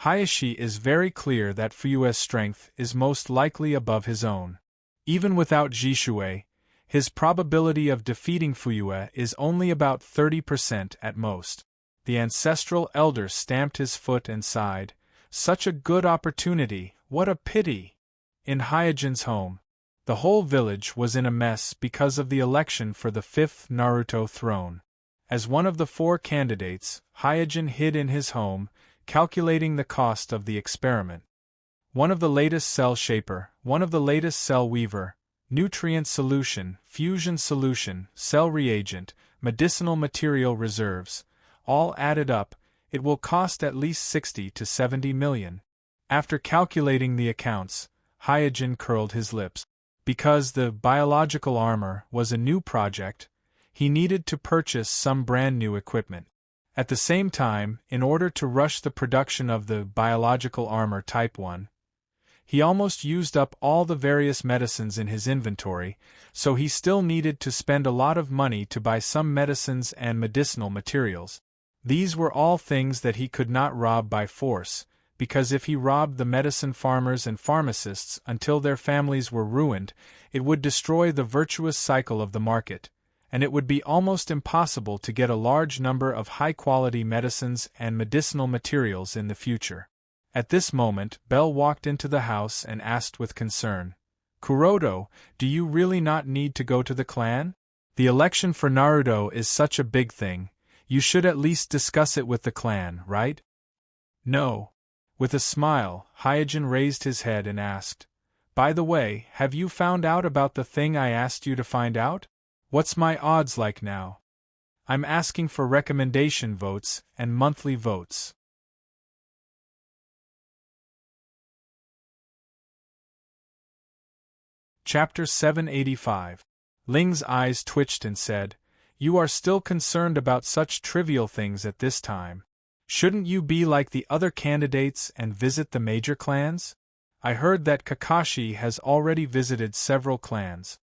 Speaker 1: Hayashi is very clear that Fuyue's strength is most likely above his own. Even without Jishue, his probability of defeating Fuyue is only about 30% at most. The ancestral elder stamped his foot and sighed. Such a good opportunity, what a pity! In Hyojin's home, the whole village was in a mess because of the election for the 5th Naruto throne. As one of the 4 candidates, Hyojin hid in his home, calculating the cost of the experiment. One of the latest cell shaper, one of the latest cell weaver, nutrient solution, fusion solution, cell reagent, medicinal material reserves. All added up, it will cost at least 60 to 70 million. After calculating the accounts, Hyojin curled his lips. Because the biological armor was a new project, he needed to purchase some brand new equipment. At the same time, in order to rush the production of the biological armor Type 1, he almost used up all the various medicines in his inventory, so he still needed to spend a lot of money to buy some medicines and medicinal materials. These were all things that he could not rob by force, because if he robbed the medicine farmers and pharmacists until their families were ruined, it would destroy the virtuous cycle of the market, and it would be almost impossible to get a large number of high-quality medicines and medicinal materials in the future. At this moment, Belle walked into the house and asked with concern, "Kuroto, do you really not need to go to the clan? The election for Naruto is such a big thing, you should at least discuss it with the clan, right?" "No." With a smile, Hyojin raised his head and asked, "By the way, have you found out about the thing I asked you to find out? What's my odds like now? I'm asking for recommendation votes and monthly votes." Chapter 785. Ling's eyes twitched and said, "You are still concerned about such trivial things at this time. Shouldn't you be like the other candidates and visit the major clans? I heard that Kakashi has already visited several clans."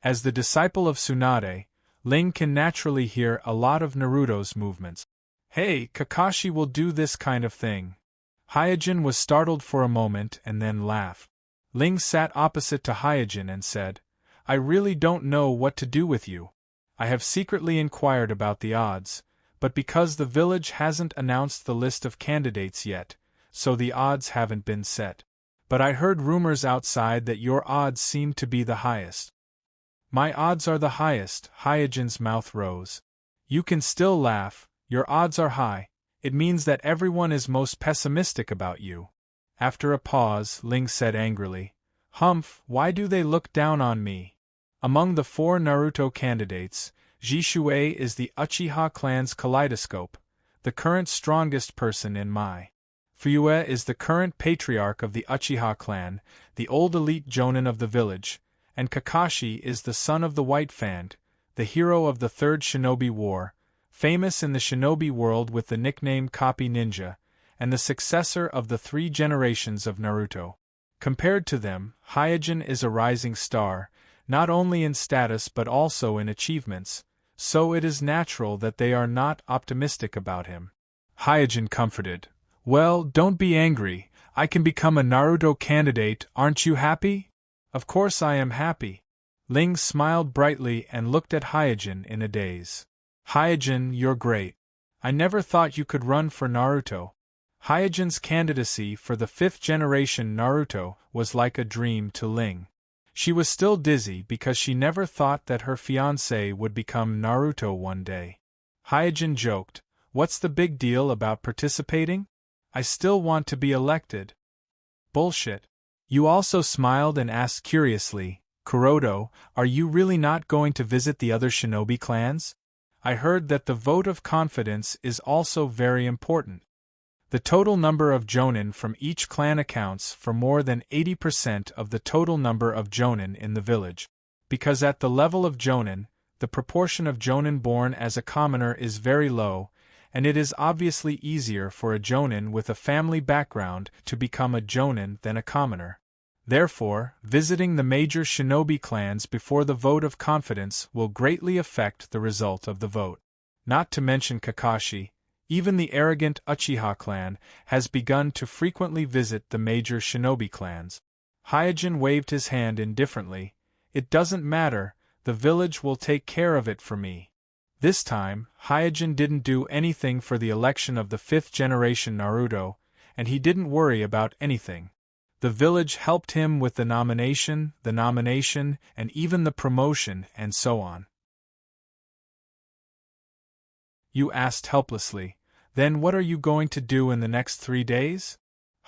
Speaker 1: As the disciple of Tsunade, Ling can naturally hear a lot of Naruto's movements. "Hey, Kakashi will do this kind of thing." Hyojin was startled for a moment and then laughed. Ling sat opposite to Hyojin and said, "I really don't know what to do with you. I have secretly inquired about the odds, but because the village hasn't announced the list of candidates yet, so the odds haven't been set. But I heard rumors outside that your odds seem to be the highest." "My odds are the highest," Hyojin's mouth rose. "You can still laugh, your odds are high, it means that everyone is most pessimistic about you." After a pause, Ling said angrily, "Humph, why do they look down on me? Among the 4 Naruto candidates, Jishuei is the Uchiha clan's kaleidoscope, the current strongest person in my. Fuyue is the current patriarch of the Uchiha clan, the old elite jonin of the village, and Kakashi is the son of the White Fan, the hero of the Third Shinobi War, famous in the shinobi world with the nickname Copy Ninja, and the successor of the 3 generations of Naruto. Compared to them, Hyojin is a rising star, not only in status but also in achievements, so it is natural that they are not optimistic about him." Hyojin comforted, "Well, don't be angry, I can become a Naruto candidate, aren't you happy?" "Of course I am happy." Ling smiled brightly and looked at Hyojin in a daze. "Hyojin, you're great. I never thought you could run for Naruto." Hyojin's candidacy for the 5th generation Naruto was like a dream to Ling. She was still dizzy because she never thought that her fiancé would become Naruto one day. Hyojin joked, "What's the big deal about participating? I still want to be elected." "Bullshit." You also smiled and asked curiously, "Kuroto, are you really not going to visit the other shinobi clans? I heard that the vote of confidence is also very important. The total number of jonin from each clan accounts for more than 80% of the total number of jonin in the village. Because at the level of jonin, the proportion of jonin born as a commoner is very low, and it is obviously easier for a jonin with a family background to become a jonin than a commoner. Therefore, visiting the major shinobi clans before the vote of confidence will greatly affect the result of the vote. Not to mention Kakashi, even the arrogant Uchiha clan has begun to frequently visit the major shinobi clans." Hyojin waved his hand indifferently, "It doesn't matter, the village will take care of it for me." This time, Hyojin didn't do anything for the election of the 5th generation Naruto, and he didn't worry about anything. The village helped him with the nomination, and even the promotion, and so on. You asked helplessly, "Then what are you going to do in the next 3 days?"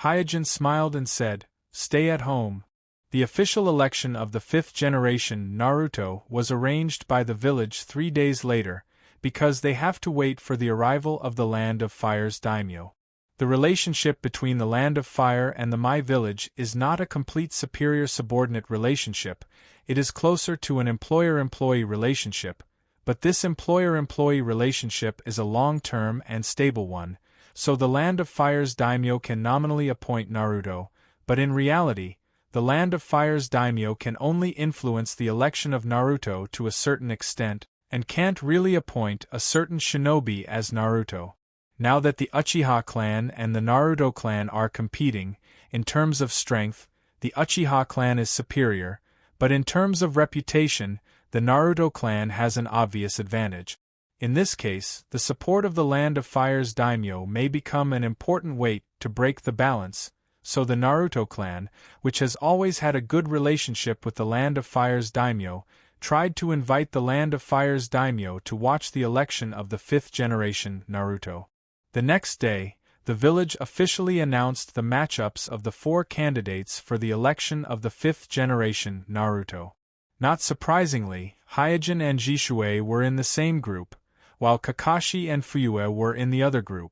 Speaker 1: Hyojin smiled and said, "Stay at home." The official election of the 5th generation Naruto was arranged by the village 3 days later, because they have to wait for the arrival of the Land of Fire's daimyo. The relationship between the Land of Fire and the Mai village is not a complete superior-subordinate relationship, it is closer to an employer-employee relationship, but this employer-employee relationship is a long-term and stable one, so the Land of Fire's daimyo can nominally appoint Naruto, but in reality, the Land of Fire's daimyo can only influence the election of Naruto to a certain extent, and can't really appoint a certain shinobi as Naruto. Now that the Uchiha clan and the Naruto clan are competing, in terms of strength, the Uchiha clan is superior, but in terms of reputation, the Naruto clan has an obvious advantage. In this case, the support of the Land of Fire's daimyo may become an important weight to break the balance, so the Naruto clan, which has always had a good relationship with the Land of Fire's daimyo, tried to invite the Land of Fire's daimyo to watch the election of the 5th generation Naruto. The next day, the village officially announced the matchups of the 4 candidates for the election of the 5th generation Naruto. Not surprisingly, Hyojin and Jishui were in the same group, while Kakashi and Fuyue were in the other group.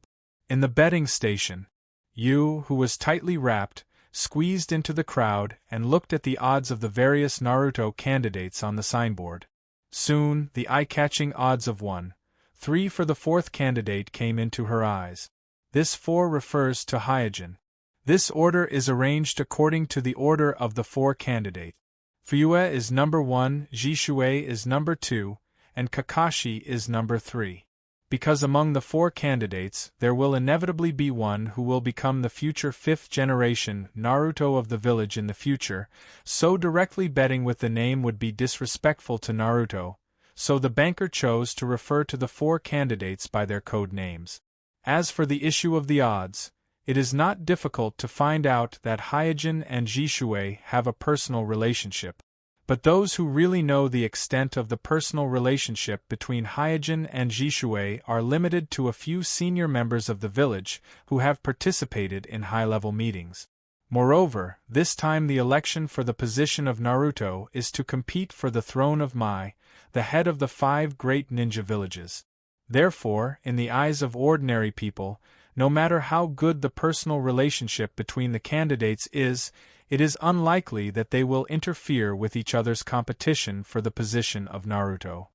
Speaker 1: In the betting station, Yu, who was tightly wrapped, squeezed into the crowd and looked at the odds of the various Naruto candidates on the signboard. Soon, the eye-catching odds of 1-3 for the 4th candidate came into her eyes. This 4 refers to Hyojin. This order is arranged according to the order of the 4 candidates. Fuyue is number 1, Jishui is number 2, and Kakashi is number 3. Because among the 4 candidates, there will inevitably be one who will become the future 5th generation Naruto of the village in the future, so directly betting with the name would be disrespectful to Naruto, so the banker chose to refer to the 4 candidates by their code names. As for the issue of the odds, it is not difficult to find out that Hyojin and Jishui have a personal relationship. But those who really know the extent of the personal relationship between Hyojin and Jishui are limited to a few senior members of the village who have participated in high-level meetings. Moreover, this time the election for the position of Naruto is to compete for the throne of Mai, the head of the 5 great ninja villages. Therefore, in the eyes of ordinary people, no matter how good the personal relationship between the candidates is, it is unlikely that they will interfere with each other's competition for the position of Naruto.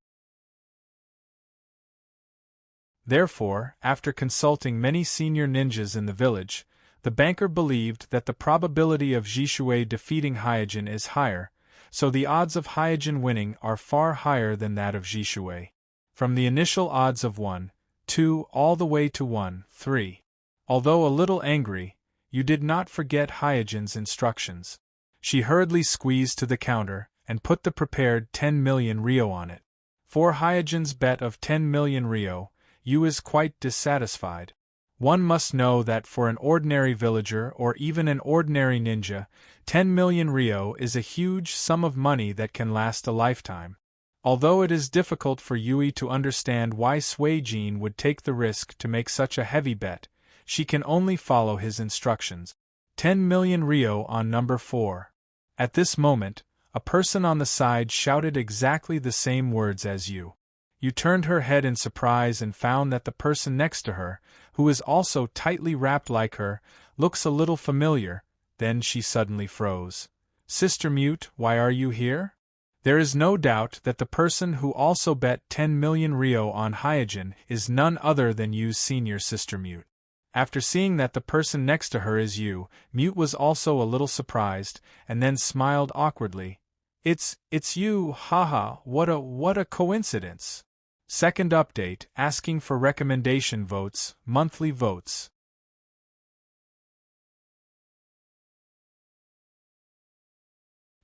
Speaker 1: Therefore, after consulting many senior ninjas in the village, the banker believed that the probability of Jishui defeating Hyojin is higher, so the odds of Hyojin winning are far higher than that of Jishui. From the initial odds of 1-2 all the way to 1-3. Although a little angry, you did not forget Hyojin's instructions. She hurriedly squeezed to the counter and put the prepared 10 million ryo on it. For Hyojin's bet of 10 million ryo, Yu is quite dissatisfied. One must know that for an ordinary villager or even an ordinary ninja, 10 million ryo is a huge sum of money that can last a lifetime. Although it is difficult for Yui to understand why Suijin would take the risk to make such a heavy bet, she can only follow his instructions. 10 million ryo on number 4. At this moment, a person on the side shouted exactly the same words as Yu. Yu turned her head in surprise and found that the person next to her, who is also tightly wrapped like her, looks a little familiar. Then she suddenly froze. Sister Mute, why are you here? There is no doubt that the person who also bet 10 million ryo on Hyojin is none other than Yu's senior sister Mute. After seeing that the person next to her is Yu, Mute was also a little surprised, and then smiled awkwardly. It's you, haha, what a coincidence. Second update, asking for recommendation votes, monthly votes.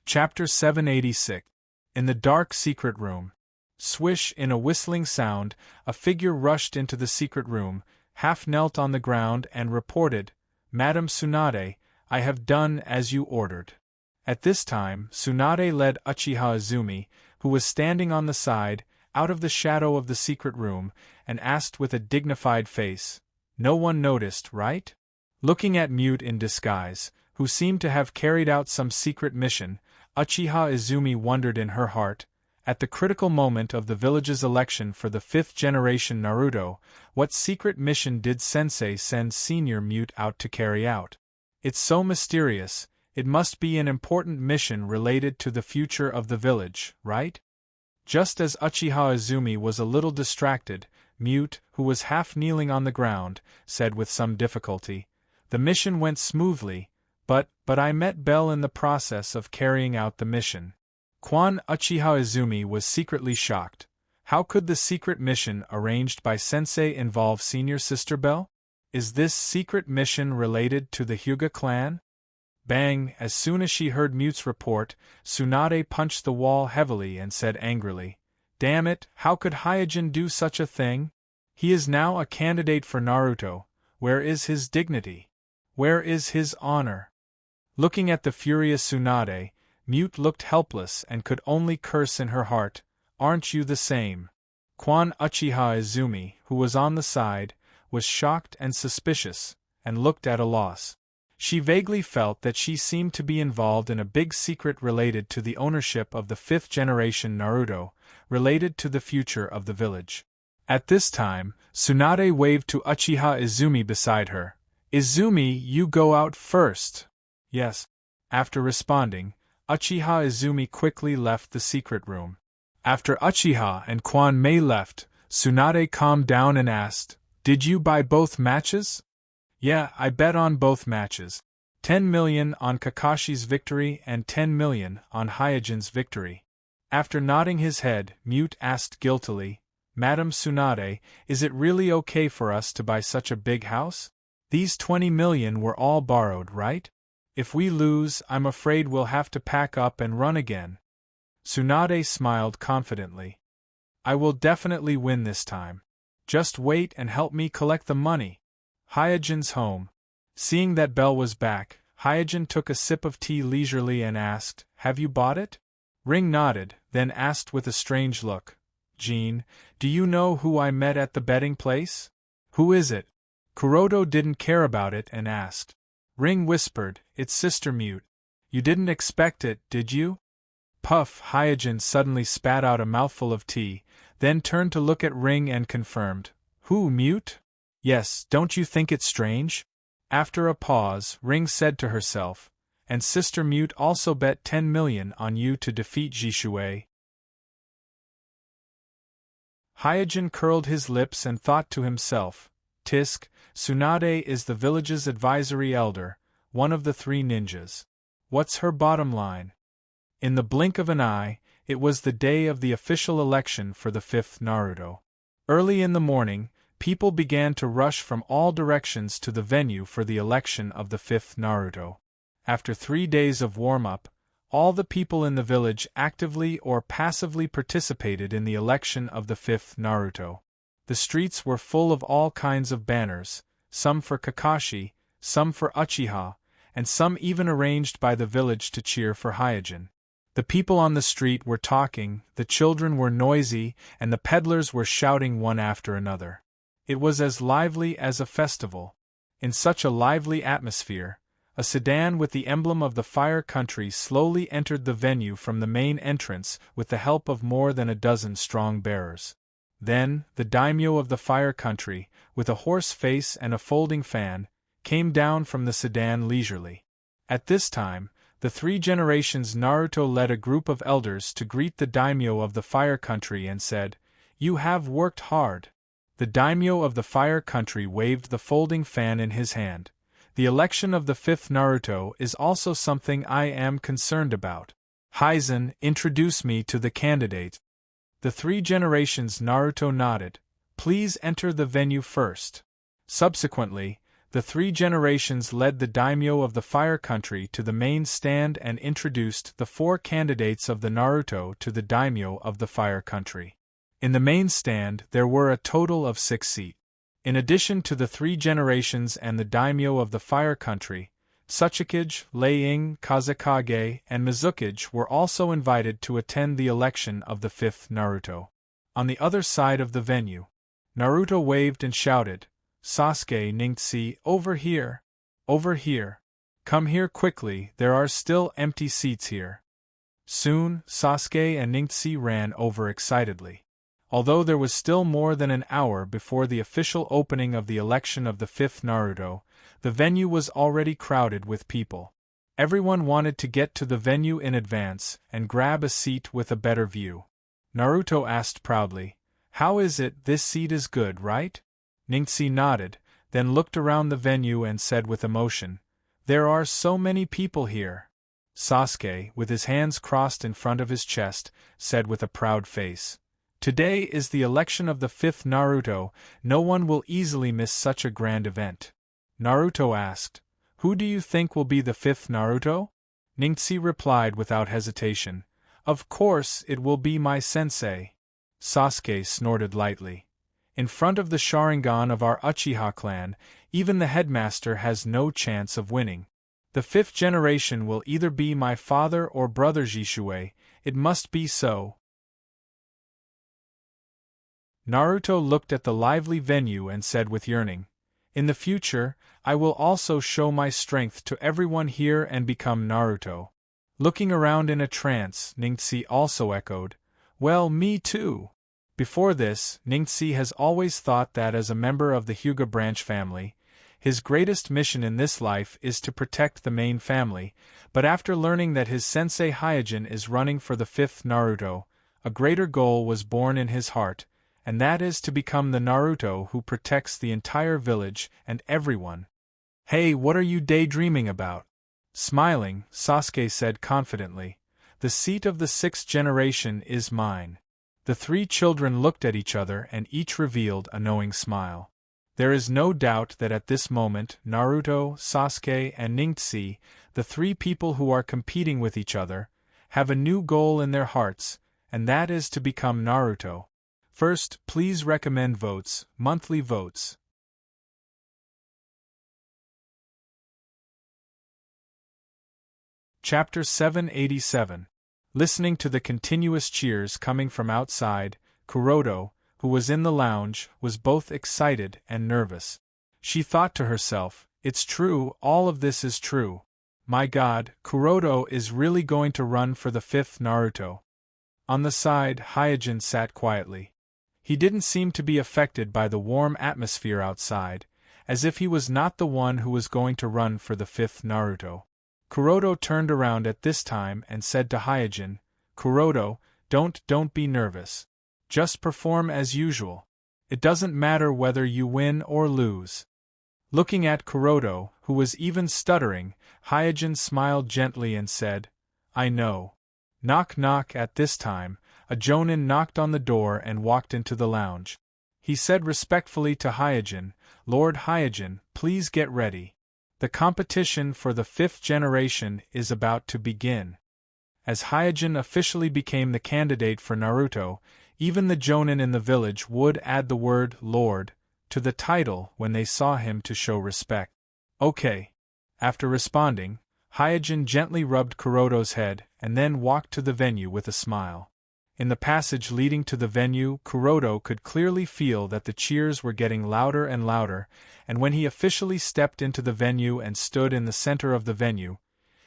Speaker 1: Chapter 786. In the dark secret room. Swish, in a whistling sound, a figure rushed into the secret room, half knelt on the ground and reported, Madam Tsunade, I have done as you ordered. At this time, Tsunade led Uchiha Izumi, who was standing on the side, out of the shadow of the secret room, and asked with a dignified face, No one noticed, right? Looking at Mute in disguise, who seemed to have carried out some secret mission, Uchiha Izumi wondered in her heart, At the critical moment of the village's election for the 5th generation Naruto, what secret mission did Sensei send Senior Mute out to carry out? It's so mysterious, it must be an important mission related to the future of the village, right? Just as Uchiha Izumi was a little distracted, Mute, who was half kneeling on the ground, said with some difficulty, "The mission went smoothly, but I met Bell in the process of carrying out the mission." Uchiha Izumi was secretly shocked. How could the secret mission arranged by Sensei involve Senior Sister Bell? Is this secret mission related to the Hyuga clan? Bang! As soon as she heard Mute's report, Tsunade punched the wall heavily and said angrily, "Damn it, how could Hyojin do such a thing? He is now a candidate for Naruto. Where is his dignity? Where is his honor?" Looking at the furious Tsunade, Mute looked helpless and could only curse in her heart, "Aren't you the same?" Uchiha Izumi, who was on the side, was shocked and suspicious, and looked at a loss. She vaguely felt that she seemed to be involved in a big secret related to the ownership of the 5th generation Naruto, related to the future of the village. At this time, Tsunade waved to Uchiha Izumi beside her. "Izumi, you go out first." "Yes." After responding, Uchiha Izumi quickly left the secret room. After Uchiha and Quan Mei left, Tsunade calmed down and asked, "Did you buy both matches?" "Yeah, I bet on both matches. 10 million on Kakashi's victory and 10 million on Hyojin's victory." After nodding his head, Mute asked guiltily, "Madam Tsunade, is it really okay for us to buy such a big house? These 20 million were all borrowed, right? If we lose, I'm afraid we'll have to pack up and run again." Tsunade smiled confidently. "I will definitely win this time. Just wait and help me collect the money." Hyojin's home. Seeing that Bell was back, Hyojin took a sip of tea leisurely and asked, "Have you bought it?" Ring nodded, then asked with a strange look, "Jean, do you know who I met at the betting place?" "Who is it?" Kuroto didn't care about it and asked. Ring whispered, "It's Sister Mute. You didn't expect it, did you?" Puff! Hyojin suddenly spat out a mouthful of tea, then turned to look at Ring and confirmed, "Who, Mute?" "Yes, don't you think it strange?" After a pause, Ring said to herself, "And Sister Mute also bet 10 million on you to defeat Jishuei." Hyojin curled his lips and thought to himself, "Tisk, Tsunade is the village's advisory elder, one of the 3 ninjas. What's her bottom line?" In the blink of an eye, it was the day of the official election for the 5th Naruto. Early in the morning, people began to rush from all directions to the venue for the election of the 5th Naruto. After 3 days of warm-up, all the people in the village actively or passively participated in the election of the 5th Naruto. The streets were full of all kinds of banners, some for Kakashi, some for Uchiha, and some even arranged by the village to cheer for Hyojin. The people on the street were talking, the children were noisy, and the peddlers were shouting one after another. It was as lively as a festival. In such a lively atmosphere, a sedan with the emblem of the Fire Country slowly entered the venue from the main entrance with the help of more than a dozen strong bearers. Then, the daimyo of the Fire Country, with a horse face and a folding fan, came down from the sedan leisurely. At this time, the 3 generations Naruto led a group of elders to greet the daimyo of the Fire Country and said, "You have worked hard." The daimyo of the Fire Country waved the folding fan in his hand. "The election of the 5th Naruto is also something I am concerned about. Hyzen, introduce me to the candidate." The 3 generations Naruto nodded. "Please enter the venue first." Subsequently, the 3 generations led the daimyo of the Fire Country to the main stand and introduced the 4 candidates of the Naruto to the daimyo of the Fire Country. In the main stand, there were a total of 6 seats. In addition to the 3 generations and the daimyo of the Fire Country, Tsuchikage, Lei-ing, Kazekage, and Mizukage were also invited to attend the election of the 5th Naruto. On the other side of the venue, Naruto waved and shouted, "Sasuke Ningtsi, over here! Over here! Come here quickly, there are still empty seats here." Soon, Sasuke and Ningxi ran over excitedly. Although there was still more than an hour before the official opening of the election of the 5th Naruto, the venue was already crowded with people. Everyone wanted to get to the venue in advance and grab a seat with a better view. Naruto asked proudly, "How is it, this seat is good, right?" Ningxi nodded, then looked around the venue and said with emotion, "There are so many people here." Sasuke, with his hands crossed in front of his chest, said with a proud face, "Today is the election of the 5th Naruto, no one will easily miss such a grand event." Naruto asked, "Who do you think will be the 5th Naruto?" Ningxi replied without hesitation, "Of course it will be my sensei." Sasuke snorted lightly. "In front of the Sharingan of our Uchiha clan, even the headmaster has no chance of winning. The 5th generation will either be my father or brother Jishue, it must be so." Naruto looked at the lively venue and said with yearning, "In the future, I will also show my strength to everyone here and become Naruto." Looking around in a trance, Ningxi also echoed, "Well, me too." Before this, Ningxi has always thought that as a member of the Hyuga branch family, his greatest mission in this life is to protect the main family, but after learning that his sensei Hyojin is running for the 5th Naruto, a greater goal was born in his heart, and that is to become the Naruto who protects the entire village and everyone. "Hey, what are you daydreaming about?" Smiling, Sasuke said confidently, "The seat of the 6th generation is mine." The three children looked at each other and each revealed a knowing smile. There is no doubt that at this moment, Naruto, Sasuke, and Ningxi, the three people who are competing with each other, have a new goal in their hearts, and that is to become Naruto. First, please recommend votes, monthly votes. Chapter 787. Listening to the continuous cheers coming from outside, Kuroto, who was in the lounge, was both excited and nervous. She thought to herself, "It's true, all of this is true. My God, Kuroto is really going to run for the 5th Naruto." On the side, Hyojin sat quietly. He didn't seem to be affected by the warm atmosphere outside, as if he was not the one who was going to run for the 5th Naruto. Kuroto turned around at this time and said to Hyojin, "Kuroto, don't be nervous. Just perform as usual. It doesn't matter whether you win or lose." Looking at Kuroto, who was even stuttering, Hyojin smiled gently and said, "I know." Knock knock. At this time, a Jonin knocked on the door and walked into the lounge. He said respectfully to Hyojin, "Lord Hyojin, please get ready. The competition for the 5th generation is about to begin." As Hyojin officially became the candidate for Naruto, even the Jonin in the village would add the word "Lord" to the title when they saw him to show respect. "Okay." After responding, Hyojin gently rubbed Kuroto's head and then walked to the venue with a smile. In the passage leading to the venue, Kuroto could clearly feel that the cheers were getting louder and louder, and when he officially stepped into the venue and stood in the center of the venue,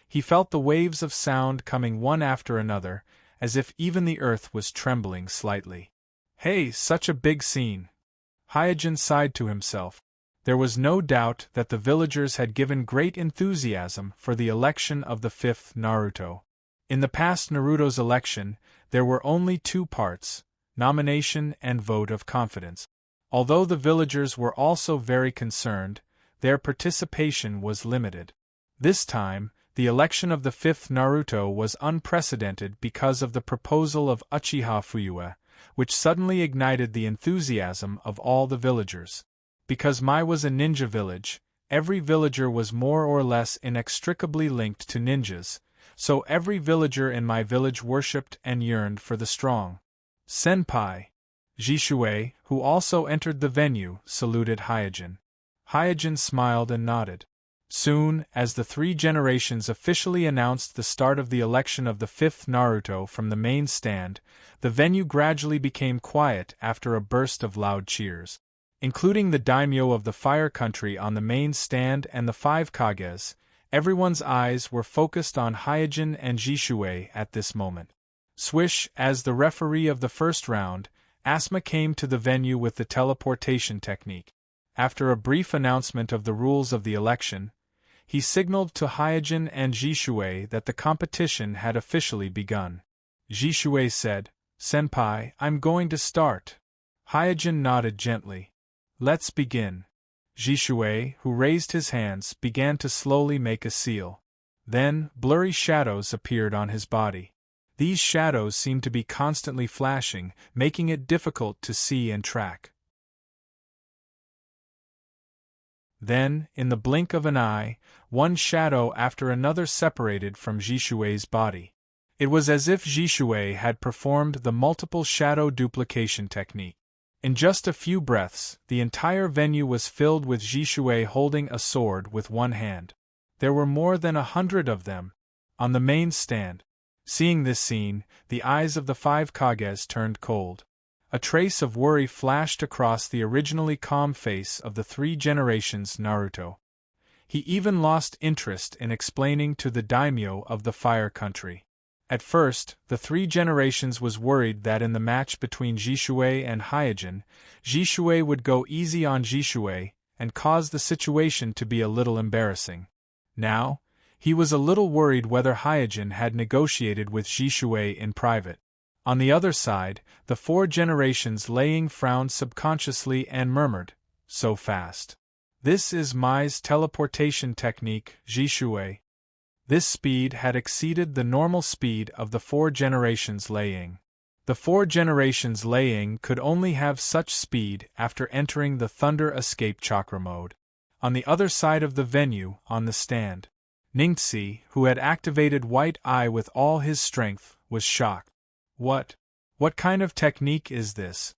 Speaker 1: he felt the waves of sound coming one after another, as if even the earth was trembling slightly. "Hey, such a big scene." Hyojin sighed to himself. There was no doubt that the villagers had given great enthusiasm for the election of the 5th Naruto. In the past Naruto's election, there were only two parts, nomination and vote of confidence. Although the villagers were also very concerned, their participation was limited. This time, the election of the 5th Naruto was unprecedented because of the proposal of Uchiha Fuyue, which suddenly ignited the enthusiasm of all the villagers. Because Mai was a ninja village, every villager was more or less inextricably linked to ninjas, so every villager in my village worshipped and yearned for the strong senpai. Jishue, who also entered the venue, saluted Hyojin. Hyojin smiled and nodded. Soon, as the three generations officially announced the start of the election of the 5th Naruto from the main stand, the venue gradually became quiet after a burst of loud cheers. Including the daimyo of the Fire Country on the main stand and the 5 Kages, Everyone's eyes were focused on Hyojin and Jishui at this moment. Swish, as the referee of the first round, Asma came to the venue with the teleportation technique. After a brief announcement of the rules of the election, he signaled to Hyojin and Jishui that the competition had officially begun. Jishui said, "Senpai, I'm going to start." Hyojin nodded gently. "Let's begin." Jishui, who raised his hands, began to slowly make a seal. Then, blurry shadows appeared on his body. These shadows seemed to be constantly flashing, making it difficult to see and track. Then, in the blink of an eye, one shadow after another separated from Jishui's body. It was as if Jishui had performed the multiple shadow duplication technique. In just a few breaths, the entire venue was filled with Jishui holding a sword with one hand. There were more than 100 of them on the main stand. Seeing this scene, the eyes of the 5 Kages turned cold. A trace of worry flashed across the originally calm face of the 3 generations Naruto. He even lost interest in explaining to the daimyo of the Fire Country. At first, the 3 generations was worried that in the match between Jishui and Hyojin, Jishui would go easy on Jishui and cause the situation to be a little embarrassing. Now, he was a little worried whether Hyojin had negotiated with Jishui in private. On the other side, the 4 generations Laying frowned subconsciously and murmured, "So fast. This is Mai's teleportation technique, Jishui." This speed had exceeded the normal speed of the 4 generations Laying. The 4 generations Laying could only have such speed after entering the Thunder Escape Chakra mode. On the other side of the venue, on the stand, Ningxi, who had activated White Eye with all his strength, was shocked. What kind of technique is this?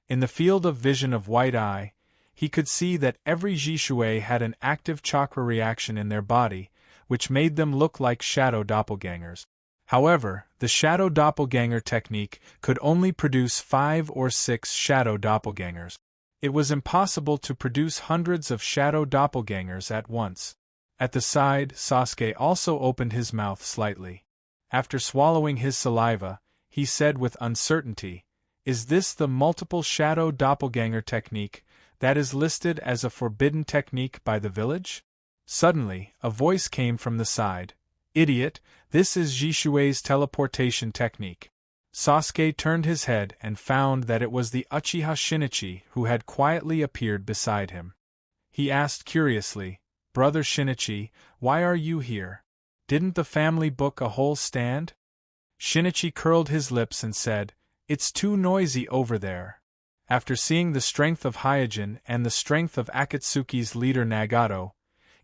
Speaker 1: In the field of vision of White Eye, he could see that every Jishui had an active chakra reaction in their body, which made them look like shadow doppelgangers. However, the shadow doppelganger technique could only produce 5 or 6 shadow doppelgangers. It was impossible to produce hundreds of shadow doppelgangers at once. At the side, Sasuke also opened his mouth slightly. After swallowing his saliva, he said with uncertainty, "Is this the multiple shadow doppelganger technique that is listed as a forbidden technique by the village?" Suddenly, a voice came from the side. "Idiot, this is Jishui's teleportation technique." Sasuke turned his head and found that it was the Uchiha Shinichi who had quietly appeared beside him. He asked curiously, "Brother Shinichi, why are you here? Didn't the family book a whole stand?" Shinichi curled his lips and said, "It's too noisy over there." After seeing the strength of Hyojin and the strength of Akatsuki's leader Nagato,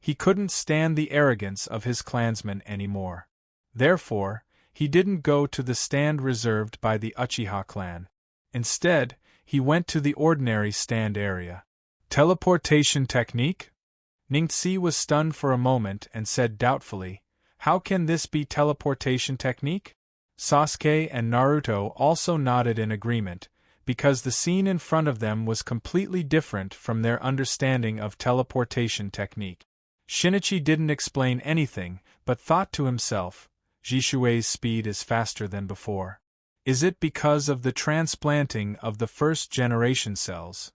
Speaker 1: he couldn't stand the arrogance of his clansmen anymore. Therefore, he didn't go to the stand reserved by the Uchiha clan. Instead, he went to the ordinary stand area. Teleportation technique? Ningxi was stunned for a moment and said doubtfully, "How can this be teleportation technique?" Sasuke and Naruto also nodded in agreement, because the scene in front of them was completely different from their understanding of teleportation technique. Shinichi didn't explain anything, but thought to himself, "Jishui's speed is faster than before. Is it because of the transplanting of the first generation cells?"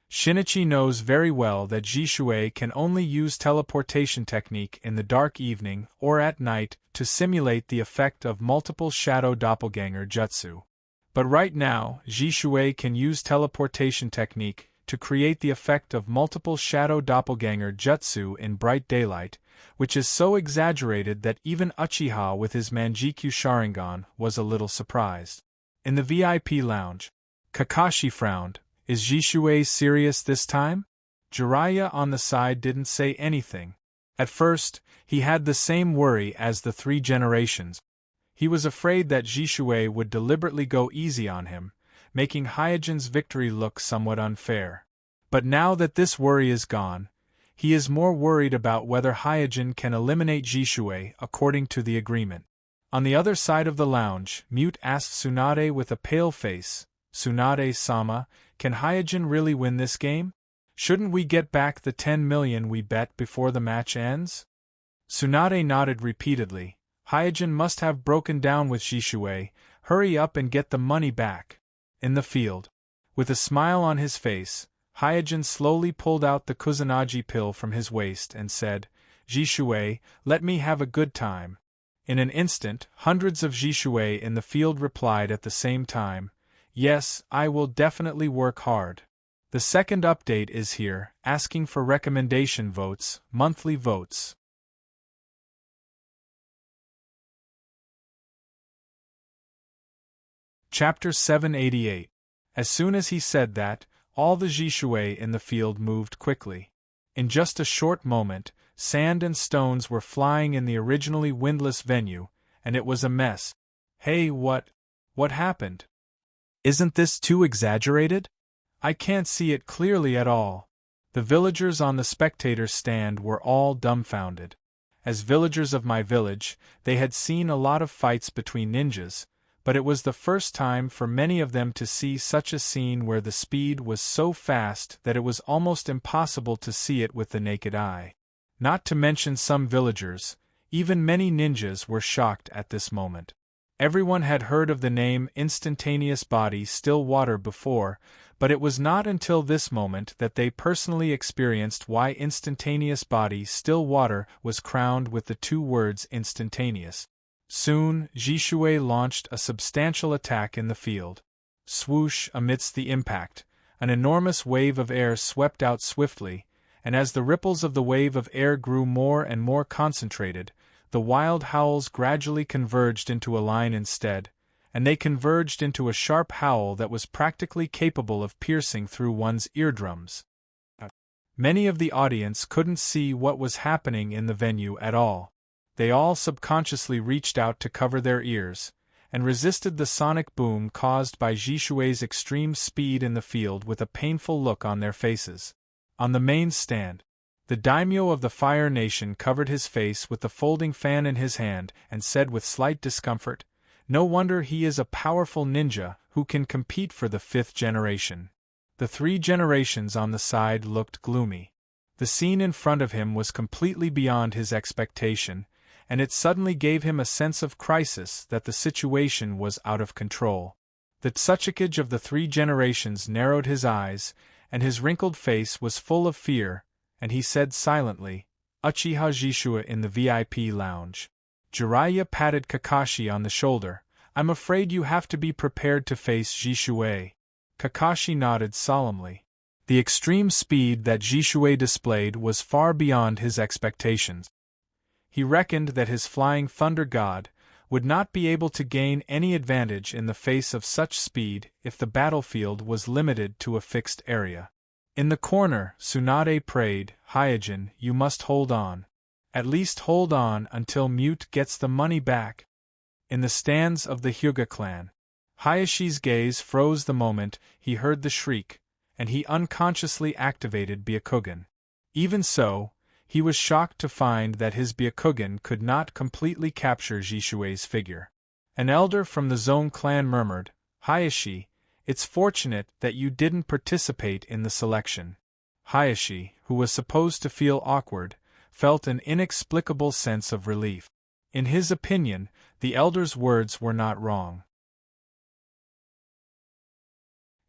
Speaker 1: Shinichi knows very well that Jishui can only use teleportation technique in the dark evening or at night to simulate the effect of multiple shadow doppelganger jutsu. But right now, Jishui can use teleportation technique to create the effect of multiple shadow doppelganger jutsu in bright daylight, which is so exaggerated that even Uchiha with his Manjikyu Sharingan was a little surprised. In the VIP lounge, Kakashi frowned. Is Jishui serious this time? Jiraiya on the side didn't say anything. At first, he had the same worry as the 3 generations. He was afraid that Jishui would deliberately go easy on him, making Hyojin's victory look somewhat unfair. But now that this worry is gone, he is more worried about whether Hyojin can eliminate Jishui according to the agreement. On the other side of the lounge, Mute asked Tsunade with a pale face, "Tsunade-sama, can Hyojin really win this game?" Shouldn't we get back the 10 million we bet before the match ends? Tsunade nodded repeatedly. Hyojin must have broken down with Jishui. Hurry up and get the money back. In the field. With a smile on his face, Hyojin slowly pulled out the Kusanagi pill from his waist and said, Jishui, let me have a good time. In an instant, hundreds of Jishui in the field replied at the same time, Yes, I will definitely work hard. The second update is here, asking for recommendation votes, monthly votes. Chapter 788. As soon as he said that, all the Jishui in the field moved quickly. In just a short moment, sand and stones were flying in the originally windless venue, and it was a mess. Hey, what happened? Isn't this too exaggerated? I can't see it clearly at all. The villagers on the spectators' stand were all dumbfounded. As villagers of my village, they had seen a lot of fights between ninjas, but it was the first time for many of them to see such a scene where the speed was so fast that it was almost impossible to see it with the naked eye. Not to mention some villagers, even many ninjas were shocked at this moment. Everyone had heard of the name instantaneous body still water before, but it was not until this moment that they personally experienced why instantaneous body still water was crowned with the two words instantaneous. Soon, Jishui launched a substantial attack in the field. Swoosh amidst the impact, an enormous wave of air swept out swiftly, and as the ripples of the wave of air grew more and more concentrated, the wild howls gradually converged into a line instead, and they converged into a sharp howl that was practically capable of piercing through one's eardrums. Many of the audience couldn't see what was happening in the venue at all. They all subconsciously reached out to cover their ears, and resisted the sonic boom caused by Jishui's extreme speed in the field with a painful look on their faces. On the main stand, the daimyo of the Fire Nation covered his face with the folding fan in his hand and said with slight discomfort, No wonder he is a powerful ninja who can compete for the 5th generation. The 3 generations on the side looked gloomy. The scene in front of him was completely beyond his expectation, and it suddenly gave him a sense of crisis that the situation was out of control. The Tsuchikage of the 3 generations narrowed his eyes, and his wrinkled face was full of fear, and he said silently, Uchiha Jishua in the VIP lounge. Jiraiya patted Kakashi on the shoulder. I'm afraid you have to be prepared to face Jishui. Kakashi nodded solemnly. The extreme speed that Jishui displayed was far beyond his expectations. He reckoned that his flying thunder god would not be able to gain any advantage in the face of such speed if the battlefield was limited to a fixed area. In the corner, Tsunade prayed, Hyojin, you must hold on. At least hold on until Mute gets the money back. In the stands of the Hyuga clan, Hayashi's gaze froze the moment he heard the shriek, and he unconsciously activated Byakugan. Even so, he was shocked to find that his Byakugan could not completely capture Jishui's figure. An elder from the Zone clan murmured, Hayashi, it's fortunate that you didn't participate in the selection. Hayashi, who was supposed to feel awkward, felt an inexplicable sense of relief. In his opinion, the elder's words were not wrong.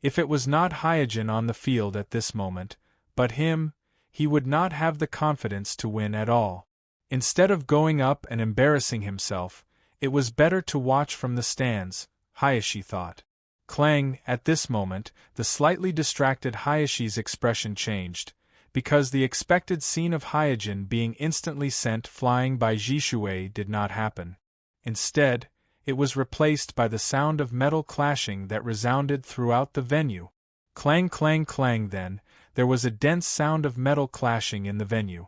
Speaker 1: If it was not Hyojin on the field at this moment, but him, he would not have the confidence to win at all. Instead of going up and embarrassing himself, it was better to watch from the stands, Hayashi thought. Clang, at this moment, the slightly distracted Hayashi's expression changed, because the expected scene of Hyojin being instantly sent flying by Jishui did not happen. Instead, it was replaced by the sound of metal clashing that resounded throughout the venue. Clang, clang, clang. Then, there was a dense sound of metal clashing in the venue.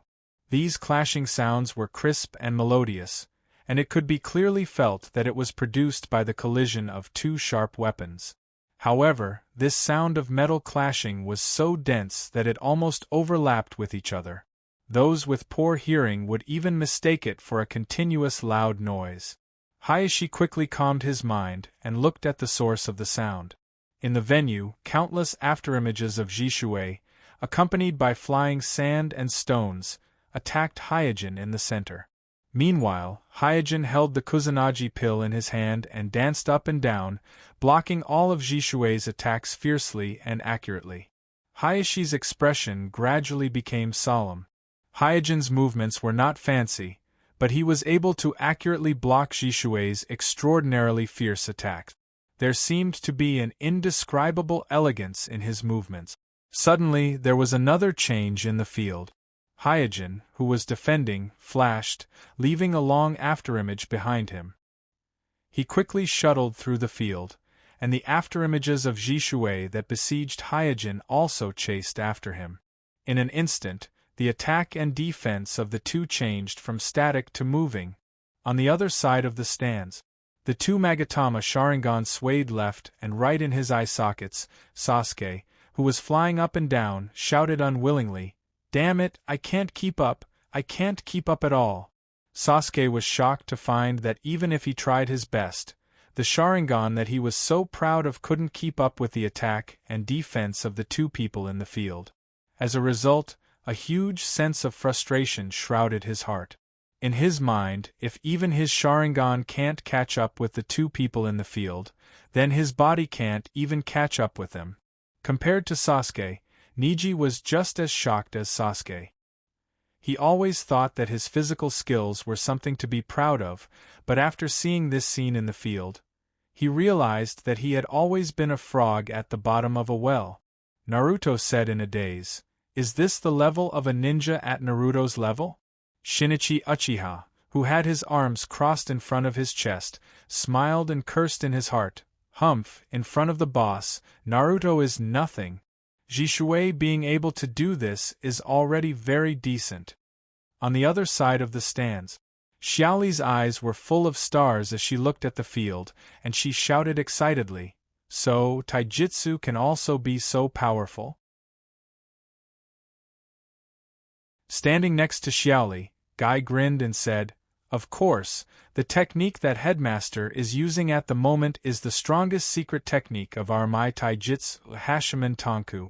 Speaker 1: These clashing sounds were crisp and melodious, and it could be clearly felt that it was produced by the collision of 2 sharp weapons. However, this sound of metal clashing was so dense that it almost overlapped with each other. Those with poor hearing would even mistake it for a continuous loud noise. Hayashi quickly calmed his mind and looked at the source of the sound. In the venue, countless afterimages of Jishui, accompanied by flying sand and stones, attacked Hyojin in the center. Meanwhile, Hyojin held the Kusanagi pill in his hand and danced up and down, blocking all of Jishui's attacks fiercely and accurately. Hayashi's expression gradually became solemn. Hyojin's movements were not fancy, but he was able to accurately block Jishui's extraordinarily fierce attacks. There seemed to be an indescribable elegance in his movements. Suddenly, there was another change in the field. Hyojin, who was defending, flashed, leaving a long afterimage behind him. He quickly shuttled through the field, and the afterimages of Jishui that besieged Hyojin also chased after him. In an instant, the attack and defense of the two changed from static to moving. On the other side of the stands, the two Magatama Sharingan swayed left and right in his eye sockets. Sasuke, who was flying up and down, shouted unwillingly, "Damn it, I can't keep up, I can't keep up at all." Sasuke was shocked to find that even if he tried his best, the Sharingan that he was so proud of couldn't keep up with the attack and defense of the two people in the field. As a result, a huge sense of frustration shrouded his heart. In his mind, if even his Sharingan can't catch up with the two people in the field, then his body can't even catch up with them. Compared to Sasuke, Neji was just as shocked as Sasuke. He always thought that his physical skills were something to be proud of, but after seeing this scene in the field, he realized that he had always been a frog at the bottom of a well. Naruto said in a daze, "Is this the level of a ninja at Naruto's level?" Shinichi Uchiha, who had his arms crossed in front of his chest, smiled and cursed in his heart. "Humph, in front of the boss, Naruto is nothing. Jishui being able to do this is already very decent." On the other side of the stands, Xiaoli's eyes were full of stars as she looked at the field, and she shouted excitedly, "So, taijutsu can also be so powerful?" Standing next to Xiaoli, Guy grinned and said, "Of course, the technique that Headmaster is using at the moment is the strongest secret technique of our Mai Taijutsu, Hashimen Tanku."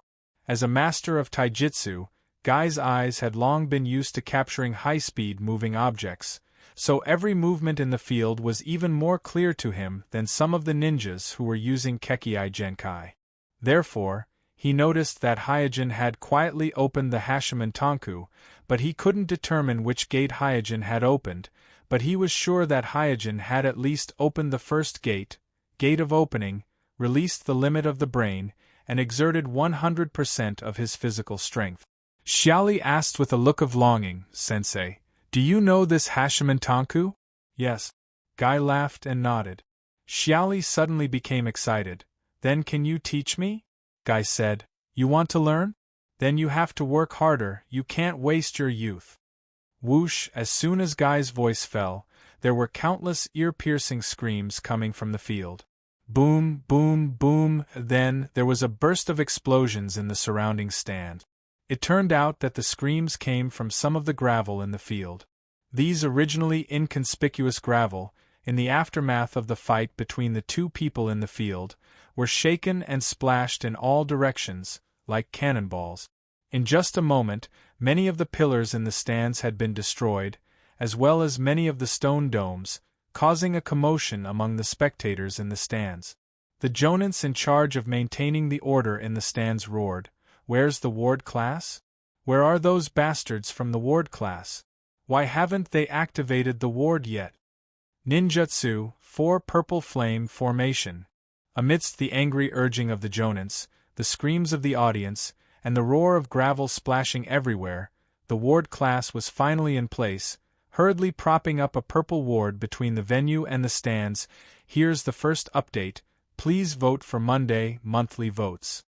Speaker 1: As a master of taijutsu, Guy's eyes had long been used to capturing high-speed moving objects, so every movement in the field was even more clear to him than some of the ninjas who were using Kekkei Genkai. Therefore, he noticed that Hyojin had quietly opened the Hashimen Tanku, but he couldn't determine which gate Hyojin had opened, but he was sure that Hyojin had at least opened the first gate of opening, released the limit of the brain, and exerted 100% of his physical strength. Xiaoli asked with a look of longing, "Sensei, do you know this Hashimen Tanku?" "Yes." Guy laughed and nodded. Xiaoli suddenly became excited. "Then can you teach me?" Guy said. "You want to learn? Then you have to work harder, you can't waste your youth." Whoosh! As soon as Guy's voice fell, there were countless ear-piercing screams coming from the field. Boom, boom, boom, then there was a burst of explosions in the surrounding stand. It turned out that the screams came from some of the gravel in the field. These originally inconspicuous gravel, in the aftermath of the fight between the two people in the field, were shaken and splashed in all directions, like cannonballs. In just a moment, many of the pillars in the stands had been destroyed, as well as many of the stone domes, causing a commotion among the spectators in the stands. The jonins in charge of maintaining the order in the stands roared, "Where's the ward class? Where are those bastards from the ward class? Why haven't they activated the ward yet?" Ninjutsu, 4 Purple Flame Formation. Amidst the angry urging of the jonins, the screams of the audience, and the roar of gravel splashing everywhere, the ward class was finally in place, hurriedly propping up a purple ward between the venue and the stands. Here's the first update. Please vote for Monday monthly votes.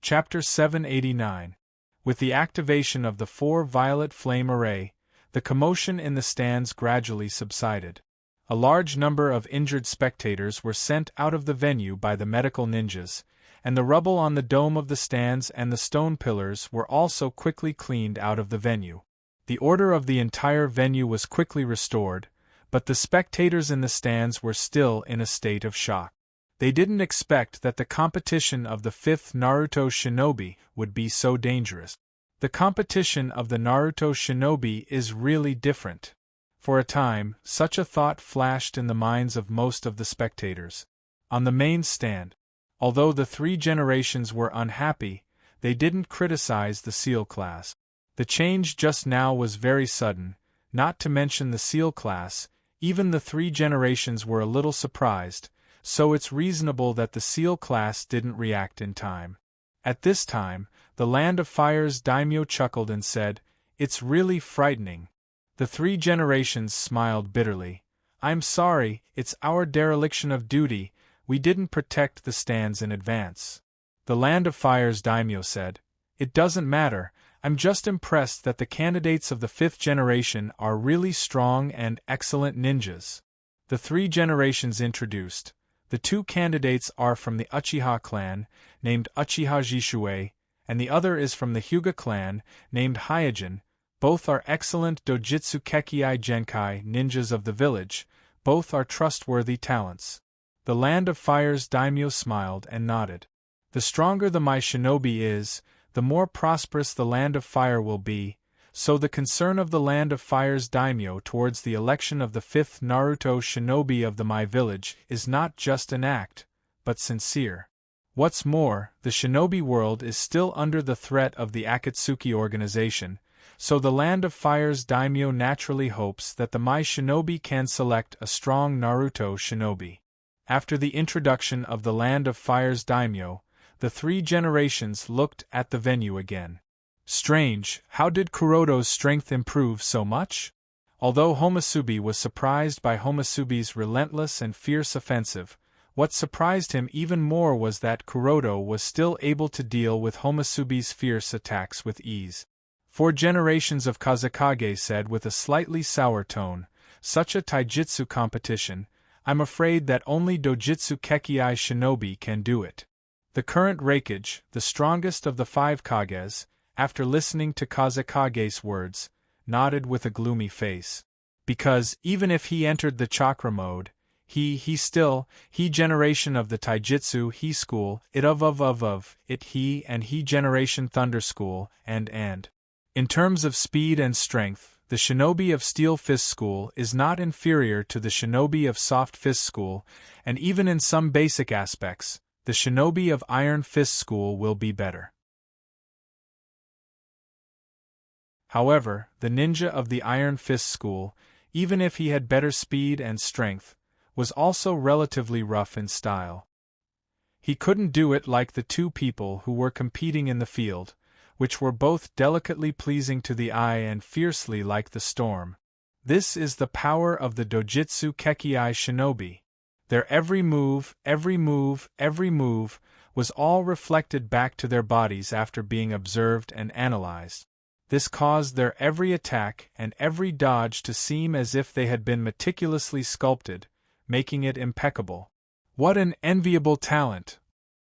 Speaker 1: Chapter 789. With the activation of the 4 Violet Flame Array, the commotion in the stands gradually subsided. A large number of injured spectators were sent out of the venue by the medical ninjas, and the rubble on the dome of the stands and the stone pillars were also quickly cleaned out of the venue. The order of the entire venue was quickly restored, but the spectators in the stands were still in a state of shock. They didn't expect that the competition of the 5th Naruto shinobi would be so dangerous. The competition of the Naruto shinobi is really different. For a time, such a thought flashed in the minds of most of the spectators. On the main stand, although the 3 generations were unhappy, they didn't criticize the SEAL class. The change just now was very sudden, not to mention the SEAL class. Even the 3 generations were a little surprised, so it's reasonable that the SEAL class didn't react in time. At this time, the Land of Fire's daimyo chuckled and said, "It's really frightening." The 3 generations smiled bitterly. "I'm sorry, it's our dereliction of duty, we didn't protect the stands in advance." The Land of Fire's daimyo said, "It doesn't matter, I'm just impressed that the candidates of the 5th generation are really strong and excellent ninjas." The 3 generations introduced. The 2 candidates are from the Uchiha clan, named Uchiha Jishuei, and the other is from the Hyuga clan, named Hyojin. Both are excellent Dojutsu Kekkei Genkai ninjas of the village, both are trustworthy talents. The Land of Fire's daimyo smiled and nodded. The stronger the Mai shinobi is, the more prosperous the Land of Fire will be, so the concern of the Land of Fire's daimyo towards the election of the 5th Naruto shinobi of the Mai village is not just an act, but sincere. What's more, the shinobi world is still under the threat of the Akatsuki organization, so the Land of Fire's daimyo naturally hopes that the Mai shinobi can select a strong Naruto shinobi. After the introduction of the Land of Fire's daimyo, the 3 generations looked at the venue again. Strange, how did Kuroto's strength improve so much? Although Homusubi was surprised by Homusubi's relentless and fierce offensive, what surprised him even more was that Kuroto was still able to deal with Homusubi's fierce attacks with ease. 4 generations of Kazekage said with a slightly sour tone, "Such a taijutsu competition, I'm afraid that only Dojutsu Kekkei shinobi can do it." The current Reikage, the strongest of the 5 Kages, after listening to Kazekage's words, nodded with a gloomy face. Because, even if he entered the chakra mode, he generation of the taijutsu he school, he generation thunder school, and. In terms of speed and strength, the shinobi of Steel Fist School is not inferior to the shinobi of Soft Fist School, and even in some basic aspects, the shinobi of Iron Fist School will be better. However, the ninja of the Iron Fist School, even if he had better speed and strength, was also relatively rough in style. He couldn't do it like the 2 people who were competing in the field, which were both delicately pleasing to the eye and fiercely like the storm. This is the power of the Dojutsu Kekkei shinobi. Their every move, was all reflected back to their bodies after being observed and analyzed. This caused their every attack and every dodge to seem as if they had been meticulously sculpted, making it impeccable. What an enviable talent!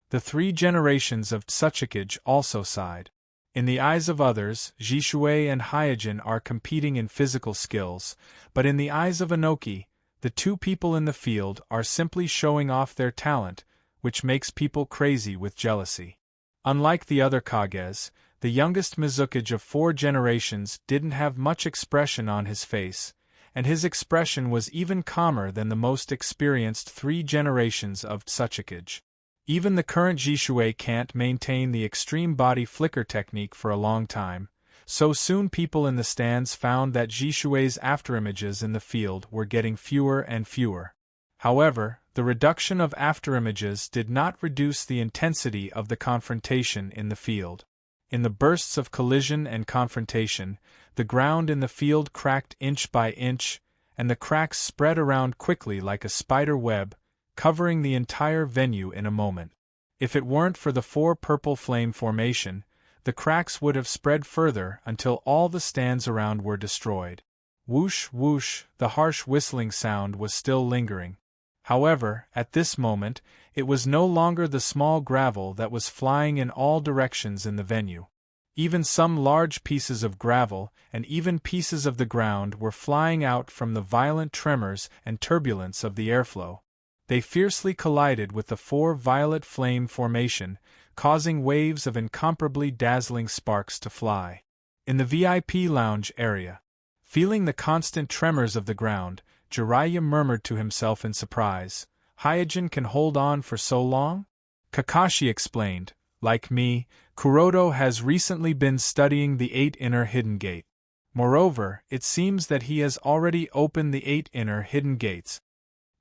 Speaker 1: The 3 generations of Tsuchikage also sighed. In the eyes of others, Jishuei and Hyojin are competing in physical skills, but in the eyes of Inoki, the 2 people in the field are simply showing off their talent, which makes people crazy with jealousy. Unlike the other Kages, the youngest Mizukage of 4 generations didn't have much expression on his face, and his expression was even calmer than the most experienced 3 generations of Tsuchikage. Even the current Jishuei can't maintain the extreme body flicker technique for a long time, so soon people in the stands found that Jishuei's afterimages in the field were getting fewer and fewer. However, the reduction of afterimages did not reduce the intensity of the confrontation in the field. In the bursts of collision and confrontation, the ground in the field cracked inch by inch, and the cracks spread around quickly like a spider web, covering the entire venue in a moment. If it weren't for the 4 purple flame formation, the cracks would have spread further until all the stands around were destroyed. Whoosh, whoosh, the harsh whistling sound was still lingering. However, at this moment, it was no longer the small gravel that was flying in all directions in the venue. Even some large pieces of gravel and even pieces of the ground were flying out from the violent tremors and turbulence of the airflow. They fiercely collided with the four violet flame formation, causing waves of incomparably dazzling sparks to fly. In the VIP lounge area, feeling the constant tremors of the ground, Jiraiya murmured to himself in surprise, "Hyojin can hold on for so long?" Kakashi explained, "Like me, Kuroto has recently been studying the 8 inner hidden gate. Moreover, it seems that he has already opened the 8 inner hidden gates."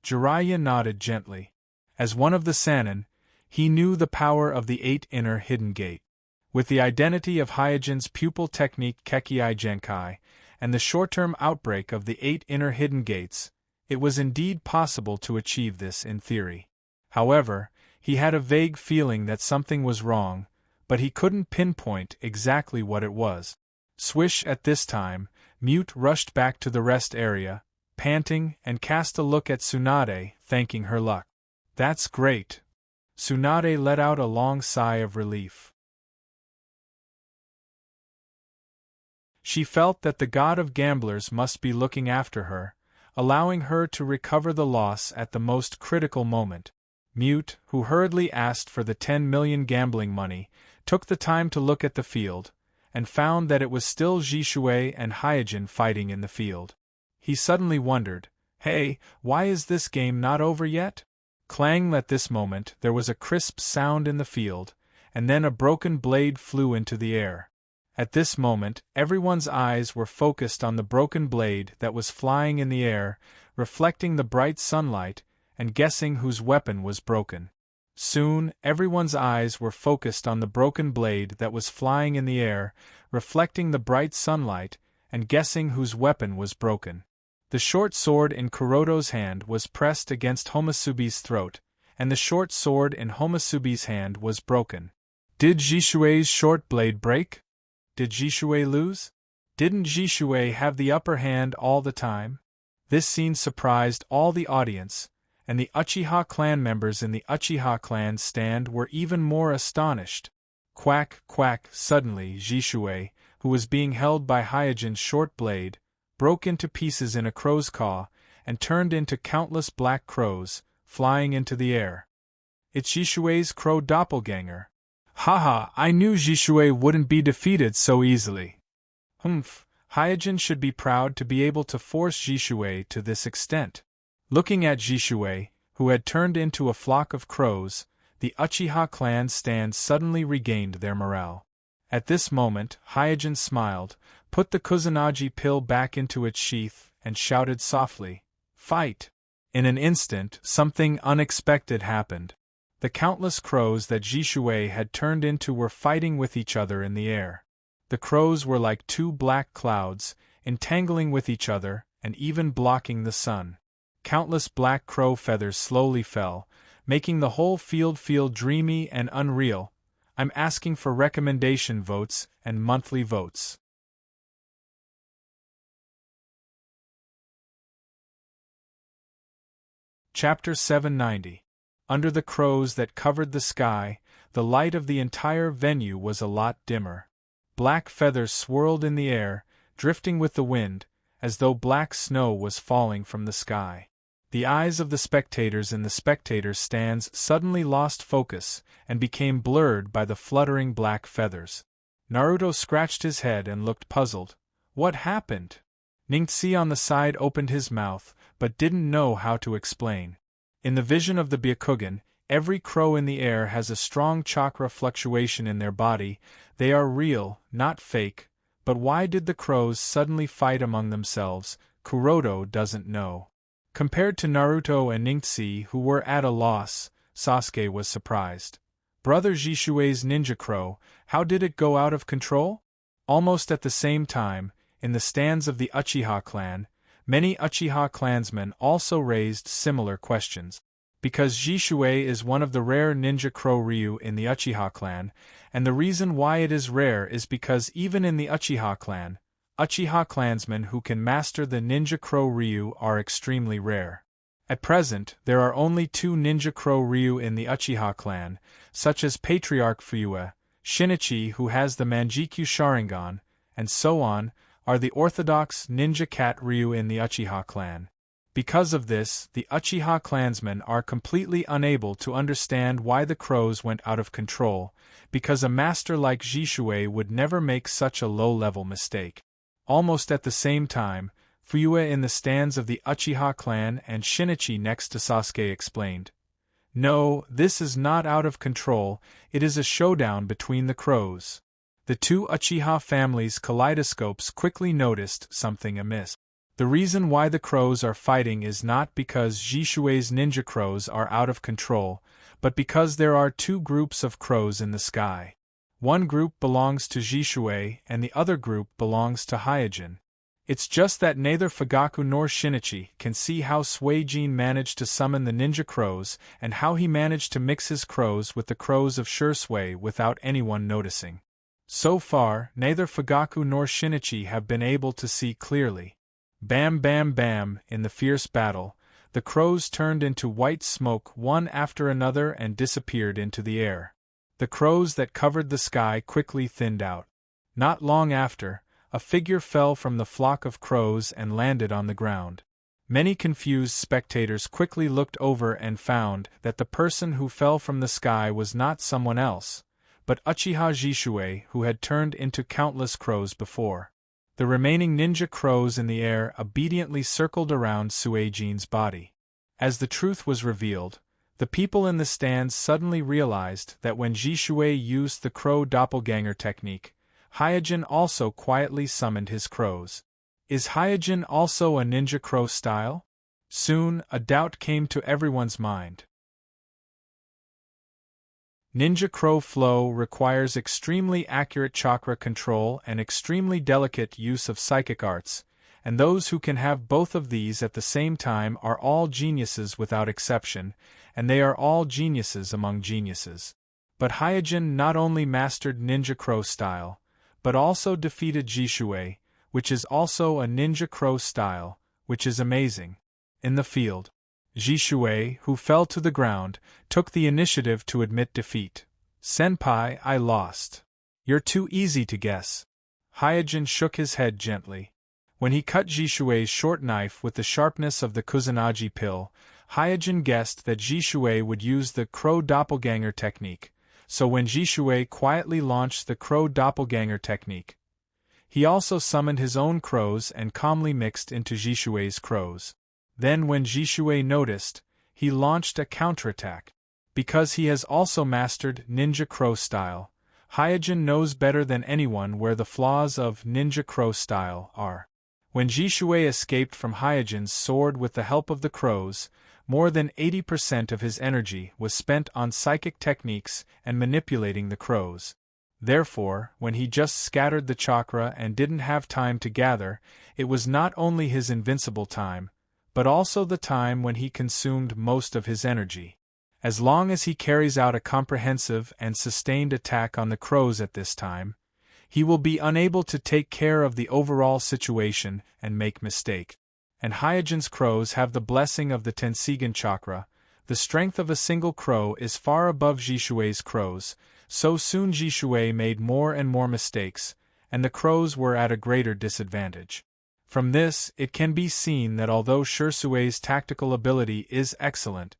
Speaker 1: Jiraiya nodded gently. As one of the Sannin, he knew the power of the 8 inner hidden gate. With the identity of Hyojin's pupil technique Kekkei Genkai, and the short-term outbreak of the 8 inner hidden gates, it was indeed possible to achieve this in theory. However, he had a vague feeling that something was wrong, but he couldn't pinpoint exactly what it was. Swish! At this time, Mute rushed back to the rest area, panting, and cast a look at Tsunade, thanking her luck. "That's great." Tsunade let out a long sigh of relief. She felt that the god of gamblers must be looking after her, allowing her to recover the loss at the most critical moment. Mute, who hurriedly asked for the 10 million gambling money, took the time to look at the field, and found that it was still Jishui and Hyojin fighting in the field. He suddenly wondered, "Hey, why is this game not over yet?" Clang! At this moment there was a crisp sound in the field, and then a broken blade flew into the air. At this moment, everyone's eyes were focused on the broken blade that was flying in the air, reflecting the bright sunlight, and guessing whose weapon was broken. Soon, everyone's eyes were focused on the broken blade that was flying in the air, reflecting the bright sunlight, and guessing whose weapon was broken. The short sword in Kuroto's hand was pressed against Homusubi's throat, and the short sword in Homusubi's hand was broken. Did Jishui's short blade break? Did Jishui lose? Didn't Jishui have the upper hand all the time? This scene surprised all the audience, and the Uchiha clan members in the Uchiha clan stand were even more astonished. Quack, quack! Suddenly Jishui, who was being held by Hyojin's short blade, broke into pieces in a crow's caw, and turned into countless black crows, flying into the air. "It's Jishui's crow doppelganger. Haha, I knew Jishui wouldn't be defeated so easily." Humph, Hyojin should be proud to be able to force Jishui to this extent. Looking at Jishui, who had turned into a flock of crows, the Uchiha clan stand suddenly regained their morale. At this moment, Hyojin smiled, put the Kusanagi pill back into its sheath, and shouted softly, "Fight!" In an instant, something unexpected happened. The countless crows that Jishui had turned into were fighting with each other in the air. The crows were like two black clouds, entangling with each other, and even blocking the sun. Countless black crow feathers slowly fell, making the whole field feel dreamy and unreal. I'm asking for recommendation votes and monthly votes. Chapter 790. Under the crows that covered the sky, the light of the entire venue was a lot dimmer. Black feathers swirled in the air, drifting with the wind, as though black snow was falling from the sky. The eyes of the spectators in the spectators' stands suddenly lost focus and became blurred by the fluttering black feathers. Naruto scratched his head and looked puzzled. What happened? Ningxi on the side opened his mouth, but didn't know how to explain. In the vision of the Byakugan, every crow in the air has a strong chakra fluctuation in their body. They are real, not fake. But why did the crows suddenly fight among themselves? Kuroto doesn't know. Compared to Naruto and Ningxi, who were at a loss, Sasuke was surprised. Brother Jishui's ninja crow, how did it go out of control? Almost at the same time, in the stands of the Uchiha clan, many Uchiha clansmen also raised similar questions. Because Jishui is one of the rare ninja crow ryu in the Uchiha clan, and the reason why it is rare is because even in the Uchiha clan, Uchiha clansmen who can master the ninja crow ryu are extremely rare. At present, there are only 2 ninja crow ryu in the Uchiha clan, such as Patriarch Fuyue, Shinichi who has the Manjikyu Sharingan, and so on, are the orthodox ninja cat ryu in the Uchiha clan. Because of this, the Uchiha clansmen are completely unable to understand why the crows went out of control, because a master like Jishui would never make such a low-level mistake. Almost at the same time, Fuyue in the stands of the Uchiha clan and Shinichi next to Sasuke explained, "No, this is not out of control, it is a showdown between the crows." The two Uchiha families' kaleidoscopes quickly noticed something amiss. The reason why the crows are fighting is not because Jishui's ninja crows are out of control, but because there are two groups of crows in the sky. One group belongs to Jishui and the other group belongs to Hyojin. It's just that neither Fugaku nor Shinichi can see how Suijin managed to summon the ninja crows and how he managed to mix his crows with the crows of Shursui without anyone noticing. So far, neither Fugaku nor Shinichi have been able to see clearly. Bam bam bam, in the fierce battle, the crows turned into white smoke one after another and disappeared into the air. The crows that covered the sky quickly thinned out. Not long after, a figure fell from the flock of crows and landed on the ground. Many confused spectators quickly looked over and found that the person who fell from the sky was not someone else, but Uchiha Jishui, who had turned into countless crows before. The remaining ninja crows in the air obediently circled around Suijin's body. As the truth was revealed, the people in the stands suddenly realized that when Jishui used the crow doppelganger technique, Hyojin also quietly summoned his crows. Is Hyojin also a ninja crow style? Soon, a doubt came to everyone's mind. Ninja crow flow requires extremely accurate chakra control and extremely delicate use of psychic arts, and those who can have both of these at the same time are all geniuses without exception, and they are all geniuses among geniuses. But Hyojin not only mastered ninja crow style, but also defeated Jishui, which is also a ninja crow style, which is amazing. In the field, Jishui, who fell to the ground, took the initiative to admit defeat. "Senpai, I lost. You're too easy to guess." Hyojin shook his head gently. When he cut Jishui's short knife with the sharpness of the Kusanagi pill, Hyojin guessed that Jishui would use the crow doppelganger technique, so when Jishui quietly launched the crow doppelganger technique, he also summoned his own crows and calmly mixed into Jishui's crows. Then when Jishui noticed, he launched a counterattack. Because he has also mastered ninja crow style, Hyojin knows better than anyone where the flaws of ninja crow style are. When Jishui escaped from Hyojin's sword with the help of the crows, more than 80% of his energy was spent on psychic techniques and manipulating the crows. Therefore, when he just scattered the chakra and didn't have time to gather, it was not only his invincible time, but also the time when he consumed most of his energy. As long as he carries out a comprehensive and sustained attack on the crows at this time, he will be unable to take care of the overall situation and make mistake. And Hyojin's crows have the blessing of the Tenseigan chakra. The strength of a single crow is far above Jishui's crows, so soon Jishui made more and more mistakes, and the crows were at a greater disadvantage. From this, it can be seen that although Shursue's tactical ability is excellent,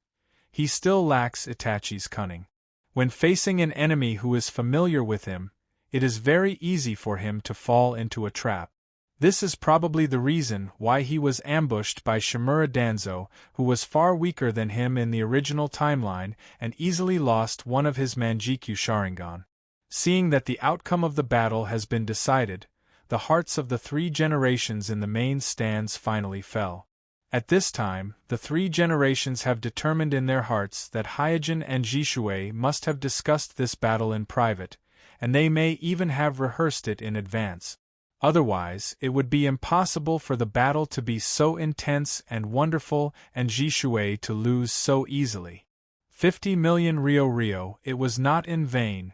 Speaker 1: he still lacks Itachi's cunning. When facing an enemy who is familiar with him, it is very easy for him to fall into a trap. This is probably the reason why he was ambushed by Shimura Danzo, who was far weaker than him in the original timeline and easily lost one of his Manjikyu Sharingan. Seeing that the outcome of the battle has been decided, the hearts of the three generations in the main stands finally fell. At this time, the three generations have determined in their hearts that Hyojin and Jishui must have discussed this battle in private, and they may even have rehearsed it in advance. Otherwise, it would be impossible for the battle to be so intense and wonderful and Jishui to lose so easily. 50 million Rio, it was not in vain.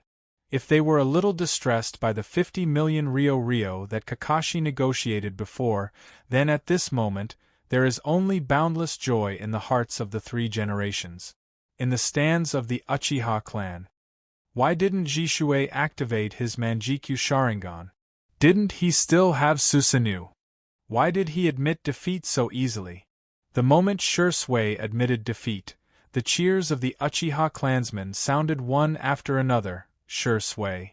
Speaker 1: If they were a little distressed by the 50 million Rio that Kakashi negotiated before, then at this moment, there is only boundless joy in the hearts of the three generations. In the stands of the Uchiha clan. Why didn't Jishui activate his Manjikyu Sharingan? Didn't he still have Susanoo? Why did he admit defeat so easily? The moment Shursui admitted defeat, the cheers of the Uchiha clansmen sounded one after another, Shursui.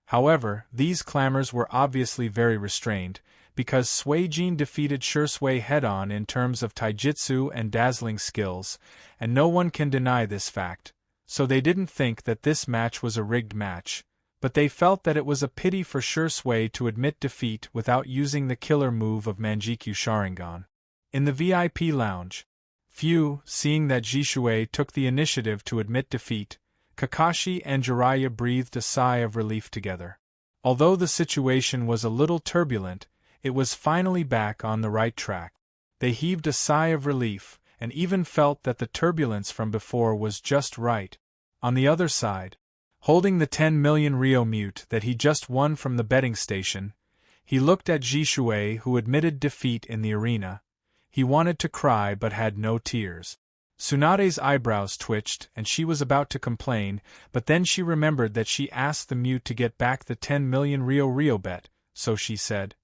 Speaker 1: However, these clamors were obviously very restrained, because Suijin defeated Shursui head-on in terms of taijutsu and dazzling skills, and no one can deny this fact, so they didn't think that this match was a rigged match, but they felt that it was a pity for Shursui to admit defeat without using the killer move of Manjikyu Sharingan. In the VIP lounge, few, seeing that Jishui took the initiative to admit defeat, Kakashi and Jiraiya breathed a sigh of relief together. Although the situation was a little turbulent, it was finally back on the right track. They heaved a sigh of relief, and even felt that the turbulence from before was just right. On the other side, holding the 10 million Ryo mute that he just won from the betting station, he looked at Jishui, who admitted defeat in the arena. He wanted to cry but had no tears. Tsunade's eyebrows twitched and she was about to complain, but then she remembered that she asked the mute to get back the 10 million Ryo bet, so she said,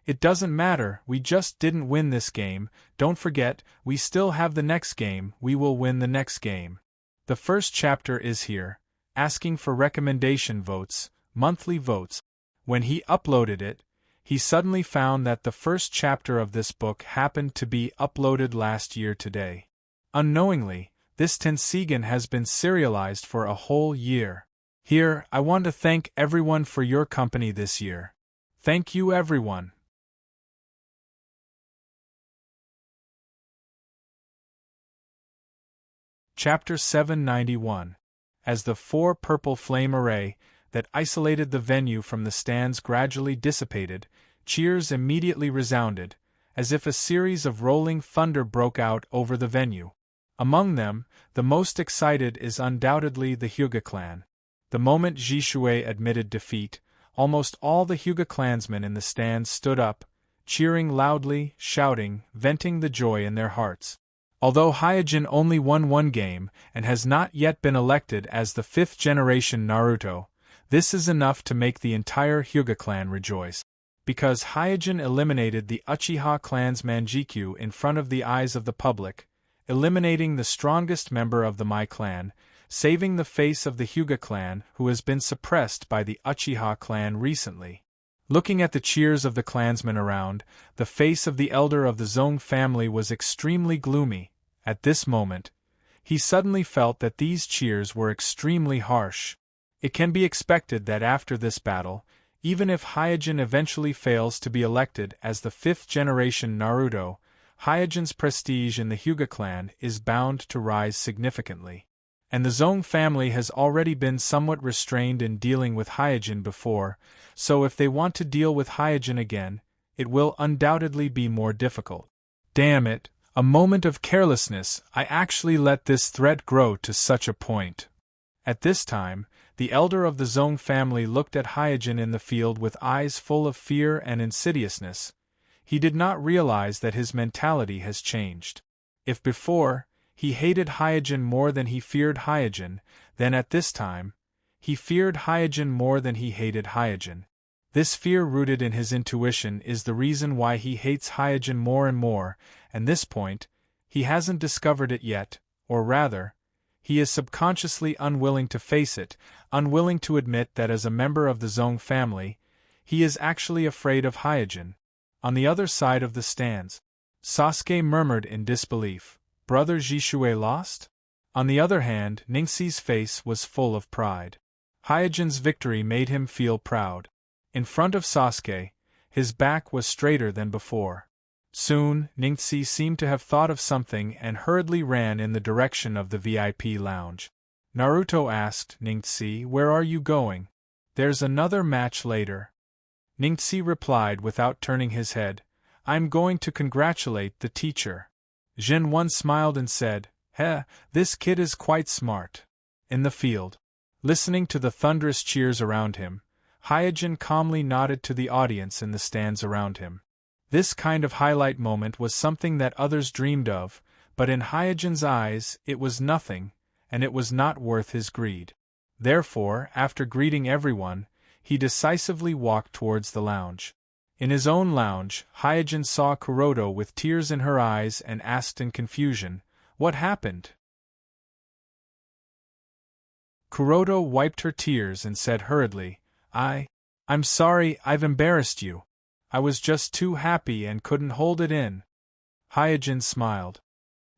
Speaker 1: "It doesn't matter, we just didn't win this game, don't forget, we still have the next game, we will win the next game. The first chapter is here, asking for recommendation votes, monthly votes." When he uploaded it, he suddenly found that the first chapter of this book happened to be uploaded last year today. Unknowingly, this Tenseigan has been serialized for a whole year. Here, I want to thank everyone for your company this year. Thank you everyone. Chapter 791. As the 4 purple flame array that isolated the venue from the stands gradually dissipated, cheers immediately resounded, as if a series of rolling thunder broke out over the venue. Among them, the most excited is undoubtedly the Hyuga clan. The moment Jishui admitted defeat, almost all the Hyuga clansmen in the stands stood up, cheering loudly, shouting, venting the joy in their hearts. Although Hyojin only won one game and has not yet been elected as the 5th generation Naruto, this is enough to make the entire Hyuga clan rejoice. Because Hyojin eliminated the Uchiha clan's Manjikyu in front of the eyes of the public, eliminating the strongest member of the Mai clan, saving the face of the Hyuga clan who has been suppressed by the Uchiha clan recently. Looking at the cheers of the clansmen around, the face of the elder of the Zong family was extremely gloomy. At this moment, he suddenly felt that these cheers were extremely harsh. It can be expected that after this battle, even if Hyojin eventually fails to be elected as the 5th generation Naruto, Hyojin's prestige in the Hyuga clan is bound to rise significantly. And the Zong family has already been somewhat restrained in dealing with Hyojin before, so if they want to deal with Hyojin again, it will undoubtedly be more difficult. Damn it, a moment of carelessness, I actually let this threat grow to such a point. At this time, the elder of the Zong family looked at Hyojin in the field with eyes full of fear and insidiousness. He did not realize that his mentality has changed. If before, he hated Hyojin more than he feared Hyojin, then at this time, he feared Hyojin more than he hated Hyojin. This fear rooted in his intuition is the reason why he hates Hyojin more and more, and this point, he hasn't discovered it yet, or rather, he is subconsciously unwilling to face it, unwilling to admit that as a member of the Zong family, he is actually afraid of Hyojin. On the other side of the stands, Sasuke murmured in disbelief, "Brother Jishui lost?" On the other hand, Ningxi's face was full of pride. Hyojin's victory made him feel proud. In front of Sasuke, his back was straighter than before. Soon, Ningxi seemed to have thought of something and hurriedly ran in the direction of the VIP lounge. Naruto asked, "Ningxi, where are you going?" "There's another match later." Ningxi replied without turning his head, "I'm going to congratulate the teacher." Jinwon smiled and said, "Heh, this kid is quite smart." In the field, listening to the thunderous cheers around him, Hyojin calmly nodded to the audience in the stands around him. This kind of highlight moment was something that others dreamed of, but in Hyojin's eyes it was nothing, and it was not worth his greed. Therefore, after greeting everyone, he decisively walked towards the lounge. In his own lounge, Hyojin saw Kuroto with tears in her eyes and asked in confusion, "What happened?" Kuroto wiped her tears and said hurriedly, I'm sorry I've embarrassed you. I was just too happy and couldn't hold it in." Hyojin smiled.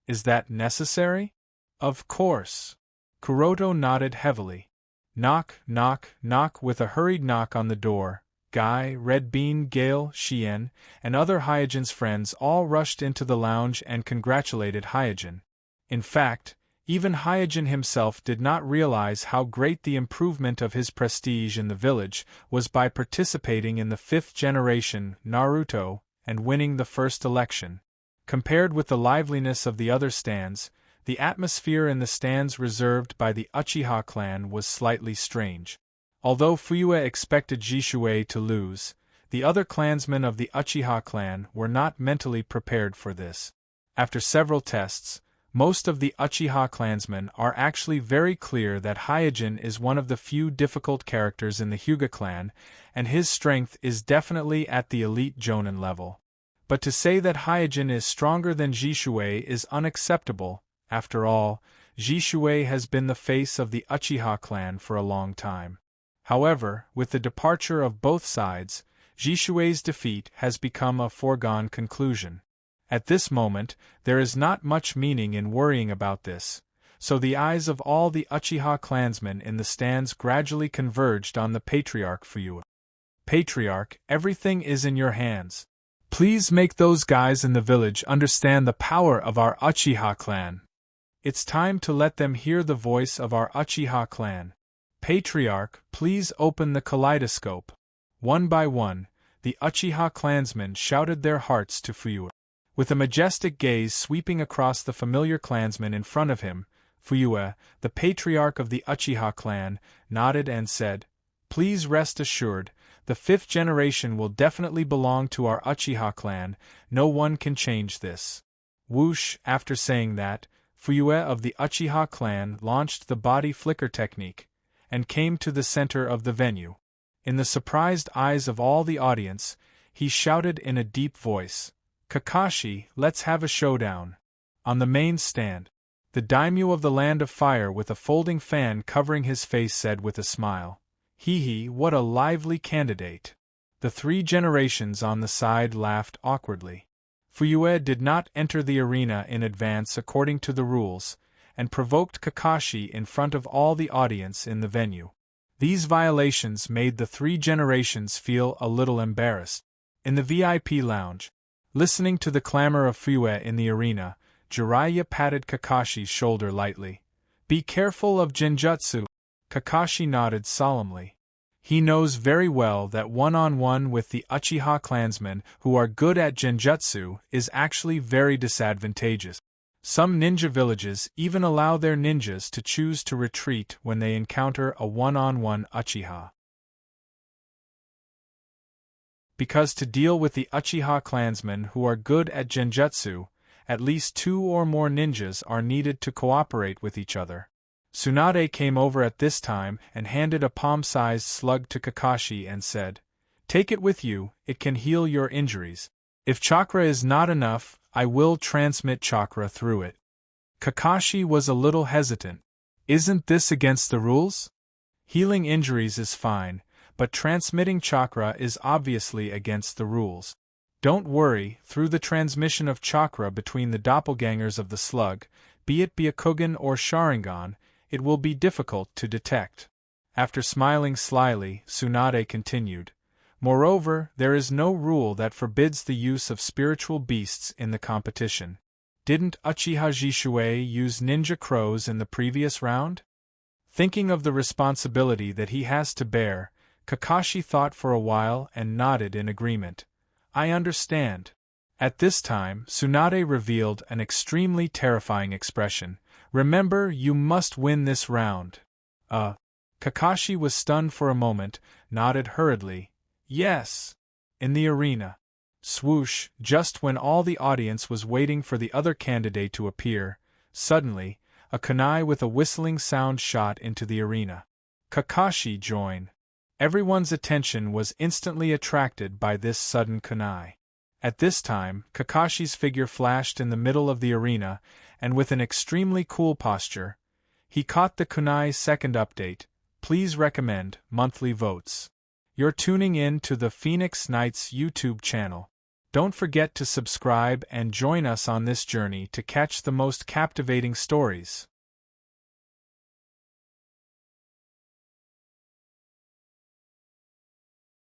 Speaker 1: "Is that necessary?" "Of course." Kuroto nodded heavily. Knock, knock, knock. With a hurried knock on the door, Guy, Red Bean, Gale, Shien, and other Hyojin's friends all rushed into the lounge and congratulated Hyojin. In fact, even Hyojin himself did not realize how great the improvement of his prestige in the village was by participating in the 5th generation Naruto and winning the first election. Compared with the liveliness of the other stands, the atmosphere in the stands reserved by the Uchiha clan was slightly strange. Although Fuyue expected Jishuei to lose, the other clansmen of the Uchiha clan were not mentally prepared for this. After several tests, most of the Uchiha clansmen are actually very clear that Hyojin is one of the few difficult characters in the Hyuga clan, and his strength is definitely at the elite Jonin level. But to say that Hyojin is stronger than Jishuei is unacceptable. After all, Jishuei has been the face of the Uchiha clan for a long time. However, with the departure of both sides, Jishuei's defeat has become a foregone conclusion. At this moment, there is not much meaning in worrying about this, so the eyes of all the Uchiha clansmen in the stands gradually converged on the Patriarch Fuyue. "Patriarch, everything is in your hands. Please make those guys in the village understand the power of our Uchiha clan. It's time to let them hear the voice of our Uchiha clan. Patriarch, please open the kaleidoscope." One by one, the Uchiha clansmen shouted their hearts to Fuyue. With a majestic gaze sweeping across the familiar clansmen in front of him, Fuyue, the patriarch of the Uchiha clan, nodded and said, "Please rest assured, the 5th generation will definitely belong to our Uchiha clan, no one can change this." Whoosh! After saying that, Fuyue of the Uchiha clan launched the body flicker technique, and came to the center of the venue. In the surprised eyes of all the audience, he shouted in a deep voice, "Kakashi, let's have a showdown." On the main stand, the daimyo of the Land of Fire with a folding fan covering his face said with a smile, "Hee, what a lively candidate." The 3 generations on the side laughed awkwardly. Fuyue did not enter the arena in advance according to the rules, and provoked Kakashi in front of all the audience in the venue. These violations made the 3 generations feel a little embarrassed. In the VIP lounge, listening to the clamor of Fuyue in the arena, Jiraiya patted Kakashi's shoulder lightly. "Be careful of Genjutsu." Kakashi nodded solemnly. He knows very well that one-on-one with the Uchiha clansmen who are good at Genjutsu is actually very disadvantageous. Some ninja villages even allow their ninjas to choose to retreat when they encounter a one-on-one Uchiha. Because to deal with the Uchiha clansmen who are good at Genjutsu, at least 2 or more ninjas are needed to cooperate with each other. Tsunade came over at this time and handed a palm-sized slug to Kakashi and said, "Take it with you, it can heal your injuries. If chakra is not enough, I will transmit chakra through it." Kakashi was a little hesitant. Isn't this against the rules? Healing injuries is fine, but transmitting chakra is obviously against the rules. Don't worry, through the transmission of chakra between the doppelgangers of the slug, be it Byakugan or Sharingan, it will be difficult to detect. After smiling slyly, Tsunade continued, "Moreover, there is no rule that forbids the use of spiritual beasts in the competition. Didn't Uchiha Jishuei use ninja crows in the previous round?" Thinking of the responsibility that he has to bear, Kakashi thought for a while and nodded in agreement. "I understand." At this time, Tsunade revealed an extremely terrifying expression. "Remember, you must win this round." Kakashi was stunned for a moment, nodded hurriedly. "Yes." In the arena. Swoosh, just when all the audience was waiting for the other candidate to appear, suddenly, a kunai with a whistling sound shot into the arena. Kakashi joined. Everyone's attention was instantly attracted by this sudden kunai. At this time, Kakashi's figure flashed in the middle of the arena, and with an extremely cool posture, he caught the kunai's second update. Please recommend monthly votes. You're tuning in to the Phoenix Knights YouTube channel. Don't forget to subscribe and join us on this journey to catch the most captivating stories.